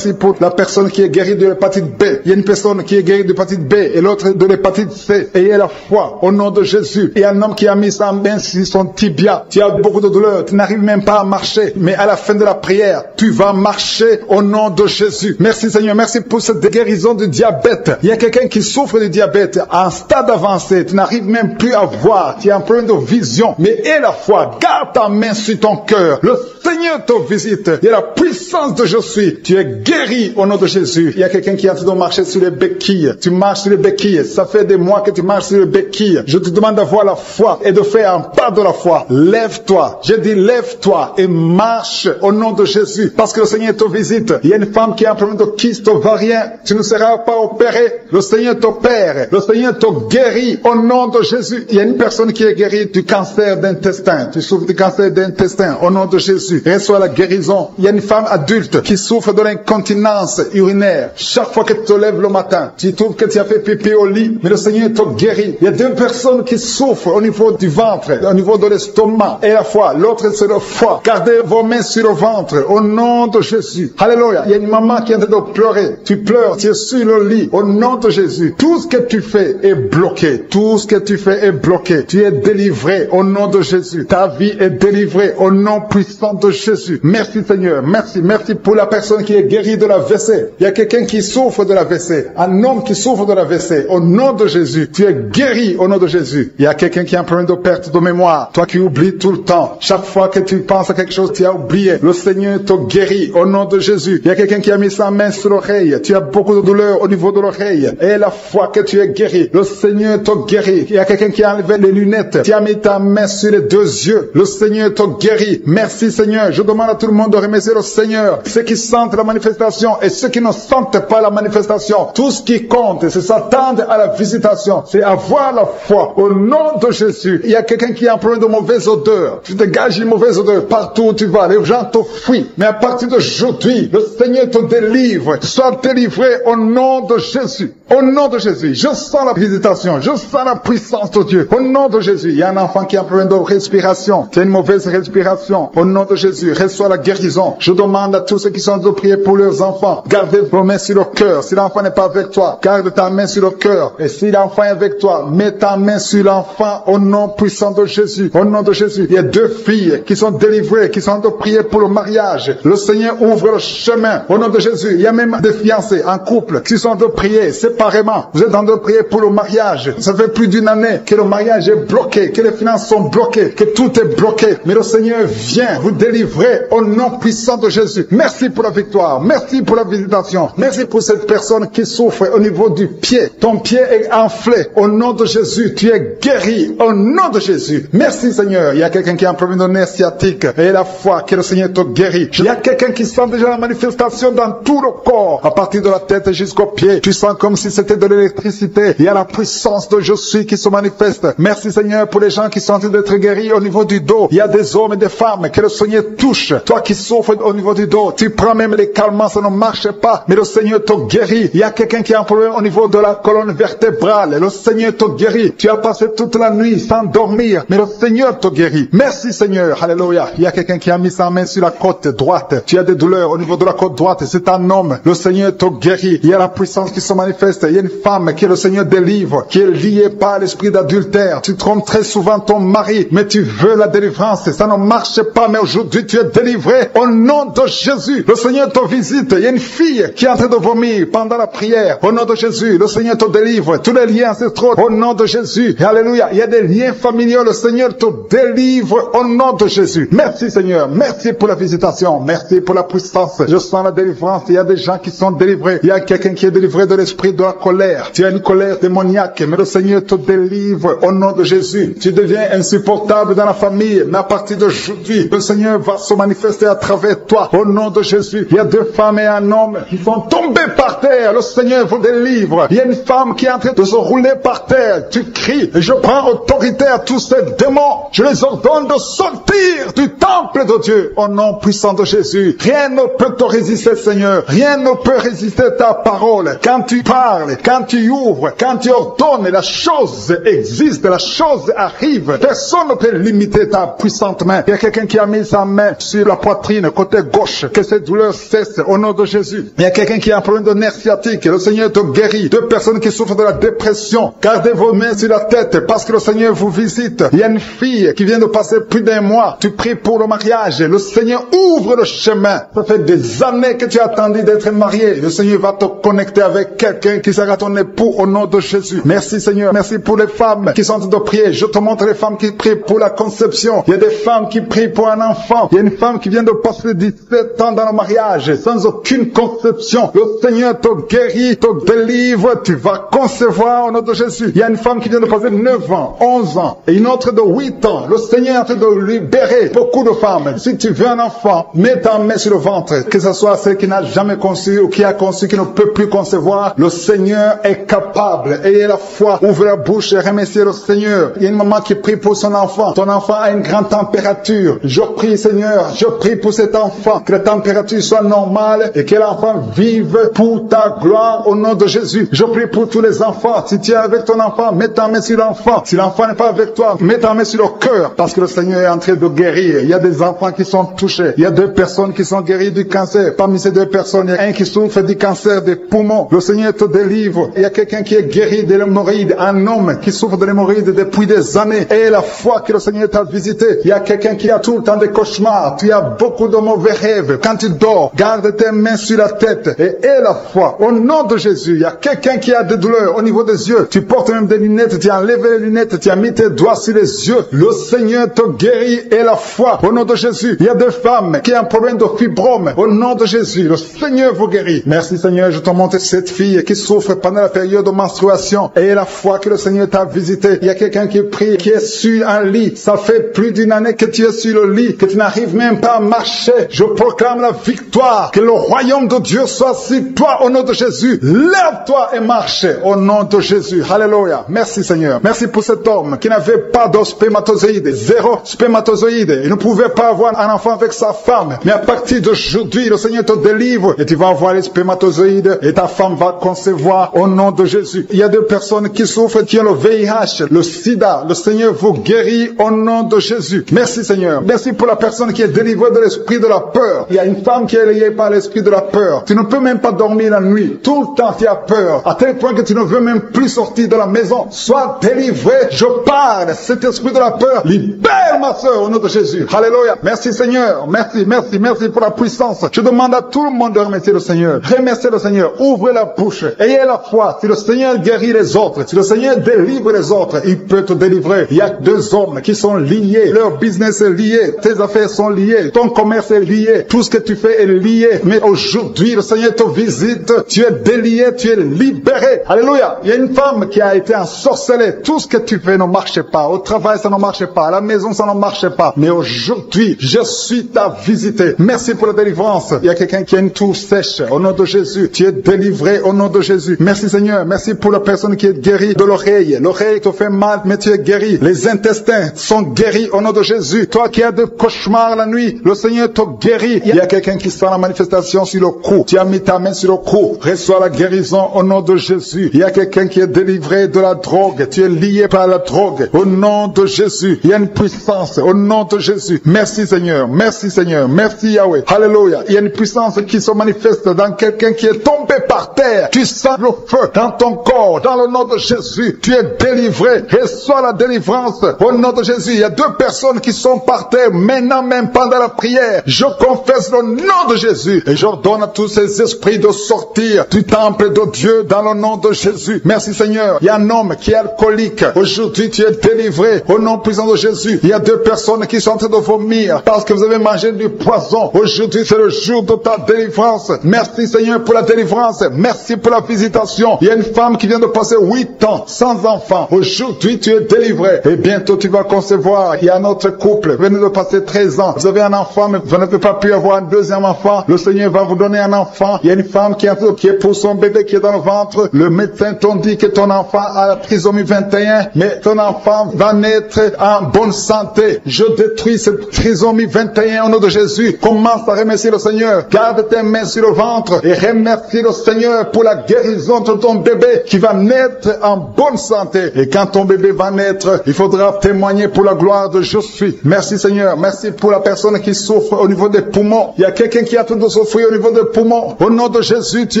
[SPEAKER 3] pour la personne qui est guérie de l'hépatite B. Il y a une personne qui est guérie de l'hépatite B et l'autre de l'hépatite C. Ayez la foi au nom de Jésus. Il y a un homme qui a mis sa main sur son tibia. Tu as beaucoup de douleur. Tu n'arrives même pas à marcher. Mais à la fin de la prière, tu vas marcher au nom de Jésus. Merci Seigneur. Merci pour cette guérison du diabète. Il y a quelqu'un qui souffre du diabète à un stade avancé. Tu n'arrives même plus à voir. Tu as un problème de vision. Mais aie la foi. Garde ta main sur ton cœur. Le Seigneur te visite. Il y a la puissance de je suis. Tu es guéri au nom de Jésus. Il y a quelqu'un qui est en train de marcher sur les béquilles. Tu marches sur les béquilles. Ça fait des mois que tu marches sur les béquilles. Je te demande d'avoir la foi et de faire un pas de la foi. Lève-toi. J'ai dit lève-toi et marche au nom de Jésus. Parce que le Seigneur te visite. Il y a une femme qui a un problème de kyste ovarien. Tu ne seras pas opéré. Le Seigneur t'opère. Le Seigneur te guérit au nom de Jésus. Il y a une personne qui est guérie du cancer d'intestin. Tu souffres du cancer d'intestin au nom de Jésus. Reçois la guérison. Il y a une femme adulte qui souffre de l'incontinence urinaire. Chaque fois que tu te lèves le matin, tu trouves que tu as fait pipi au lit, mais le Seigneur te guérit. Il y a deux personnes qui souffrent au niveau du ventre, au niveau de l'estomac et la foi. L'autre c'est le foie. Gardez vos mains sur le ventre au nom de Jésus. Alléluia. Il y a une maman qui est en train de pleurer. Tu pleures, tu es sur le lit au nom de Jésus. Tout ce que tu fais est bloqué. Tout ce que tu fais est bloqué. Tu es délivré au nom de Jésus. Ta vie est délivrée au nom puissant de Jésus. Merci Seigneur. Merci pour la personne qui est guérie de la WC. Il y a quelqu'un qui souffre de la WC. Un homme qui souffre de la WC. Au nom de Jésus. Tu es guéri au nom de Jésus. Il y a quelqu'un qui a un problème de perte de mémoire. Toi qui oublies tout le temps. Chaque fois que tu penses à quelque chose, tu as oublié. Le Seigneur te guérit au nom de Jésus. Il y a quelqu'un qui a mis sa main sur l'oreille. Tu as beaucoup de douleur au niveau de l'oreille. Et la fois que tu es guéri, le Seigneur te guérit. Il y a quelqu'un qui a enlevé les lunettes. Tu as mis ta main sur les deux yeux. Le Seigneur te guérit. Merci Seigneur. Je demande à tout le monde de remercier le Seigneur. Ceux qui sentent la manifestation et ceux qui ne sentent pas la manifestation. Tout ce qui compte, c'est s'attendre à la visitation. C'est avoir la foi. Au nom de Jésus, il y a quelqu'un qui a un problème de mauvaise odeur. Tu dégages une mauvaise odeur partout où tu vas. Les gens te fuient. Mais à partir d'aujourd'hui, le Seigneur te délivre. Sois délivré au nom de Jésus. Au nom de Jésus. Je sens la visitation. Je sens la puissance de Dieu. Au nom de Jésus. Il y a un enfant qui a un problème de respiration. C'est une mauvaise respiration. Au nom de Jésus, reçois la guérison. Je demande à tous ceux qui sont de prier pour leurs enfants. Gardez vos mains sur le cœur. Si l'enfant n'est pas avec toi, garde ta main sur le cœur. Et si l'enfant est avec toi, mets ta main sur l'enfant au nom puissant de Jésus. Au nom de Jésus. Il y a 2 filles qui sont délivrées, qui sont de prier pour le mariage. Le Seigneur ouvre le chemin. Au nom de Jésus. Il y a même des fiancés en couple qui sont de prier séparément. Vous êtes en train de prier pour le mariage. Ça fait plus d'une année que le mariage est bloqué, que les finances sont bloquées, que tout est bloqué. Mais le Seigneur vient vous délivrer au nom puissant de Jésus. Merci pour la victoire. Merci pour la visitation. Merci pour cette personne qui souffre au niveau du pied. Ton pied est enflé. Au nom de Jésus, tu es guéri. Au nom de Jésus. Merci Seigneur. Il y a quelqu'un qui a un problème de nerf sciatique. Et la foi que le Seigneur te guérit. Il y a quelqu'un qui sent déjà la manifestation dans tout le corps. À partir de la tête jusqu'au pied. Tu sens comme si c'était de l'électricité. Il y a la puissance de je suis qui se manifeste. Merci Seigneur pour les gens qui sont en train d'être guéris au niveau du dos. Il y a des hommes et des femmes que le Seigneur touche. Toi qui souffres au niveau du dos, tu prends même les calmants, ça ne marche pas. Mais le Seigneur te guérit. Il y a quelqu'un qui a un problème au niveau de la colonne vertébrale. Le Seigneur te guérit. Tu as passé toute la nuit sans dormir. Mais le Seigneur te guérit. Merci Seigneur. Alléluia. Il y a quelqu'un qui a mis sa main sur la côte droite. Tu as des douleurs au niveau de la côte droite. C'est un homme. Le Seigneur te guérit. Il y a la puissance qui se manifeste. Il y a une femme que le Seigneur délivre, qui est liée par l'esprit d'adultère. Tu trompes très souvent ton mari, mais tu veux la délivrance. Ça ne marche pas, mais aujourd'hui tu es délivré au nom de Jésus. Le Seigneur te visite. Il y a une fille qui est en train de vomir pendant la prière. Au nom de Jésus, le Seigneur te délivre. Tous les liens ancestraux, au nom de Jésus. Alléluia. Il y a des liens familiaux. Le Seigneur te délivre au nom de Jésus. Merci Seigneur. Merci pour la visitation. Merci pour la puissance. Je sens la délivrance. Il y a des gens qui sont délivrés. Il y a quelqu'un qui est délivré de l'esprit de la colère. Tu as une colère démoniaque, mais le Seigneur te délivre au nom de Jésus. Tu deviens insupportable dans la famille, mais à partir d'aujourd'hui, le Seigneur va se manifester à travers toi au nom de Jésus. Il y a 2 femmes et un homme qui sont tombés par terre. Le Seigneur vous délivre. Il y a une femme qui est en train de se rouler par terre. Tu cries. Je prends autorité à tous ces démons. Je les ordonne de sortir du temple de Dieu au nom puissant de Jésus. Rien ne peut te résister, Seigneur. Rien ne peut résister ta parole. Quand tu parles, quand tu ouvres, quand tu ordonnes, la chose existe, la chose arrive. Personne ne peut limiter ta puissante main. Il y a quelqu'un qui a mis sa main sur la poitrine, côté gauche, que cette douleur cesse au nom de Jésus. Il y a quelqu'un qui a un problème de nerf sciatique. Le Seigneur te guérit. 2 personnes qui souffrent de la dépression. Gardez vos mains sur la tête parce que le Seigneur vous visite. Il y a une fille qui vient de passer plus d'1 mois. Tu pries pour le mariage. Le Seigneur ouvre le chemin. Ça fait des années que tu as attendu d'être marié. Le Seigneur va te connecter avec quelqu'un qui sera ton époux au nom de Jésus. Merci Seigneur. Merci pour les femmes qui sont en train de prier. Je te montre les femmes qui prient pour la conception. Il y a des femmes qui prient pour un enfant. Il y a une femme qui vient de passer 17 ans dans le mariage sans aucune conception. Le Seigneur te guérit, te délivre. Tu vas concevoir au nom de Jésus. Il y a une femme qui vient de passer 9 ans, 11 ans et une autre de 8 ans. Le Seigneur est en train de libérer beaucoup de femmes. Si tu veux un enfant, mets ta main sur le ventre. Que ce soit celle qui n'a jamais conçu ou qui a conçu, qui ne peut plus concevoir. Le Seigneur est capable. Ayez la foi. Ouvre la bouche et remerciez le Seigneur. Il y a une maman qui prie pour son enfant. Ton enfant a une grande température. Je prie Seigneur, je prie pour cet enfant. Que la température soit normale et que l'enfant vive pour ta gloire au nom de Jésus. Je prie pour tous les enfants. Si tu es avec ton enfant, mets ta main sur l'enfant. Si l'enfant n'est pas avec toi, mets ta main sur le cœur. Parce que le Seigneur est en train de guérir. Il y a des enfants qui sont touchés. Il y a 2 personnes qui sont guéries du cancer. Parmi ces 2 personnes, il y a un qui souffre du cancer des poumons. Le Seigneur te délivre. Il y a quelqu'un qui est guéri de l'hémorroïde. Un homme qui souffre de l'hémorroïde depuis des années. Et la foi que le Seigneur t'a visité. Il y a quelqu'un qui a tout le temps des cauchemars. Tu as beaucoup de mauvais rêves. Quand tu dors, garde tes mains sur la tête. Et aie la foi. Au nom de Jésus, il y a quelqu'un qui a des douleurs au niveau des yeux. Tu portes même des lunettes. Tu as enlevé les lunettes. Tu as mis tes doigts sur les yeux. Le Seigneur te guérit. Et la foi. Au nom de Jésus. Il y a des femmes qui ont un problème de fibrome. Au nom de Jésus. Le Seigneur vous guérit. Merci Seigneur. Je te montre cette fille qui souffre pendant la période de menstruation. Et la foi que le Seigneur t'a visité. Il y a quelqu'un qui prie, qui est sur un lit. Ça fait plus d'une année que tu es sur le lit, que tu n'arrives même pas à marcher. Je proclame la victoire. Que le royaume de Dieu soit sur toi. Lève-toi au nom de Jésus. Lève-toi et marche au nom de Jésus. Alléluia. Merci Seigneur. Merci pour cet homme qui n'avait pas de spermatozoïdes, zéro spermatozoïde. Il ne pouvait pas avoir un enfant avec sa femme. Mais à partir d'aujourd'hui, le Seigneur te délivre et tu vas avoir les spermatozoïdes et ta femme va concevoir au nom de Jésus. Il y a des personnes qui souffrent, qui ont le VIH, le sida. Le Seigneur vous guérit au nom de Jésus. Merci Seigneur. Merci pour la personne qui est délivrée de l'esprit de la peur. Il y a une femme qui est liée par l'esprit de la peur. Tu ne peux même pas dormir la nuit. Tout le temps tu as peur. À tel point que tu ne veux même plus sortir de la maison. Sois délivré. Je parle. Cet esprit de la peur, libère ma soeur au nom de Jésus. Alléluia. Merci Seigneur. Merci pour la puissance. Je demande à tout le monde de remercier le Seigneur. Remerciez le Seigneur. Ouvrez la bouche. Ayez la foi. Si le Seigneur guérit les autres, si le Seigneur délivre les autres, il peut te délivrer. Il y a deux hommes qui sont liés. Leur business est lié. Tes affaires sont liées. Ton commerce est lié. Tout ce que tu fais est lié. Mais aujourd'hui, le Seigneur te visite. Tu es délié. Tu es libéré. Alléluia. Il y a une femme qui a été ensorcelée. Tout ce que tu fais ne marche pas. Au travail, ça ne marche pas. À la maison, ça ne marche pas. Mais aujourd'hui, je suis ta visité. Merci pour la délivrance. Il y a quelqu'un qui a une toux sèche. Au nom de Jésus, tu es délivré au nom de Jésus. Merci Seigneur. Merci pour la personne qui est guérie de l'oreille. L'oreille te fait mal, mais tu es guéri. Les intestins sont guéris au nom de Jésus. Toi qui as de cauchemars la nuit, le Seigneur te guérit. Il y a quelqu'un qui sent la manifestation sur le cou. Tu as mis ta main sur le cou. Reçois la guérison au nom de Jésus. Il y a quelqu'un qui est délivré de la drogue. Tu es lié par la drogue. Au nom de Jésus. Il y a une puissance au nom de Jésus. Merci Seigneur. Merci Seigneur. Merci Yahweh. Alléluia. Il y a une puissance qui se manifeste dans quelqu'un qui est tombé par terre. Tu sens le feu dans ton corps. Dans le nom de Jésus. Tu es délivré. Reçois la délivrance au nom de Jésus. Il y a deux personnes qui sont par terre maintenant même pendant la prière. Je confesse le nom de Jésus et j'ordonne à tous ces esprits de sortir du temple de Dieu dans le nom de Jésus. Merci Seigneur. Il y a un homme qui est alcoolique. Aujourd'hui tu es délivré au nom puissant de Jésus. Il y a deux personnes qui sont en train de vomir parce que vous avez mangé du poison. Aujourd'hui c'est le jour de ta délivrance. Merci Seigneur pour la délivrance. Merci pour la visitation. Il y a une femme qui vient de passer 8 ans sans enfant. Aujourd'hui tu es délivré et bientôt tu vas concevoir. Il y a un autre couple. Vous venez de passer 13 ans. Vous avez un enfant mais vous n'avez pas pu avoir un deuxième enfant. Le Seigneur va vous donner un enfant. Il y a une femme qui est pour son bébé qui est dans le ventre. Le médecin t'ont dit que ton enfant a la trisomie 21 mais ton enfant va naître en bonne santé. Je détruis cette trisomie 21 au nom de Jésus. Commence à remercier le Seigneur. Garde tes mains sur le ventre et remercie le Seigneur pour la guérison de ton bébé qui va naître en bonne santé. Et quand ton bébé va naître, il faudra témoigner pour la gloire de je suis. Merci Seigneur. Merci pour la personne qui souffre au niveau des poumons. Il y a quelqu'un qui a tout de souffrir au niveau des poumons. Au nom de Jésus, tu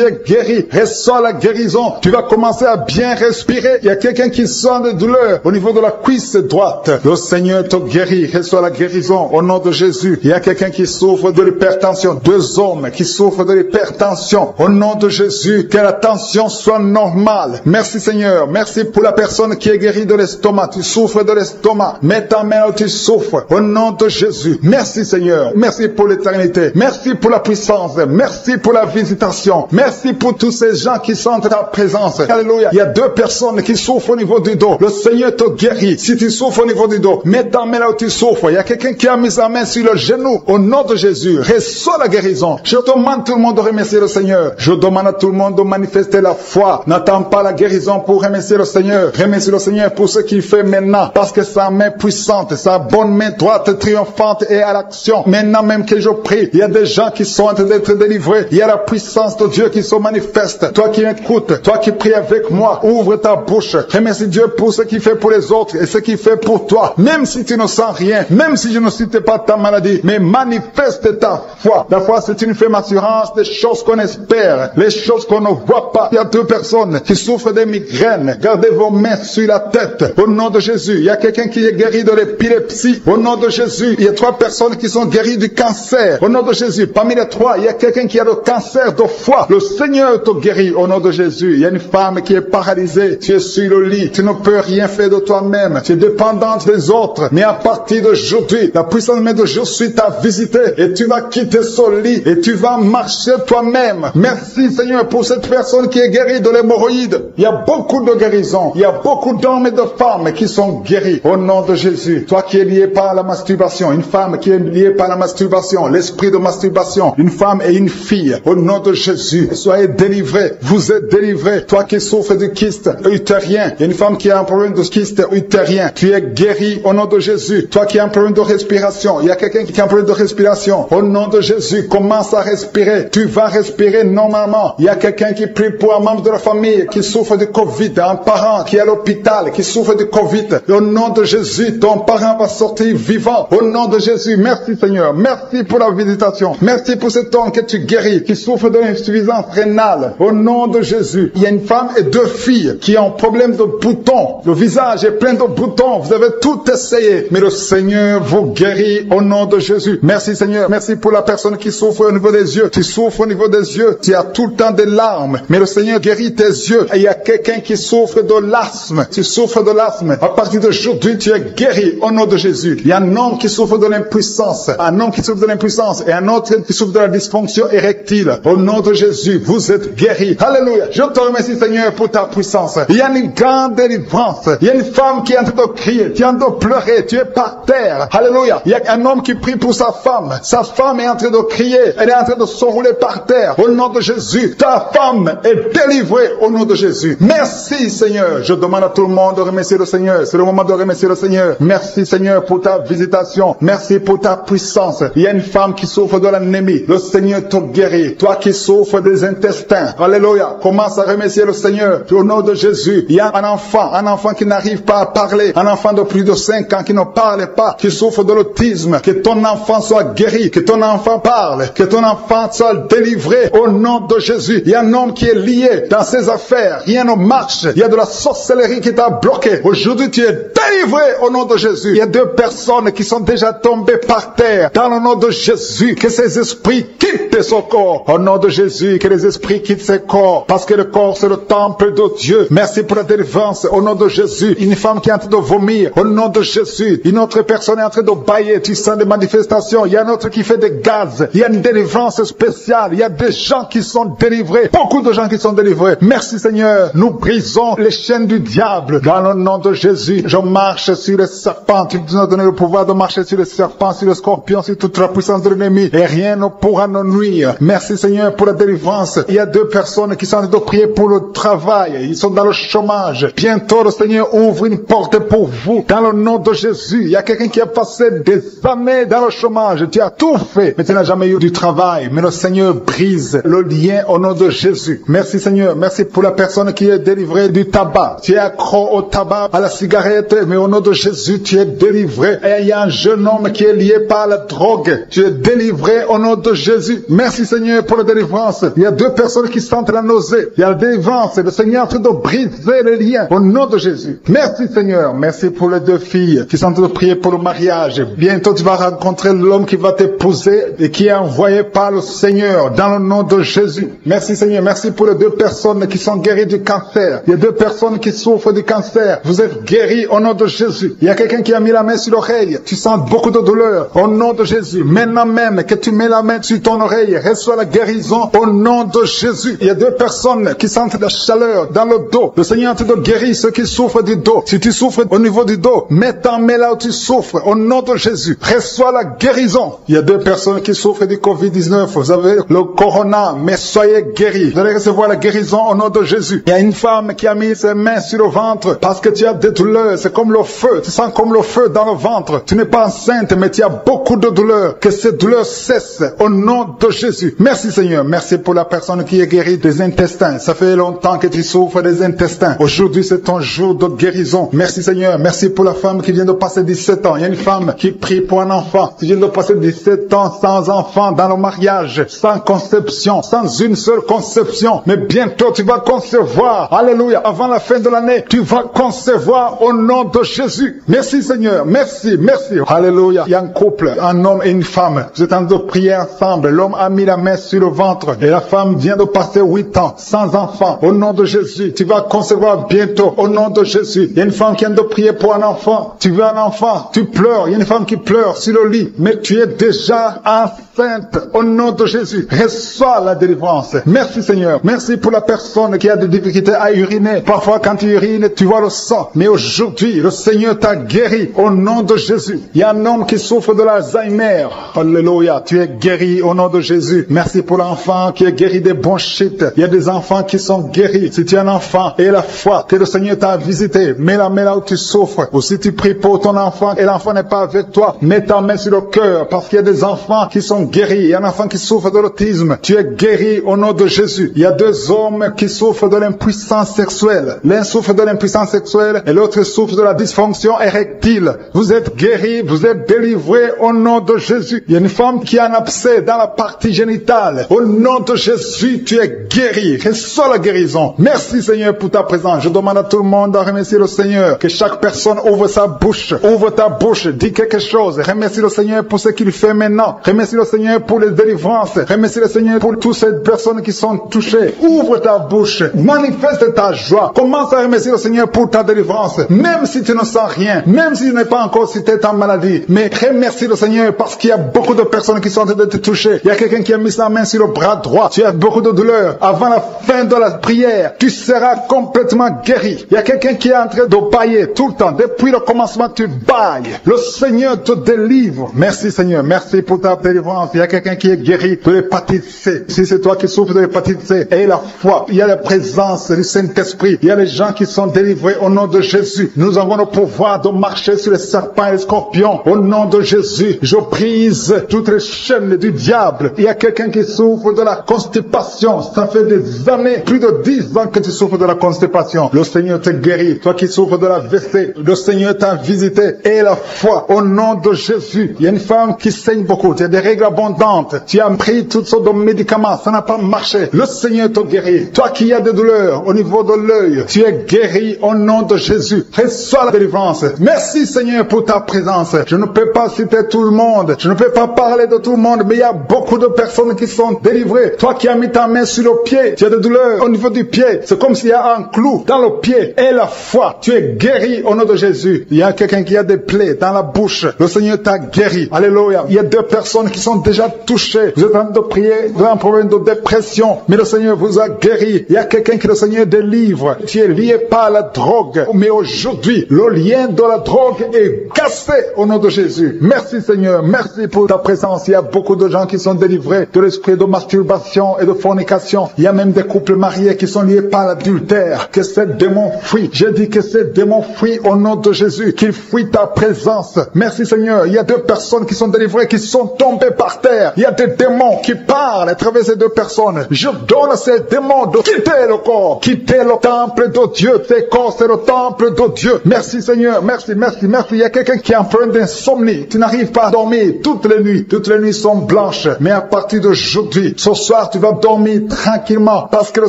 [SPEAKER 3] es guéri. Reçois la guérison. Tu vas commencer à bien respirer. Il y a quelqu'un qui sent des douleurs au niveau de la cuisse droite. Le Seigneur te guérit. Reçois la guérison au nom de Jésus. Il y a quelqu'un qui souffre de l'hypertension. 2 hommes qui souffrent de l'hypertension. Au nom de Jésus, que la tension soit normale. Merci Seigneur. Merci pour la personne qui est guérie de l'estomac. Tu souffres de l'estomac. Mets ta main où tu souffres. Au nom de Jésus. Merci Seigneur. Merci pour l'éternité. Merci pour la puissance. Merci pour la visitation. Merci pour tous ces gens qui sentent ta présence. Alléluia. Il y a 2 personnes qui souffrent au niveau du dos. Le Seigneur te guérit. Si tu souffres au niveau du dos, mets ta main là où tu souffres. Il y a quelqu'un qui a mis sa main sur le genou. Au nom de Jésus, reçois la guérison. Je demande tout le monde de remercier le Seigneur. Je demande à tout le monde de manifester la foi. N'attends pas la guérison pour remercier le Seigneur. Remercie le Seigneur pour ce qu'il fait maintenant. Parce que sa main puissante, sa bonne main droite triomphante est à l'action. Maintenant même que je prie, il y a des gens qui sont en train d'être délivrés. Il y a la puissance de Dieu qui se manifeste. Toi qui écoutes, toi qui pries avec moi, ouvre ta bouche. Remercie Dieu pour ce qu'il fait pour les autres et ce qu'il fait pour toi. Même si tu ne sens rien, même si je ne cite pas ta maladie, mais manifeste ta foi. La foi, c'est une ferme assurance des choses qu'on espère, les choses qu'on ne voit pas. Il y a 2 personnes qui souffrent des migraines. Gardez vos mains sur la tête. Au nom de Jésus, il y a quelqu'un qui est guéri de l'épilepsie. Au nom de Jésus, il y a 3 personnes qui sont guéries du cancer. Au nom de Jésus, parmi les 3, il y a quelqu'un qui a le cancer de foie. Le Seigneur te guérit au nom de Jésus. Il y a une femme qui est paralysée. Tu es sur le lit. Tu ne peux rien faire de toi-même. Tu es dépendante des autres. Mais à partir d'aujourd'hui, la puissance même de je suis t'a visité et tu vas quitter ce lit et tu vas marcher toi-même. Merci Seigneur pour cette personne qui est guérie de l'hémorroïde. Il y a beaucoup de guérisons. Il y a beaucoup d'hommes et de femmes qui sont guéris au nom de Jésus. Toi qui es lié par la masturbation, une femme qui est liée par la masturbation, l'esprit de masturbation, une femme et une fille, au nom de Jésus. Jésus. Soyez délivrés. Vous êtes délivrés. Toi qui souffres de kyste utérien. Il y a une femme qui a un problème de kyste utérien. Tu es guéri au nom de Jésus. Toi qui as un problème de respiration. Il y a quelqu'un qui a un problème de respiration. Au nom de Jésus, commence à respirer. Tu vas respirer normalement. Il y a quelqu'un qui prie pour un membre de la famille qui souffre de Covid. Un parent qui est à l'hôpital, qui souffre de Covid. Et au nom de Jésus, ton parent va sortir vivant. Au nom de Jésus, merci Seigneur. Merci pour la visitation. Merci pour cet homme que tu guéris, qui souffre de l'insuffisance rénale. Au nom de Jésus. Il y a une femme et 2 filles qui ont un problème de boutons. Le visage est plein de boutons. Vous avez tout essayé. Mais le Seigneur vous guérit au nom de Jésus. Merci Seigneur. Merci pour la personne qui souffre au niveau des yeux. Tu souffres au niveau des yeux. Tu as tout le temps des larmes. Mais le Seigneur guérit tes yeux. Et il y a quelqu'un qui souffre de l'asthme. Tu souffres de l'asthme. À partir d'aujourd'hui, tu es guéri au nom de Jésus. Il y a un homme qui souffre de l'impuissance. Un homme qui souffre de l'impuissance. Et un autre qui souffre de la dysfonction érectile. Au nom de Jésus, vous êtes guéris. Alléluia. Je te remercie Seigneur pour ta puissance. Il y a une grande délivrance. Il y a une femme qui est en train de crier. Tu es en train de pleurer. Tu es par terre. Alléluia. Il y a un homme qui prie pour sa femme. Sa femme est en train de crier. Elle est en train de s'enrouler par terre. Au nom de Jésus, ta femme est délivrée au nom de Jésus. Merci Seigneur. Je demande à tout le monde de remercier le Seigneur. C'est le moment de remercier le Seigneur. Merci Seigneur pour ta visitation. Merci pour ta puissance. Il y a une femme qui souffre de l'anémie. Le Seigneur te guérit. Toi qui souffres des intestins. Alléluia. Commence à remercier le Seigneur. Au nom de Jésus. Il y a un enfant qui n'arrive pas à parler. Un enfant de plus de 5 ans qui ne parle pas, qui souffre de l'autisme. Que ton enfant soit guéri. Que ton enfant parle. Que ton enfant soit délivré au nom de Jésus. Il y a un homme qui est lié dans ses affaires. Rien ne marche. Il y a de la sorcellerie qui t'a bloqué. Aujourd'hui, tu es délivré au nom de Jésus. Il y a 2 personnes qui sont déjà tombées par terre. Dans le nom de Jésus, que ces esprits quittent son corps. Au nom de Jésus, que les esprits quittent ses corps. Parce que le corps, c'est le temple de Dieu. Merci pour la délivrance. Au nom de Jésus. Une femme qui est en train de vomir. Au nom de Jésus. Une autre personne est en train de bailler. Tu sens des manifestations. Il y a un autre qui fait des gaz. Il y a une délivrance spéciale. Il y a des gens qui sont délivrés. Beaucoup de gens qui sont délivrés. Merci Seigneur. Nous brisons les chaînes du diable. Dans le nom de Jésus. Je marche sur les serpents. Tu nous as donné le pouvoir de marcher sur les serpents, sur les scorpions, sur toute la puissance de l'ennemi. Et rien ne pourra nous nuire. Merci Seigneur pour la délivrance. Il y a 2 personnes qui sont en train de prier pour le travail. Ils sont dans le chômage. Bientôt le Seigneur ouvre une porte pour vous. Dans le nom de Jésus. Il y a quelqu'un qui a passé des années dans le chômage. Tu as tout fait, mais tu n'as jamais eu du travail. Mais le Seigneur brise le lien au nom de Jésus. Merci Seigneur. Merci pour la personne qui est délivrée du tabac. Tu es accro au tabac, à la cigarette, mais au nom de Jésus, tu es délivré. Et il y a un jeune homme qui est lié par la drogue. Tu es délivré au nom de Jésus. Merci Seigneur pour la délivrance. Il y a 2 personnes qui sentent la nausée. Il y a la délivrance. Le Seigneur est en train de briser les liens au nom de Jésus. Merci Seigneur. Merci pour les 2 filles qui sont en train de prier pour le mariage. Bientôt tu vas rencontrer l'homme qui va t'épouser et qui est envoyé par le Seigneur dans le nom de Jésus. Merci Seigneur. Merci pour les 2 personnes qui sont guéries du cancer. Il y a 2 personnes qui souffrent du cancer. Vous êtes guéris au nom de Jésus. Il y a quelqu'un qui a mis la main sur l'oreille. Tu sens beaucoup de douleur au nom de Jésus. Maintenant même que tu mets la main sur ton oreille, reçois la guérison au nom de Jésus. Il y a 2 personnes qui sentent la chaleur dans le dos. Le Seigneur est en train de guérir ceux qui souffrent du dos. Si tu souffres au niveau du dos, mets ta main là où tu souffres au nom de Jésus. Reçois la guérison. Il y a 2 personnes qui souffrent du Covid-19. Vous avez le corona, mais soyez guéris. Vous allez recevoir la guérison au nom de Jésus. Il y a une femme qui a mis ses mains sur le ventre parce que tu as des douleurs. C'est comme le feu. Tu sens comme le feu dans le ventre. Tu n'es pas enceinte, mais tu as beaucoup de douleurs. Que ces douleurs cessent au nom de Jésus. Merci Seigneur. Merci pour la personne qui est guérie des intestins. Ça fait longtemps que tu souffres des intestins. Aujourd'hui, c'est ton jour de guérison. Merci Seigneur. Merci pour la femme qui vient de passer 17 ans. Il y a une femme qui prie pour un enfant. Tu viens de passer 17 ans sans enfant dans le mariage, sans conception, sans une seule conception. Mais bientôt, tu vas concevoir. Alléluia. Avant la fin de l'année, tu vas concevoir au nom de Jésus. Merci Seigneur. Merci. Merci. Alléluia. Il y a un couple, un homme et une femme. Vous êtes en train de prier ensemble. L'homme a mis la main sur le ventre et la femme vient de passer 8 ans sans enfant. Au nom de Jésus, tu vas concevoir bientôt. Au nom de Jésus. Il y a une femme qui vient de prier pour un enfant. Tu veux un enfant. Tu pleures. Il y a une femme qui pleure sur le lit. Mais tu es déjà enceinte. sainte, au nom de Jésus, reçois la délivrance. Merci Seigneur. Merci pour la personne qui a des difficultés à uriner. Parfois quand tu urines, tu vois le sang. Mais aujourd'hui, le Seigneur t'a guéri au nom de Jésus. Il y a un homme qui souffre de l'Alzheimer. Alléluia. Tu es guéri au nom de Jésus. Merci pour l'enfant qui est guéri des bronchites. Il y a des enfants qui sont guéris. Si tu es un enfant et la foi que le Seigneur t'a visité, mets la main là où tu souffres. Ou si tu pries pour ton enfant et l'enfant n'est pas avec toi, mets ta main sur le cœur parce qu'il y a des enfants qui sont guéris. Il y a un enfant qui souffre de l'autisme. Tu es guéri au nom de Jésus. Il y a deux hommes qui souffrent de l'impuissance sexuelle. L'un souffre de l'impuissance sexuelle et l'autre souffre de la dysfonction érectile. Vous êtes guéris, vous êtes délivrés au nom de Jésus. Il y a une femme qui a un abcès dans la partie génitale. Au nom de Jésus, tu es guéri. Reçois la guérison. Merci Seigneur pour ta présence. Je demande à tout le monde de remercier le Seigneur. Que chaque personne ouvre sa bouche. Ouvre ta bouche. Dis quelque chose. Remercie le Seigneur pour ce qu'il fait maintenant. Remercie le Seigneur pour les délivrances. Remercie le Seigneur pour toutes ces personnes qui sont touchées. Ouvre ta bouche. Manifeste ta joie. Commence à remercier le Seigneur pour ta délivrance. Même si tu ne sens rien. Même si tu n'es pas encore si tu es en maladie. Mais remercie le Seigneur parce qu'il y a beaucoup de personnes qui sont en train de te toucher. Il y a quelqu'un qui a mis sa main sur le bras droit. Tu as beaucoup de douleur. Avant la fin de la prière, tu seras complètement guéri. Il y a quelqu'un qui est en train de bailler tout le temps. Depuis le commencement, tu bailles. Le Seigneur te délivre. Merci Seigneur. Merci pour ta délivrance. Il y a quelqu'un qui est guéri de l'hépatite C. Si c'est toi qui souffres de l'hépatite C, et la foi, il y a la présence du Saint-Esprit. Il y a les gens qui sont délivrés au nom de Jésus. Nous avons le pouvoir de marcher sur les serpents et les scorpions. Au nom de Jésus, je brise toutes les chaînes du diable. Il y a quelqu'un qui souffre de la constipation. Ça fait des années, plus de 10 ans que tu souffres de la constipation. Le Seigneur te guérit. Toi qui souffres de la WC, le Seigneur t'a visité. Et la foi, au nom de Jésus. Il y a une femme qui saigne beaucoup. Tu as des règles abondantes. Tu as pris toutes sortes de médicaments. Ça n'a pas marché. Le Seigneur te guérit. Toi qui as des douleurs au niveau de l'œil, tu es guéri au nom de Jésus. Reçois la délivrance. Merci Seigneur pour ta présence. Je ne peux pas citer tout le monde. Je ne peux pas parler de tout le monde, mais il y a beaucoup de personnes qui sont délivrées. Toi qui as mis ta main sur le pied, tu as des douleurs au niveau du pied. C'est comme s'il y a un clou dans le pied. Et la foi, tu es guéri au nom de Jésus. Il y a quelqu'un qui a des plaies dans la bouche. Le Seigneur t'a guéri. Alléluia. Il y a deux personnes qui sont déjà touchées. Vous êtes en train de prier, vous avez un problème de dépression, mais le Seigneur vous a guéri. Il y a quelqu'un qui le Seigneur délivre. Tu es lié par la drogue. Mais aujourd'hui, le lien de la drogue est cassé au nom de Jésus. Merci Seigneur. Merci pour ta présence. Il y a beaucoup de gens qui sont délivrés de l'esprit de masturbation et de fornication. Il y a même des couples mariés qui sont liés par l'adultère. Que ces démons fuient. J'ai dit que ces démons fuient au nom de Jésus. Qu'ils fuient ta présence. Merci Seigneur. Il y a deux personnes qui sont délivrées, qui sont tombées par terre. Il y a des démons qui parlent à travers ces deux personnes. Je donne à ces démons de quitter le corps. Quitter le temple de Dieu. Ces corps, c'est le temple de Dieu. Merci Seigneur. Merci, merci, merci. Il y a quelqu'un qui est en train d'insomnie. Tu n'arrives pas à dormir toutes les nuits. Toutes les nuits sont blanches. Mais à partir d'aujourd'hui, ce soir, tu vas dormir tranquillement parce que le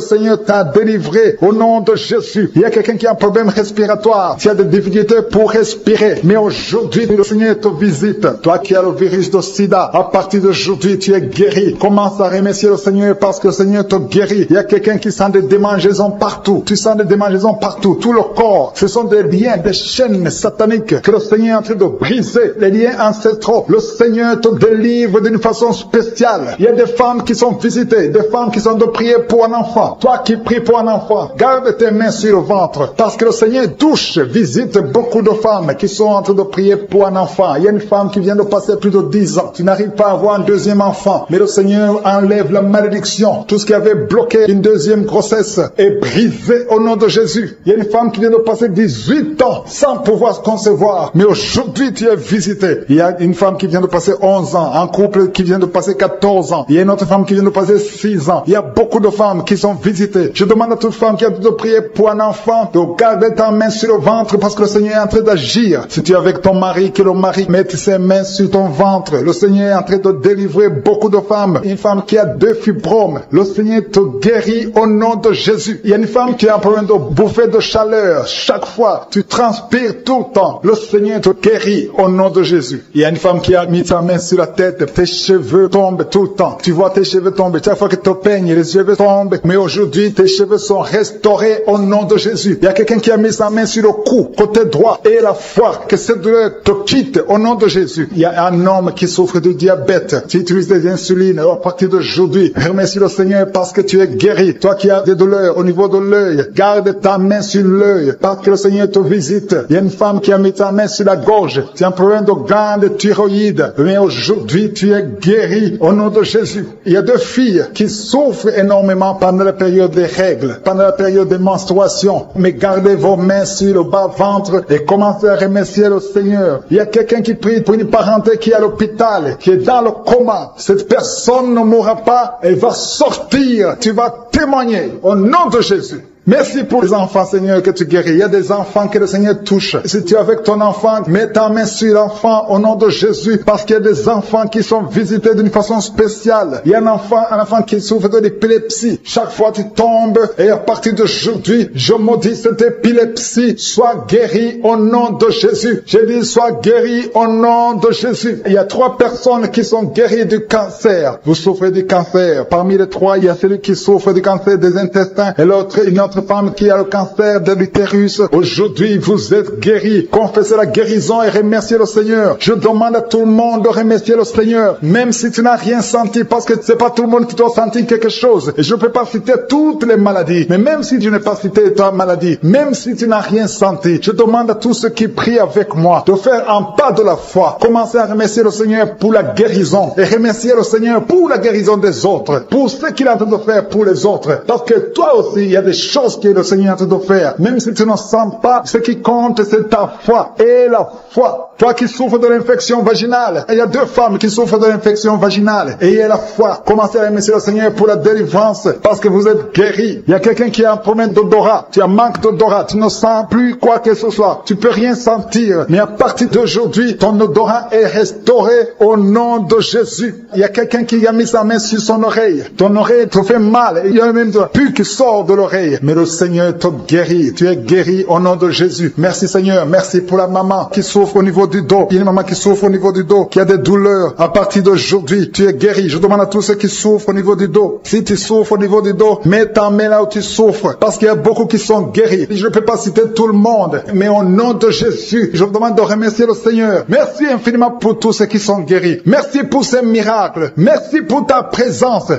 [SPEAKER 3] Seigneur t'a délivré au nom de Jésus. Il y a quelqu'un qui a un problème respiratoire. Tu as des difficultés pour respirer. Mais aujourd'hui, le Seigneur te visite. Toi qui as le virus de sida, à partir d'aujourd'hui, tu es guéri. Commence à remercier le Seigneur parce que le Seigneur te guérit. Il y a quelqu'un qui sent des démangeaisons partout. Tu sens des démangeaisons partout. Tout le corps. Ce sont des liens, des chaînes sataniques que le Seigneur est en train de briser. Les liens ancestraux. Le Seigneur te délivre d'une façon spéciale. Il y a des femmes qui sont visitées. Des femmes qui sont de prier pour un enfant. Toi qui pries pour un enfant, garde tes mains sur le ventre. Parce que le Seigneur touche, visite beaucoup de femmes qui sont en train de prier pour un enfant. Il y a une femme qui vient de passer plus de 10 ans. Tu n'arrives pas à avoir un deuxième enfant. Mais le Seigneur enlève la malédiction. Tout ce qui avait bloqué une deuxième grossesse est brisé au nom de Jésus. Il y a une femme qui vient de passer 18 ans sans pouvoir concevoir. Mais aujourd'hui, tu es visité. Il y a une femme qui vient de passer 11 ans. Un couple qui vient de passer 14 ans. Il y a une autre femme qui vient de passer 6 ans. Il y a beaucoup de femmes qui sont visitées. Je demande à toute femme qui a de prier pour un enfant de garder ta main sur le ventre parce que le Seigneur est en train d'agir. Si tu es avec ton mari, que le mari mette ses mains sur ton ventre. Le Seigneur est en train de délivrer beaucoup de femmes. Une femme qui a 2 fibromes. Le Seigneur te guérit au nom de Jésus. Il y a une femme qui a un problème de bouffée de chaleur. Chaque fois, tu transpires tout le temps. Le Seigneur te guérit au nom de Jésus. Il y a une femme qui a mis sa main sur la tête. Tes cheveux tombent tout le temps. Tu vois tes cheveux tomber. Chaque fois que tu te peignes, les cheveux tombent. Mais aujourd'hui, tes cheveux sont restaurés au nom de Jésus. Il y a quelqu'un qui a mis sa main sur le cou, côté droit. Et la foi, que cette douleur te quitte au nom de Jésus. Il y a un homme qui souffre de diabète. diabète, tu utilises des insulines, à partir d'aujourd'hui, remercie le Seigneur parce que tu es guéri. Toi qui as des douleurs au niveau de l'œil, garde ta main sur l'œil parce que le Seigneur te visite. Il y a une femme qui a mis ta main sur la gorge. Tu as un problème de glande thyroïde. Mais aujourd'hui, tu es guéri au nom de Jésus. Il y a 2 filles qui souffrent énormément pendant la période des règles, pendant la période des menstruations. Mais gardez vos mains sur le bas-ventre et commencez à remercier le Seigneur. Il y a quelqu'un qui prie pour une parenté qui est à l'hôpital, qui est dans le coma. Cette personne ne mourra pas, elle va sortir. Tu vas témoigner au nom de Jésus. Merci pour les enfants, Seigneur, que tu guéris. Il y a des enfants que le Seigneur touche. Si tu es avec ton enfant, mets ta main sur l'enfant au nom de Jésus, parce qu'il y a des enfants qui sont visités d'une façon spéciale. Il y a un enfant qui souffre de l'épilepsie. Chaque fois tu tombes, et à partir d'aujourd'hui, je maudis cette épilepsie. Sois guéri au nom de Jésus. Je dis, sois guéri au nom de Jésus. Il y a 3 personnes qui sont guéries du cancer. Vous souffrez du cancer. Parmi les 3, il y a celui qui souffre du cancer des intestins, et l'autre, une autre femme qui a le cancer de l'utérus. Aujourd'hui, vous êtes guéris. Confessez la guérison et remerciez le Seigneur. Je demande à tout le monde de remercier le Seigneur, même si tu n'as rien senti, parce que c'est pas tout le monde qui doit sentir quelque chose. Et je ne peux pas citer toutes les maladies, mais même si tu n'as pas cité ta maladie, même si tu n'as rien senti, je demande à tous ceux qui prient avec moi de faire un pas de la foi. Commencez à remercier le Seigneur pour la guérison et remercier le Seigneur pour la guérison des autres, pour ce qu'il est en train de faire pour les autres. Parce que toi aussi, il y a des choses que le Seigneur est en train de faire. Même si tu ne sens pas, ce qui compte, c'est ta foi. Et la foi. Toi qui souffres de l'infection vaginale. Il y a 2 femmes qui souffrent de l'infection vaginale. Et il y a la foi. Commencez à remercier le Seigneur pour la délivrance, parce que vous êtes guéris. Il y a quelqu'un qui a un problème d'odorat. Tu as un manque d'odorat. Tu ne sens plus quoi que ce soit. Tu peux rien sentir. Mais à partir d'aujourd'hui, ton odorat est restauré au nom de Jésus. Il y a quelqu'un qui a mis sa main sur son oreille. Ton oreille te fait mal. Il y a même de la pus qui sort de l'oreille. Mais le Seigneur te guérit. Tu es guéri au nom de Jésus. Merci Seigneur. Merci pour la maman qui souffre au niveau du dos. Il y a une maman qui souffre au niveau du dos, qui a des douleurs. À partir d'aujourd'hui, tu es guéri. Je demande à tous ceux qui souffrent au niveau du dos. Si tu souffres au niveau du dos, mets ta main là où tu souffres. Parce qu'il y a beaucoup qui sont guéris. Je ne peux pas citer tout le monde. Mais au nom de Jésus, je vous demande de remercier le Seigneur. Merci infiniment pour tous ceux qui sont guéris. Merci pour ces miracles. Merci pour ta présence.